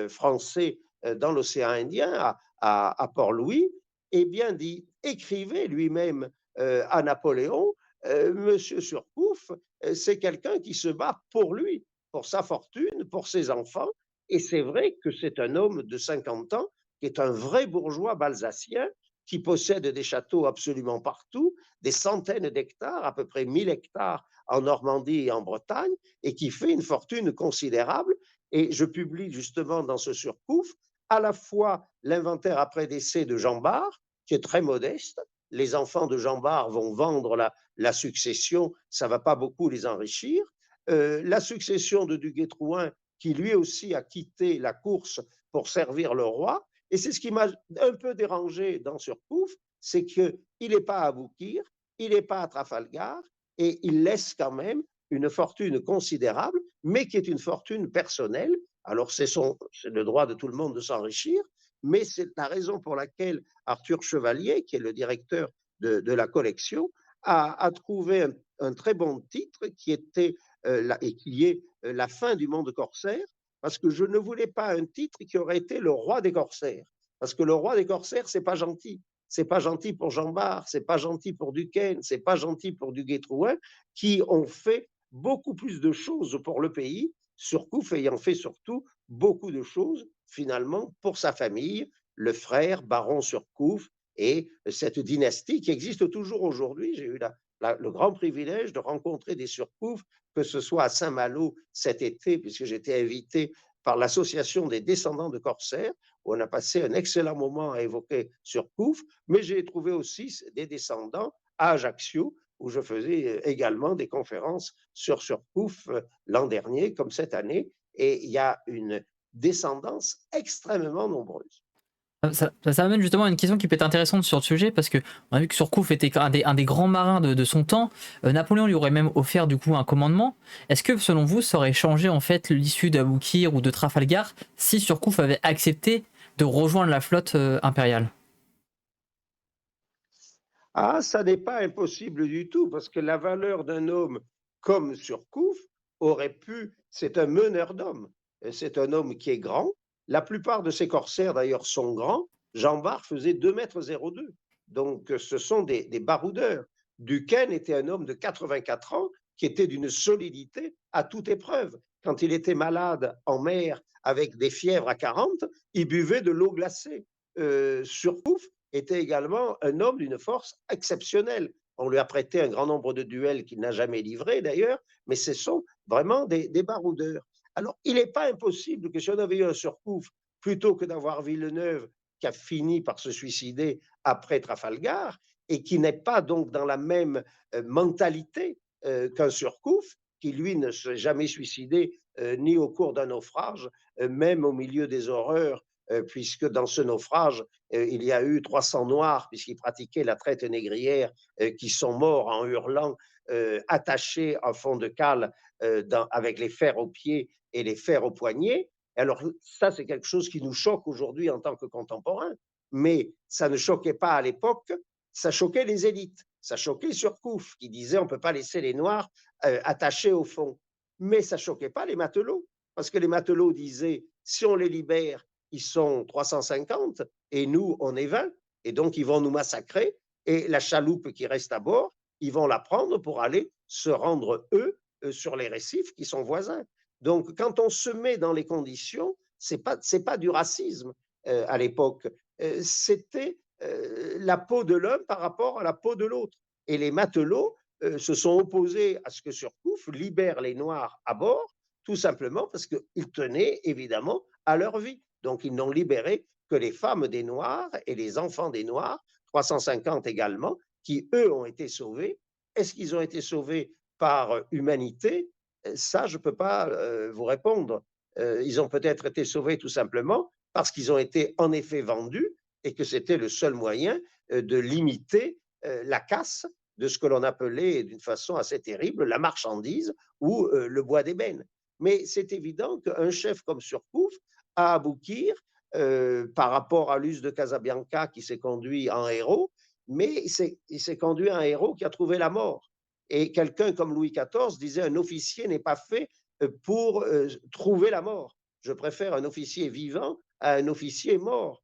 français dans l'océan Indien, à Port-Louis, eh bien, écrivait lui-même à Napoléon, monsieur Surcouf, c'est quelqu'un qui se bat pour lui, pour sa fortune, pour ses enfants. Et c'est vrai que c'est un homme de 50 ans qui est un vrai bourgeois balsacien, qui possède des châteaux absolument partout, des centaines d'hectares, à peu près 1000 hectares en Normandie et en Bretagne, et qui fait une fortune considérable. Et je publie justement dans ce Surcouf à la fois l'inventaire après décès de Jean Bart, qui est très modeste. Les enfants de Jean Bart vont vendre la succession, ça ne va pas beaucoup les enrichir. La succession de Du Guestroin, qui lui aussi a quitté la course pour servir le roi, Et c'est ce qui m'a un peu dérangé dans Surcouf, c'est qu'il n'est pas à Aboukir, il n'est pas à Trafalgar, et il laisse quand même une fortune considérable, mais qui est une fortune personnelle. Alors c'est le droit de tout le monde de s'enrichir, mais c'est la raison pour laquelle Arthur Chevalier, qui est le directeur de la collection, a trouvé un très bon titre qui était et qui est la fin du monde corsaire, parce que je ne voulais pas un titre qui aurait été le roi des corsaires, parce que le roi des corsaires, c'est pas gentil. C'est pas gentil pour Jean Bart, c'est pas gentil pour Duquesne, c'est pas gentil pour Duguay-Trouin, qui ont fait beaucoup plus de choses pour le pays, Surcouf ayant fait surtout beaucoup de choses finalement pour sa famille, le frère baron Surcouf et cette dynastie qui existe toujours aujourd'hui. J'ai eu le grand privilège de rencontrer des Surcouf, que ce soit à Saint-Malo cet été, puisque j'étais invité par l'association des descendants de corsaires, où on a passé un excellent moment à évoquer Surcouf, mais j'ai trouvé aussi des descendants à Ajaccio, où je faisais également des conférences sur Surcouf l'an dernier, comme cette année, et il y a une descendance extrêmement nombreuse. Ça amène justement à une question qui peut être intéressante sur le sujet, parce que on a vu que Surcouf était un des grands marins de son temps. Napoléon lui aurait même offert du coup un commandement. Est-ce que selon vous, ça aurait changé en fait l'issue d'Aboukir ou de Trafalgar si Surcouf avait accepté de rejoindre la flotte impériale? Ah, ça n'est pas impossible du tout, parce que la valeur d'un homme comme Surcouf aurait pu, c'est un meneur d'hommes, c'est un homme qui est grand. La plupart de ces corsaires d'ailleurs sont grands. Jean Bart faisait 2,02 m, donc ce sont des baroudeurs. Duquesne était un homme de 84 ans qui était d'une solidité à toute épreuve. Quand il était malade en mer avec des fièvres à 40, il buvait de l'eau glacée. Surcouf était également un homme d'une force exceptionnelle. On lui a prêté un grand nombre de duels qu'il n'a jamais livrés d'ailleurs, mais ce sont vraiment des baroudeurs. Alors, il n'est pas impossible que si on avait eu un Surcouf, plutôt que d'avoir Villeneuve qui a fini par se suicider après Trafalgar, et qui n'est pas donc dans la même mentalité qu'un Surcouf, qui lui ne s'est jamais suicidé ni au cours d'un naufrage, même au milieu des horreurs, puisque dans ce naufrage, il y a eu 300 Noirs, puisqu'ils pratiquaient la traite négrière, qui sont morts en hurlant, attachés à fond de cale avec les fers aux pieds et les fers aux poignets. Alors ça, c'est quelque chose qui nous choque aujourd'hui en tant que contemporains, mais ça ne choquait pas à l'époque, ça choquait les élites. Ça choquait Surcouf, qui disait on ne peut pas laisser les Noirs attachés au fond. Mais ça ne choquait pas les matelots, parce que les matelots disaient si on les libère, ils sont 350 et nous, on est 20. Et donc, ils vont nous massacrer. Et la chaloupe qui reste à bord, ils vont la prendre pour aller se rendre, eux, sur les récifs qui sont voisins. Donc, quand on se met dans les conditions, ce n'est pas du racisme à l'époque. C'était la peau de l'un par rapport à la peau de l'autre. Et les matelots se sont opposés à ce que Surcouf libère les Noirs à bord, tout simplement parce qu'ils tenaient évidemment à leur vie. Donc, ils n'ont libéré que les femmes des Noirs et les enfants des Noirs, 350 également, qui, eux, ont été sauvés. Est-ce qu'ils ont été sauvés par humanité? Ça, je ne peux pas vous répondre. Ils ont peut-être été sauvés tout simplement parce qu'ils ont été en effet vendus et que c'était le seul moyen de limiter la casse de ce que l'on appelait d'une façon assez terrible la marchandise ou le bois d'ébène. Mais c'est évident qu'un chef comme Surcouf, à Aboukir, par rapport à Luce de Casabianca qui s'est conduit en héros, mais il s'est conduit en héros qui a trouvé la mort. Et quelqu'un comme Louis XIV disait un officier n'est pas fait pour trouver la mort. Je préfère un officier vivant à un officier mort.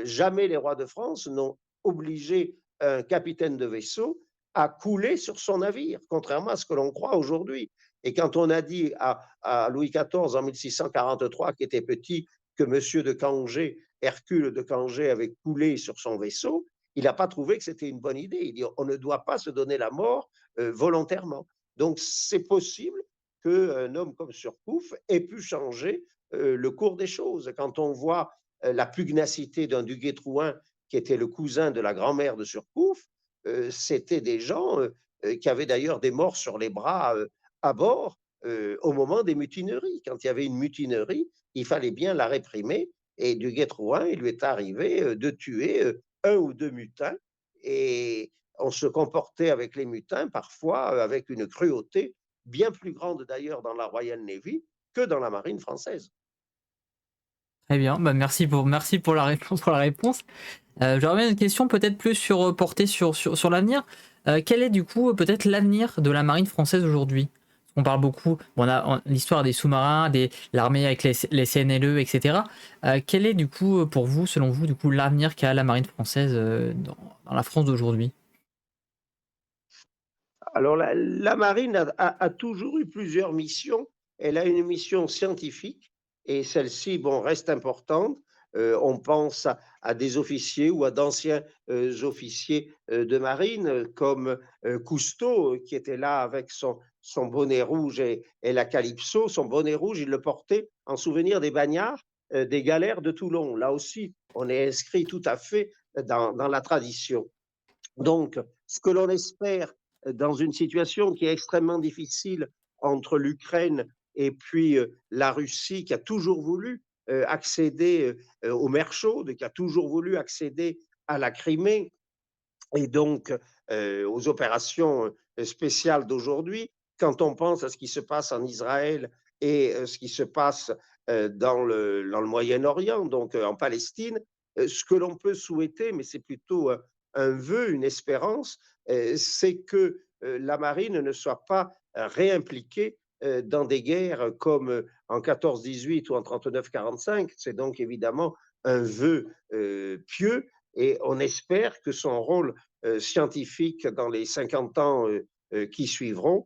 Jamais les rois de France n'ont obligé un capitaine de vaisseau à couler sur son navire, contrairement à ce que l'on croit aujourd'hui. Et quand on a dit à Louis XIV en 1643, qui était petit, que M. de Cangé, Hercule de Cangé, avait coulé sur son vaisseau, il n'a pas trouvé que c'était une bonne idée. Il dit on ne doit pas se donner la mort volontairement. Donc c'est possible qu'un homme comme Surcouf ait pu changer le cours des choses. Quand on voit la pugnacité d'un Duguay-Trouin, qui était le cousin de la grand-mère de Surcouf, c'était des gens qui avaient d'ailleurs des morts sur les bras à bord au moment des mutineries. Quand il y avait une mutinerie, il fallait bien la réprimer Et du Guet-Trouin, il lui est arrivé de tuer un ou deux mutins. Et on se comportait avec les mutins parfois avec une cruauté bien plus grande d'ailleurs dans la Royal Navy que dans la marine française. Très bien, bah, merci pour la réponse pour la réponse. J'aurais bien une question peut-être plus portée sur l'avenir. Quel est du coup peut-être l'avenir de la marine française aujourd'hui? On parle beaucoup, bon, on a l'histoire des sous-marins, l'armée avec les CNLE, etc. Quel est du coup pour vous, selon vous, du coup l'avenir qu'a la marine française dans la France d'aujourd'hui? Alors la marine a toujours eu plusieurs missions. Elle a une mission scientifique et celle-ci bon, reste importante. On pense à des officiers ou à d'anciens officiers de marine comme Cousteau qui était là avec son bonnet rouge et la Calypso. Son bonnet rouge, il le portait en souvenir des bagnards des galères de Toulon. Là aussi, on est inscrit tout à fait dans la tradition. Donc, ce que l'on espère dans une situation qui est extrêmement difficile entre l'Ukraine et puis la Russie, qui a toujours voulu accéder aux mers chaudes, qui a toujours voulu accéder à la Crimée et donc aux opérations spéciales d'aujourd'hui, quand on pense à ce qui se passe en Israël et ce qui se passe dans le Moyen-Orient, donc en Palestine, ce que l'on peut souhaiter, mais c'est plutôt un vœu, une espérance, c'est que la marine ne soit pas réimpliquée dans des guerres comme en 14-18 ou en 39-45. C'est donc évidemment un vœu pieux et on espère que son rôle scientifique dans les 50 ans qui suivront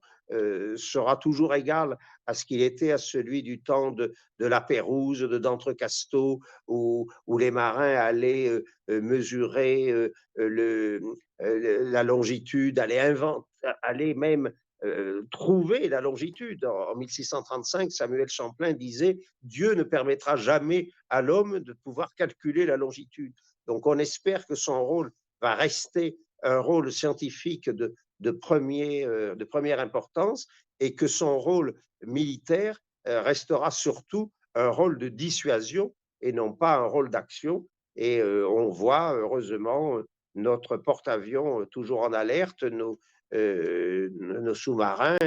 sera toujours égal à ce qu'il était à celui du temps de la Pérouse, de d'Entrecasteaux, où les marins allaient mesurer la longitude, allaient même trouver la longitude. En 1635, Samuel Champlain disait « Dieu ne permettra jamais à l'homme de pouvoir calculer la longitude ». Donc on espère que son rôle va rester un rôle scientifique de première importance et que son rôle militaire restera surtout un rôle de dissuasion et non pas un rôle d'action. Et on voit heureusement notre porte-avions toujours en alerte, nos sous-marins,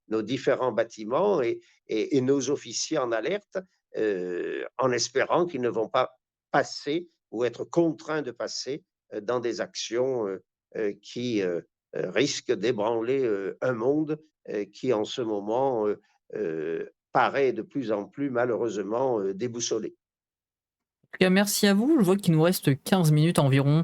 nos différents bâtiments et nos officiers en alerte, en espérant qu'ils ne vont pas passer ou être contraints de passer dans des actions qui risquent d'ébranler un monde qui en ce moment paraît de plus en plus malheureusement déboussolé. En tout cas, merci à vous. Je vois qu'il nous reste 15 minutes environ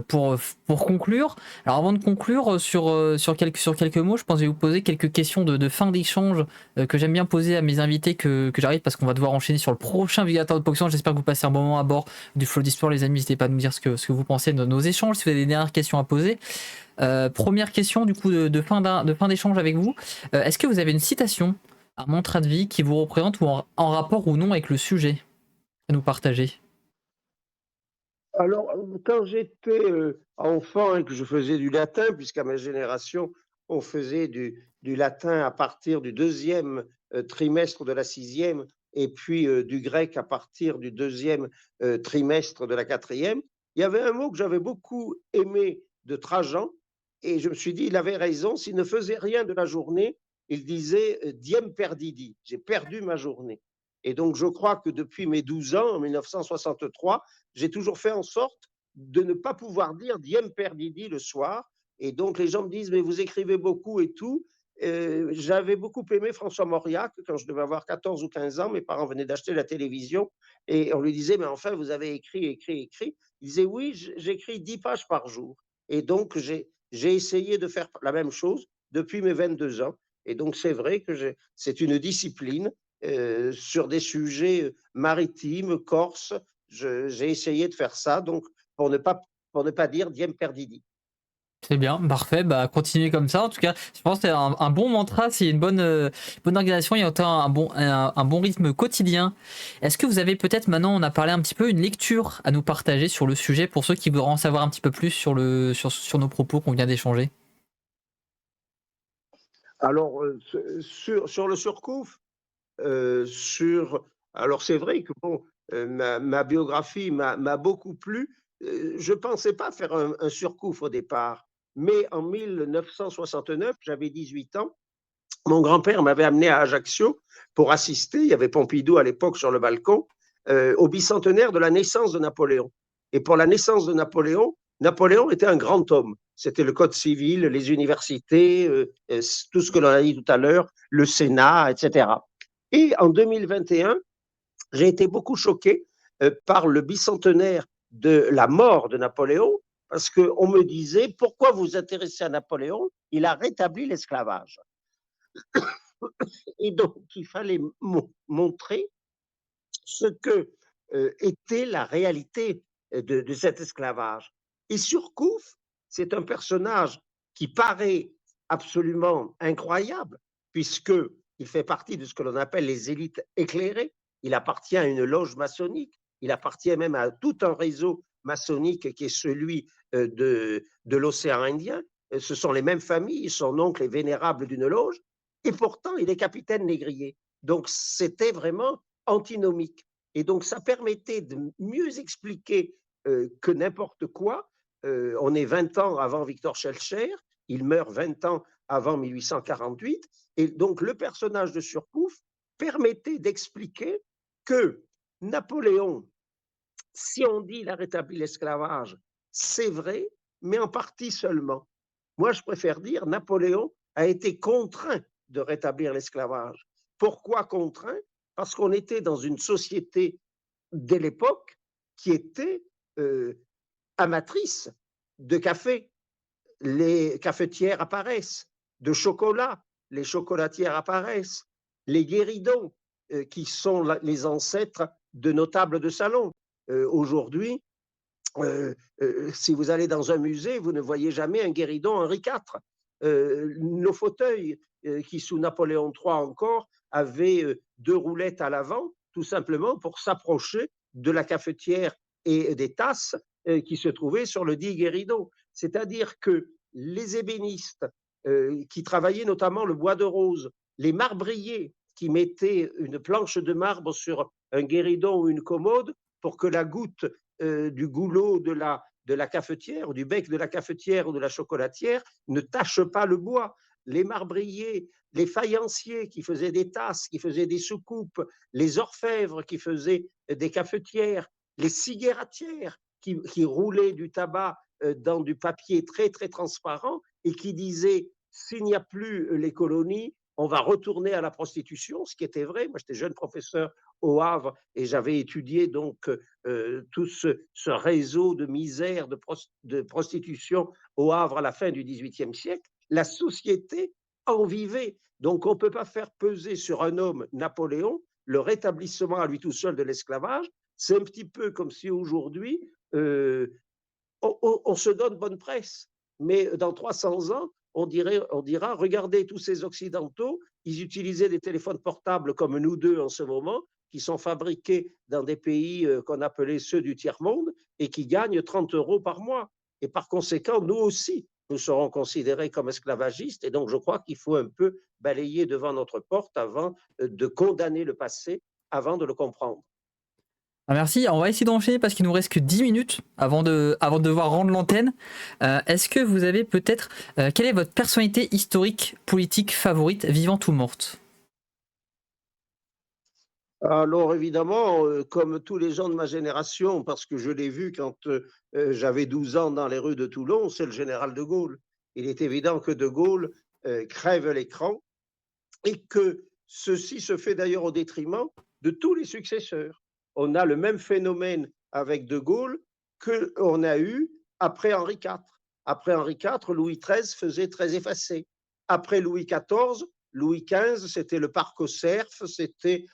pour conclure. Alors avant de conclure sur quelques mots, je pense que je vais vous poser quelques questions de fin d'échange que j'aime bien poser à mes invités que j'arrive parce qu'on va devoir enchaîner sur le prochain Vigator de Poction. J'espère que vous passez un bon moment à bord du Flow d'Histoire, les amis. N'hésitez pas à nous dire ce que vous pensez de nos échanges, si vous avez des dernières questions à poser. Première question du coup de fin d'échange avec vous. Est-ce que vous avez une citation, un mantra de vie qui vous représente ou en rapport ou non avec le sujet à nous partager? Alors, quand j'étais enfant et que je faisais du latin, puisqu'à ma génération, on faisait du latin à partir du deuxième trimestre de la sixième et puis du grec à partir du deuxième trimestre de la quatrième, il y avait un mot que j'avais beaucoup aimé de Trajan et je me suis dit, il avait raison, s'il ne faisait rien de la journée, il disait diem perdidi, j'ai perdu ma journée. Et donc, je crois que depuis mes 12 ans, en 1963, j'ai toujours fait en sorte de ne pas pouvoir dire diem perdidi le soir. Et donc, les gens me disent, mais vous écrivez beaucoup et tout. J'avais beaucoup aimé François Mauriac quand je devais avoir 14 ou 15 ans. Mes parents venaient d'acheter la télévision et on lui disait, mais enfin, vous avez écrit. Il disait, oui, j'écris 10 pages par jour. Et donc, j'ai essayé de faire la même chose depuis mes 22 ans. Et donc, c'est vrai que c'est une discipline sur des sujets maritimes, corses. J'ai essayé de faire ça, donc pour ne pas dire diem perdidi. C'est bien, parfait, bah continuez comme ça. En tout cas, je pense que c'est un bon mantra, c'est une bonne organisation, il y a autant un bon rythme quotidien. Est-ce que vous avez peut-être maintenant, on a parlé un petit peu, une lecture à nous partager sur le sujet pour ceux qui voudraient en savoir un petit peu plus sur nos propos qu'on vient d'échanger? Alors, sur le surcouf, sur. Alors, c'est vrai que bon, Ma biographie m'a beaucoup plu. Je ne pensais pas faire un surcouf au départ, mais en 1969, j'avais 18 ans. Mon grand-père m'avait amené à Ajaccio pour assister, il y avait Pompidou à l'époque sur le balcon, au bicentenaire de la naissance de Napoléon. Et pour la naissance de Napoléon, Napoléon était un grand homme. C'était le code civil, les universités, tout ce que l'on a dit tout à l'heure, le Sénat, etc. Et en 2021, j'ai été beaucoup choqué par le bicentenaire de la mort de Napoléon, parce qu'on me disait, pourquoi vous vous intéressez à Napoléon? Il a rétabli l'esclavage. Et donc, il fallait montrer ce que était la réalité de cet esclavage. Et Surcouf, c'est un personnage qui paraît absolument incroyable, puisqu'il fait partie de ce que l'on appelle les élites éclairées. Il appartient à une loge maçonnique, il appartient même à tout un réseau maçonnique qui est celui de l'océan Indien. Ce sont les mêmes familles, son oncle est vénérable d'une loge, et pourtant il est capitaine négrier. Donc c'était vraiment antinomique. Et donc, ça permettait de mieux expliquer que n'importe quoi. On est 20 ans avant Victor Schœlcher, il meurt 20 ans avant 1848, et donc le personnage de Surcouf permettait d'expliquer que Napoléon, si on dit qu'il a rétabli l'esclavage, c'est vrai, mais en partie seulement. Moi, je préfère dire Napoléon a été contraint de rétablir l'esclavage. Pourquoi contraint? Parce qu'on était dans une société dès l'époque qui était amatrice de café. Les cafetières apparaissent, de chocolat, les chocolatières apparaissent, les guéridons, qui sont les ancêtres de nos tables de salon. Aujourd'hui, si vous allez dans un musée, vous ne voyez jamais un guéridon Henri IV. Nos fauteuils, qui sous Napoléon III encore, avaient deux roulettes à l'avant, tout simplement pour s'approcher de la cafetière et des tasses qui se trouvaient sur le dit guéridon. C'est-à-dire que les ébénistes qui travaillaient notamment le bois de rose, les marbriers qui mettaient une planche de marbre sur un guéridon ou une commode pour que la goutte du goulot de la cafetière, ou du bec de la cafetière ou de la chocolatière ne tache pas le bois. Les marbriers, les faïenciers qui faisaient des tasses, qui faisaient des soucoupes, les orfèvres qui faisaient des cafetières, les cigaratières qui roulaient du tabac dans du papier très, très transparent et qui disaient s'il n'y a plus les colonies, on va retourner à la prostitution, ce qui était vrai. Moi, j'étais jeune professeur au Havre et j'avais étudié donc tout ce réseau de misère, de prostitution au Havre à la fin du XVIIIe siècle. La société en vivait. Donc, on ne peut pas faire peser sur un homme, Napoléon, le rétablissement à lui tout seul de l'esclavage. C'est un petit peu comme si aujourd'hui, on se donne bonne presse. Mais dans 300 ans, on dira, regardez tous ces Occidentaux, ils utilisaient des téléphones portables comme nous deux en ce moment, qui sont fabriqués dans des pays qu'on appelait ceux du tiers-monde et qui gagnent 30 € par mois. Et par conséquent, nous aussi, nous serons considérés comme esclavagistes. Et donc, je crois qu'il faut un peu balayer devant notre porte avant de condamner le passé, avant de le comprendre. Ah, merci, on va essayer d'enchaîner parce qu'il nous reste que 10 minutes avant de devoir rendre l'antenne. Est-ce que vous avez peut-être... quelle est votre personnalité historique, politique favorite, vivante ou morte? Alors évidemment, comme tous les gens de ma génération, parce que je l'ai vu quand j'avais 12 ans dans les rues de Toulon, c'est le général de Gaulle. Il est évident que de Gaulle crève l'écran et que ceci se fait d'ailleurs au détriment de tous les successeurs. On a le même phénomène avec de Gaulle qu'on a eu après Henri IV. Après Henri IV, Louis XIII faisait très effacé. Après Louis XIV, Louis XV, c'était le parc au cerf, c'était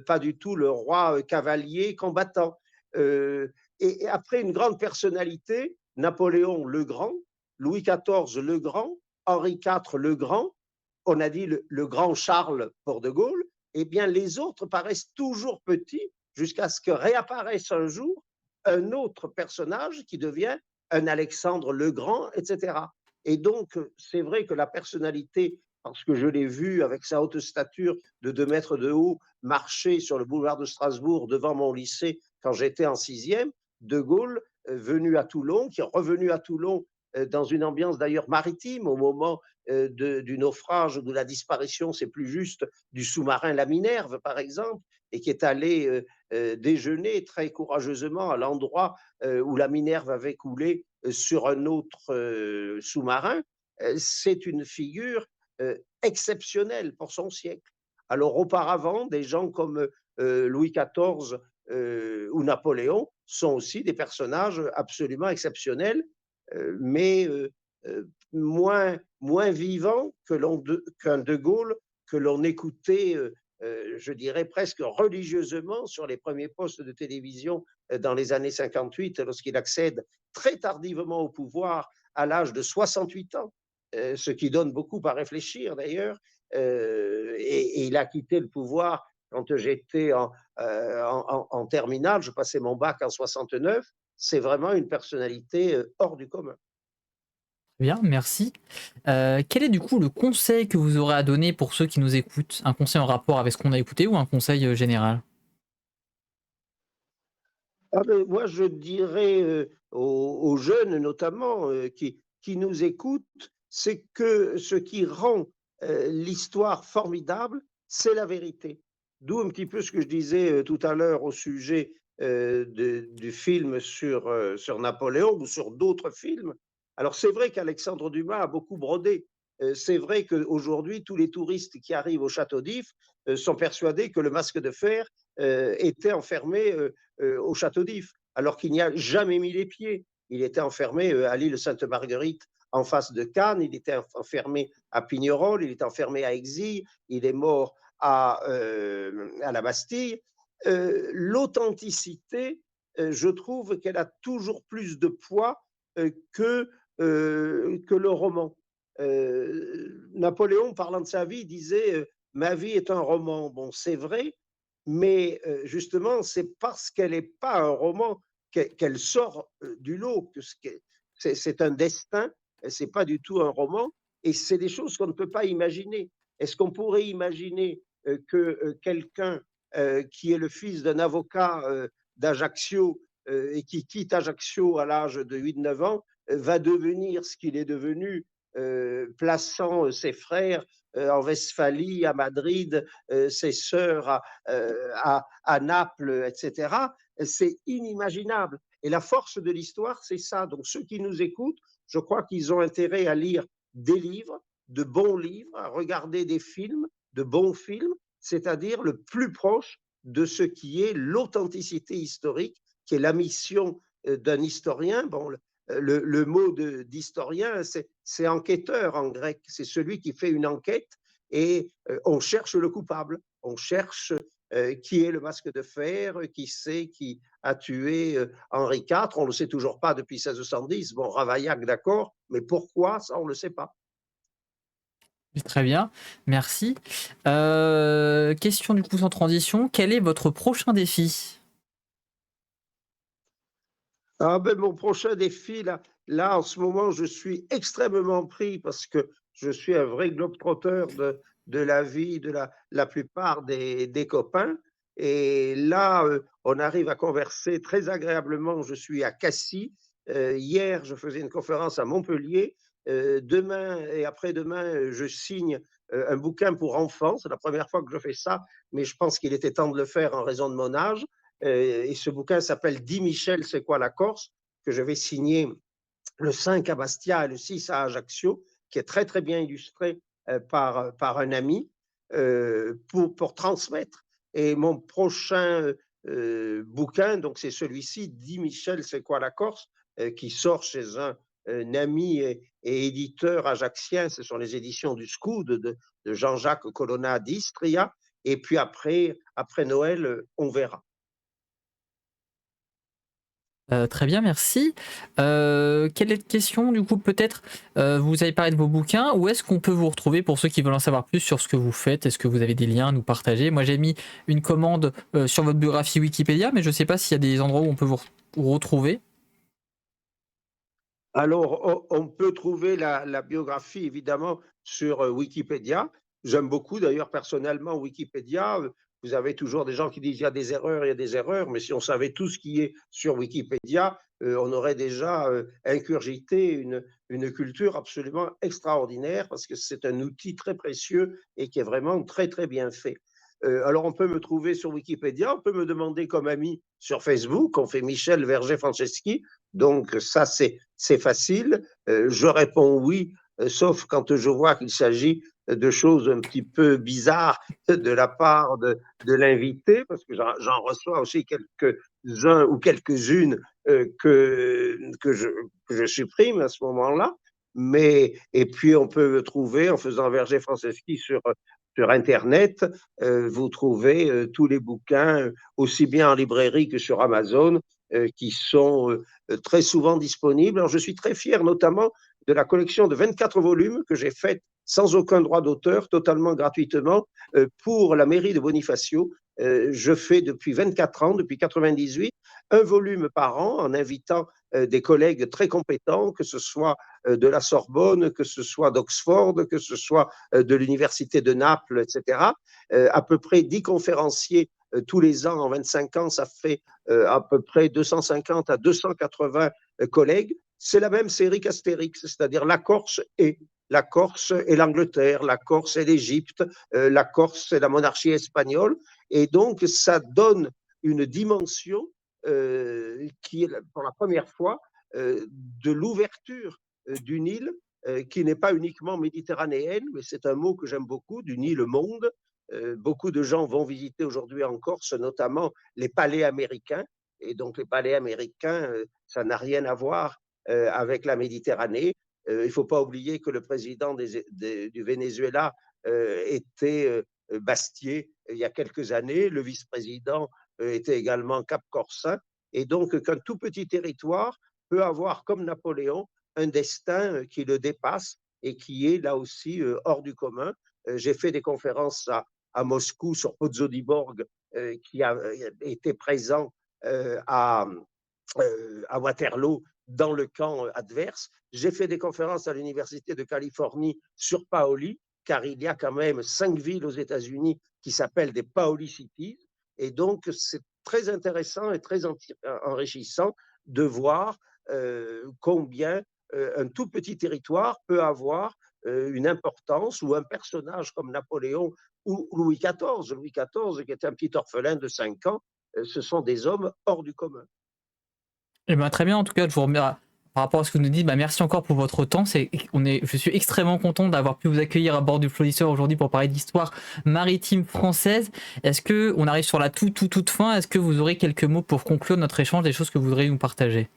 pas du tout le roi cavalier combattant. Et après une grande personnalité, Napoléon le Grand, Louis XIV le Grand, Henri IV le Grand, on a dit le grand Charles pour de Gaulle, eh bien les autres paraissent toujours petits jusqu'à ce que réapparaisse un jour un autre personnage qui devient un Alexandre le Grand, etc. Et donc, c'est vrai que la personnalité parce que je l'ai vu avec sa haute stature de 2 mètres de haut marcher sur le boulevard de Strasbourg devant mon lycée quand j'étais en sixième. De Gaulle, venu à Toulon, qui est revenu à Toulon dans une ambiance d'ailleurs maritime au moment du naufrage ou de la disparition, c'est plus juste, du sous-marin La Minerve, par exemple, et qui est allé déjeuner très courageusement à l'endroit où La Minerve avait coulé sur un autre sous-marin. C'est une figure exceptionnelle pour son siècle. Alors auparavant, des gens comme Louis XIV ou Napoléon sont aussi des personnages absolument exceptionnels, mais moins vivants qu'un de Gaulle que l'on écoutait, je dirais presque religieusement sur les premiers postes de télévision dans les années 58, lorsqu'il accède très tardivement au pouvoir à l'âge de 68 ans, ce qui donne beaucoup à réfléchir d'ailleurs. Et il a quitté le pouvoir quand j'étais en terminale, je passais mon bac en 69. C'est vraiment une personnalité hors du commun. Bien, merci. Quel est du coup le conseil que vous aurez à donner pour ceux qui nous écoutent? Un conseil en rapport avec ce qu'on a écouté ou un conseil général? Ah ben, moi, je dirais aux jeunes notamment qui nous écoutent, c'est que ce qui rend l'histoire formidable, c'est la vérité. D'où un petit peu ce que je disais tout à l'heure au sujet du film sur Napoléon ou sur d'autres films. Alors c'est vrai qu'Alexandre Dumas a beaucoup brodé. C'est vrai qu'aujourd'hui, tous les touristes qui arrivent au Château d'If sont persuadés que le masque de fer était enfermé au Château d'If, alors qu'il n'y a jamais mis les pieds. Il était enfermé à l'île Sainte-Marguerite en face de Cannes, il était enfermé à Pignerol, il était enfermé à Exilles, il est mort à la Bastille. L'authenticité, je trouve qu'elle a toujours plus de poids que le roman. Napoléon, parlant de sa vie, disait ma vie est un roman. Bon, c'est vrai, mais justement, c'est parce qu'elle n'est pas un roman qu'elle sort du lot. C'est un destin, c'est pas du tout un roman, et c'est des choses qu'on ne peut pas imaginer. Est-ce qu'on pourrait imaginer que quelqu'un qui est le fils d'un avocat d'Ajaccio et qui quitte Ajaccio à l'âge de 8-9 ans va devenir ce qu'il est devenu, plaçant ses frères en Westphalie, à Madrid, ses sœurs à Naples, etc. C'est inimaginable. Et la force de l'histoire, c'est ça. Donc ceux qui nous écoutent, je crois qu'ils ont intérêt à lire des livres, de bons livres, à regarder des films, de bons films, c'est-à-dire le plus proche de ce qui est l'authenticité historique, qui est la mission d'un historien. Bon, le mot d'historien, c'est enquêteur en grec. C'est celui qui fait une enquête et on cherche le coupable. On cherche qui est le masque de fer, qui c'est qui a tué Henri IV. On ne le sait toujours pas depuis 1610. Bon, Ravaillac, d'accord, mais pourquoi, ça, on ne le sait pas. Très bien, merci. Question du coup sans transition, quel est votre prochain défi? Ah ben, mon prochain défi, là, en ce moment, je suis extrêmement pris parce que je suis un vrai globe-trotteur de la vie de la plupart des copains. Et là, on arrive à converser très agréablement. Je suis à Cassis. Hier, je faisais une conférence à Montpellier. Demain et après-demain, je signe un bouquin pour enfants. C'est la première fois que je fais ça, mais je pense qu'il était temps de le faire en raison de mon âge. Et ce bouquin s'appelle Dis Michel, c'est quoi la Corse, que je vais signer le 5 à Bastia et le 6 à Ajaccio, qui est très très bien illustré par un ami pour transmettre. Et mon prochain bouquin, donc c'est celui-ci, Dis Michel, c'est quoi la Corse, qui sort chez un ami et éditeur ajaccien, ce sont les éditions du Scoud de Jean-Jacques Colonna d'Istria. Et puis après Noël, on verra. Très bien, merci. Quelle est la question du coup peut-être vous avez parlé de vos bouquins, où est-ce qu'on peut vous retrouver pour ceux qui veulent en savoir plus sur ce que vous faites? Est-ce que vous avez des liens à nous partager? Moi j'ai mis une commande sur votre biographie Wikipédia, mais je ne sais pas s'il y a des endroits où on peut vous retrouver. Alors, on peut trouver la biographie, évidemment, sur Wikipédia. J'aime beaucoup, d'ailleurs, personnellement, Wikipédia. Vous avez toujours des gens qui disent il y a des erreurs, il y a des erreurs, mais si on savait tout ce qui est sur Wikipédia, on aurait déjà incurgité une culture absolument extraordinaire, parce que c'est un outil très précieux et qui est vraiment très, très bien fait. Alors, on peut me trouver sur Wikipédia, on peut me demander comme ami sur Facebook, on fait Michel Verger-Franceschi, donc ça, c'est facile. Je réponds oui, sauf quand je vois qu'il s'agit de choses un petit peu bizarres de la part de l'invité, parce que j'en reçois aussi quelques-uns ou quelques-unes que je supprime à ce moment-là. Et puis, on peut trouver, en faisant Verger-Franceschi sur Internet, vous trouvez tous les bouquins, aussi bien en librairie que sur Amazon, qui sont très souvent disponibles. Alors, je suis très fier notamment de la collection de 24 volumes que j'ai faite sans aucun droit d'auteur, totalement gratuitement, pour la mairie de Bonifacio. Je fais depuis 24 ans, depuis 98, un volume par an en invitant des collègues très compétents, que ce soit de la Sorbonne, que ce soit d'Oxford, que ce soit de l'Université de Naples, etc. À peu près 10 conférenciers tous les ans, en 25 ans, ça fait à peu près 250 à 280 collègues. C'est la même série qu'Astérix, c'est-à-dire la Corse et l'Angleterre, la Corse et l'Égypte, la Corse et la monarchie espagnole. Et donc, ça donne une dimension qui est pour la première fois de l'ouverture d'une île qui n'est pas uniquement méditerranéenne, mais c'est un mot que j'aime beaucoup, d'une île monde. Beaucoup de gens vont visiter aujourd'hui en Corse, notamment les palais américains. Et donc, les palais américains, ça n'a rien à voir avec la Méditerranée. Il ne faut pas oublier que le président du Venezuela était Bastier il y a quelques années. Le vice-président était également Cap-Corsin. Et donc, qu'un tout petit territoire peut avoir, comme Napoléon, un destin qui le dépasse et qui est là aussi hors du commun. J'ai fait des conférences à Moscou sur Pozzodiborg, qui a été présent à Waterloo dans le camp adverse. J'ai fait des conférences à l'Université de Californie sur Paoli, car il y a quand même 5 villes aux États-Unis qui s'appellent des Paoli Cities. Et donc, c'est très intéressant et très enrichissant de voir combien un tout petit territoire peut avoir une importance, ou un personnage comme Napoléon ou Louis XIV. Louis XIV, qui était un petit orphelin de 5 ans, ce sont des hommes hors du commun. Eh ben, très bien, en tout cas, je vous remercie par rapport à ce que vous nous dites. Bah, merci encore pour votre temps. Je suis extrêmement content d'avoir pu vous accueillir à bord du Flow d'Histoire aujourd'hui pour parler d'histoire maritime française. Est-ce que on arrive sur la toute fin? Est-ce que vous aurez quelques mots pour conclure notre échange, des choses que vous voudriez nous partager?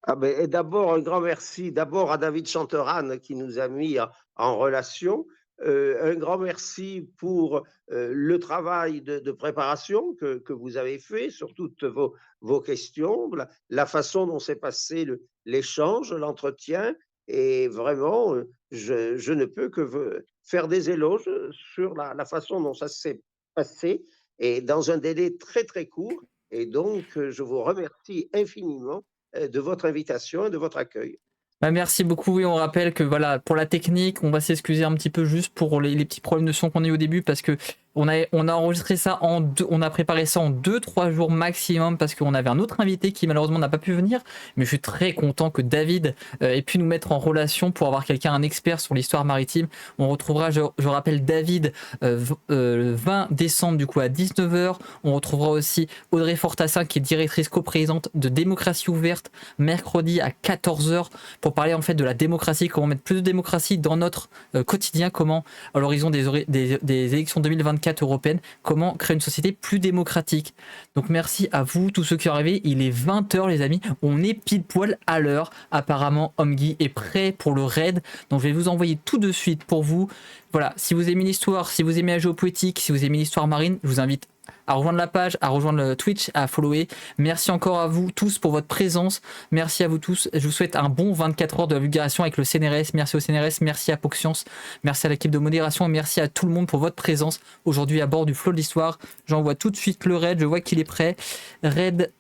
Ah ben, d'abord, un grand merci d'abord à David Chanteran qui nous a mis en relation. Un grand merci pour le travail de préparation que vous avez fait sur toutes vos questions, la façon dont s'est passé l'échange, l'entretien. Et vraiment, je ne peux que faire des éloges sur la façon dont ça s'est passé, et dans un délai très, très court. Et donc, je vous remercie infiniment de votre invitation et de votre accueil. Bah, merci beaucoup, et on rappelle que voilà, pour la technique, on va s'excuser un petit peu juste pour les petits problèmes de son qu'on a eu au début, parce que on a enregistré ça on a préparé ça en 2-3 jours maximum, parce qu'on avait un autre invité qui malheureusement n'a pas pu venir, mais je suis très content que David ait pu nous mettre en relation pour avoir quelqu'un, un expert sur l'histoire maritime. On retrouvera, je rappelle, David le 20 décembre du coup à 19h. On retrouvera aussi Audrey Fortassin, qui est directrice coprésidente de Démocratie Ouverte, mercredi à 14h, pour parler en fait de la démocratie, comment mettre plus de démocratie dans notre quotidien, comment à l'horizon des élections 2024 européennes, comment créer une société plus démocratique. Donc merci à vous tous ceux qui sont arrivés. Il est 20h les amis, on est pile poil à l'heure. Apparemment Omgi est prêt pour le raid, donc je vais vous envoyer tout de suite pour vous. Voilà, si vous aimez l'histoire, si vous aimez la géopolitique, si vous aimez l'histoire marine, je vous invite à rejoindre la page, à rejoindre le Twitch, à follower. Merci encore à vous tous pour votre présence. Merci à vous tous. Je vous souhaite un bon 24 heures de la vulgarisation avec le CNRS. Merci au CNRS, merci à Poxiance, merci à l'équipe de modération et merci à tout le monde pour votre présence aujourd'hui à bord du Flow de l'Histoire. J'envoie tout de suite le raid, je vois qu'il est prêt. Raid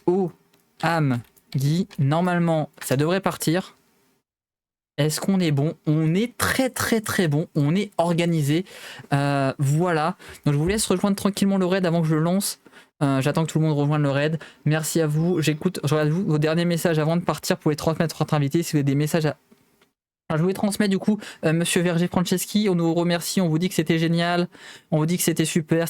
au âme Guy, normalement, ça devrait partir. Est-ce qu'on est bon? On est très très très bon. On est organisé. Voilà. Donc je vous laisse rejoindre tranquillement le raid avant que je le lance. J'attends que tout le monde rejoigne le raid. Merci à vous. Je regarde vos derniers messages avant de partir pour les transmettre à votre invité. Si vous avez des messages à... Alors, je vous les transmets du coup, Monsieur Verger Franceschi. On nous remercie. On vous dit que c'était génial. On vous dit que c'était super.